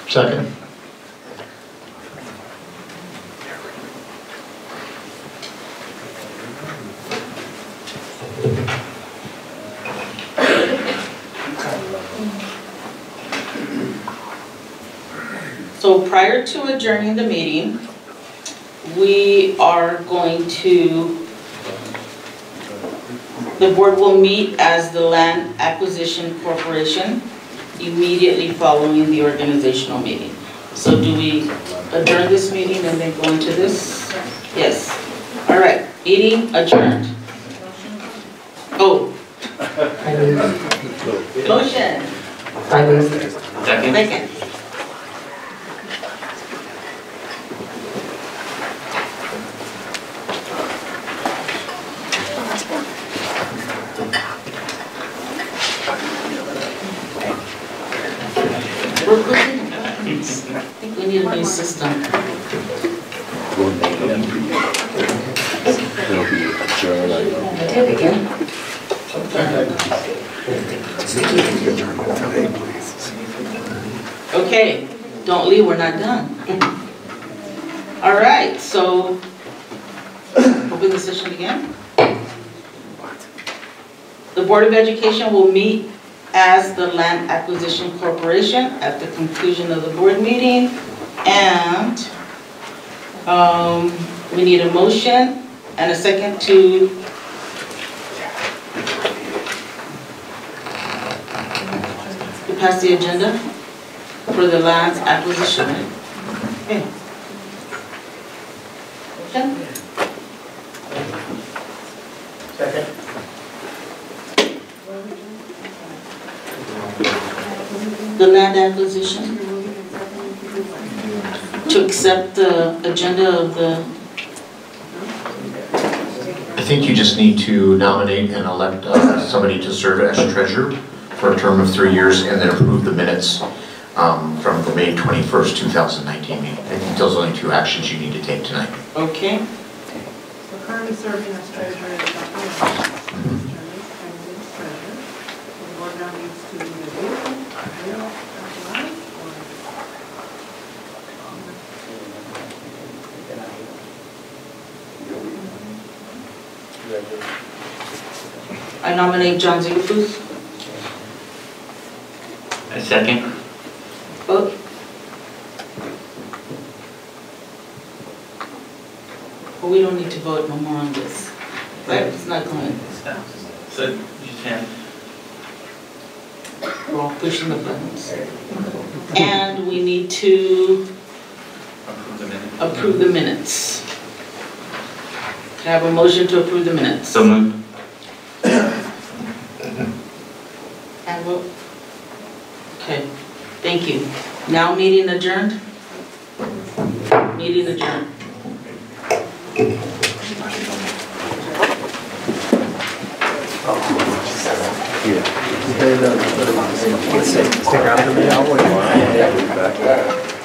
Second. So prior to adjourning the meeting, we are going to, the board will meet as the Land Acquisition Corporation immediately following the organizational meeting. So do we adjourn this meeting and then go into this? Yes. All right, meeting adjourned. Oh. Motion. Second. Second. I think we need a new system. It'll be adjourned. Take again. Okay, don't leave, we're not done. All right, so open the session again. The Board of Education will meet as the Land Acquisition Corporation at the conclusion of the board meeting, and we need a motion and a second to pass the agenda for the land acquisition. Okay. Motion? Second. The land acquisition, to accept the agenda of the... I think you just need to nominate and elect somebody to serve as treasurer for a term of 3 years, and then approve the minutes from the May 21st, 2019 meeting. I think those are only two actions you need to take tonight. Okay. So currently serving as treasurer is Dr. The board now needs to review. I nominate John Zigafus. A second. Vote. Well, we don't need to vote no more on this. Right? It's not going. So you can. We're all pushing the buttons. And we need to approve the minutes. Can I have a motion to approve the minutes? So moved. And vote. Okay, thank you. Now meeting adjourned? Meeting adjourned. Stick around for me.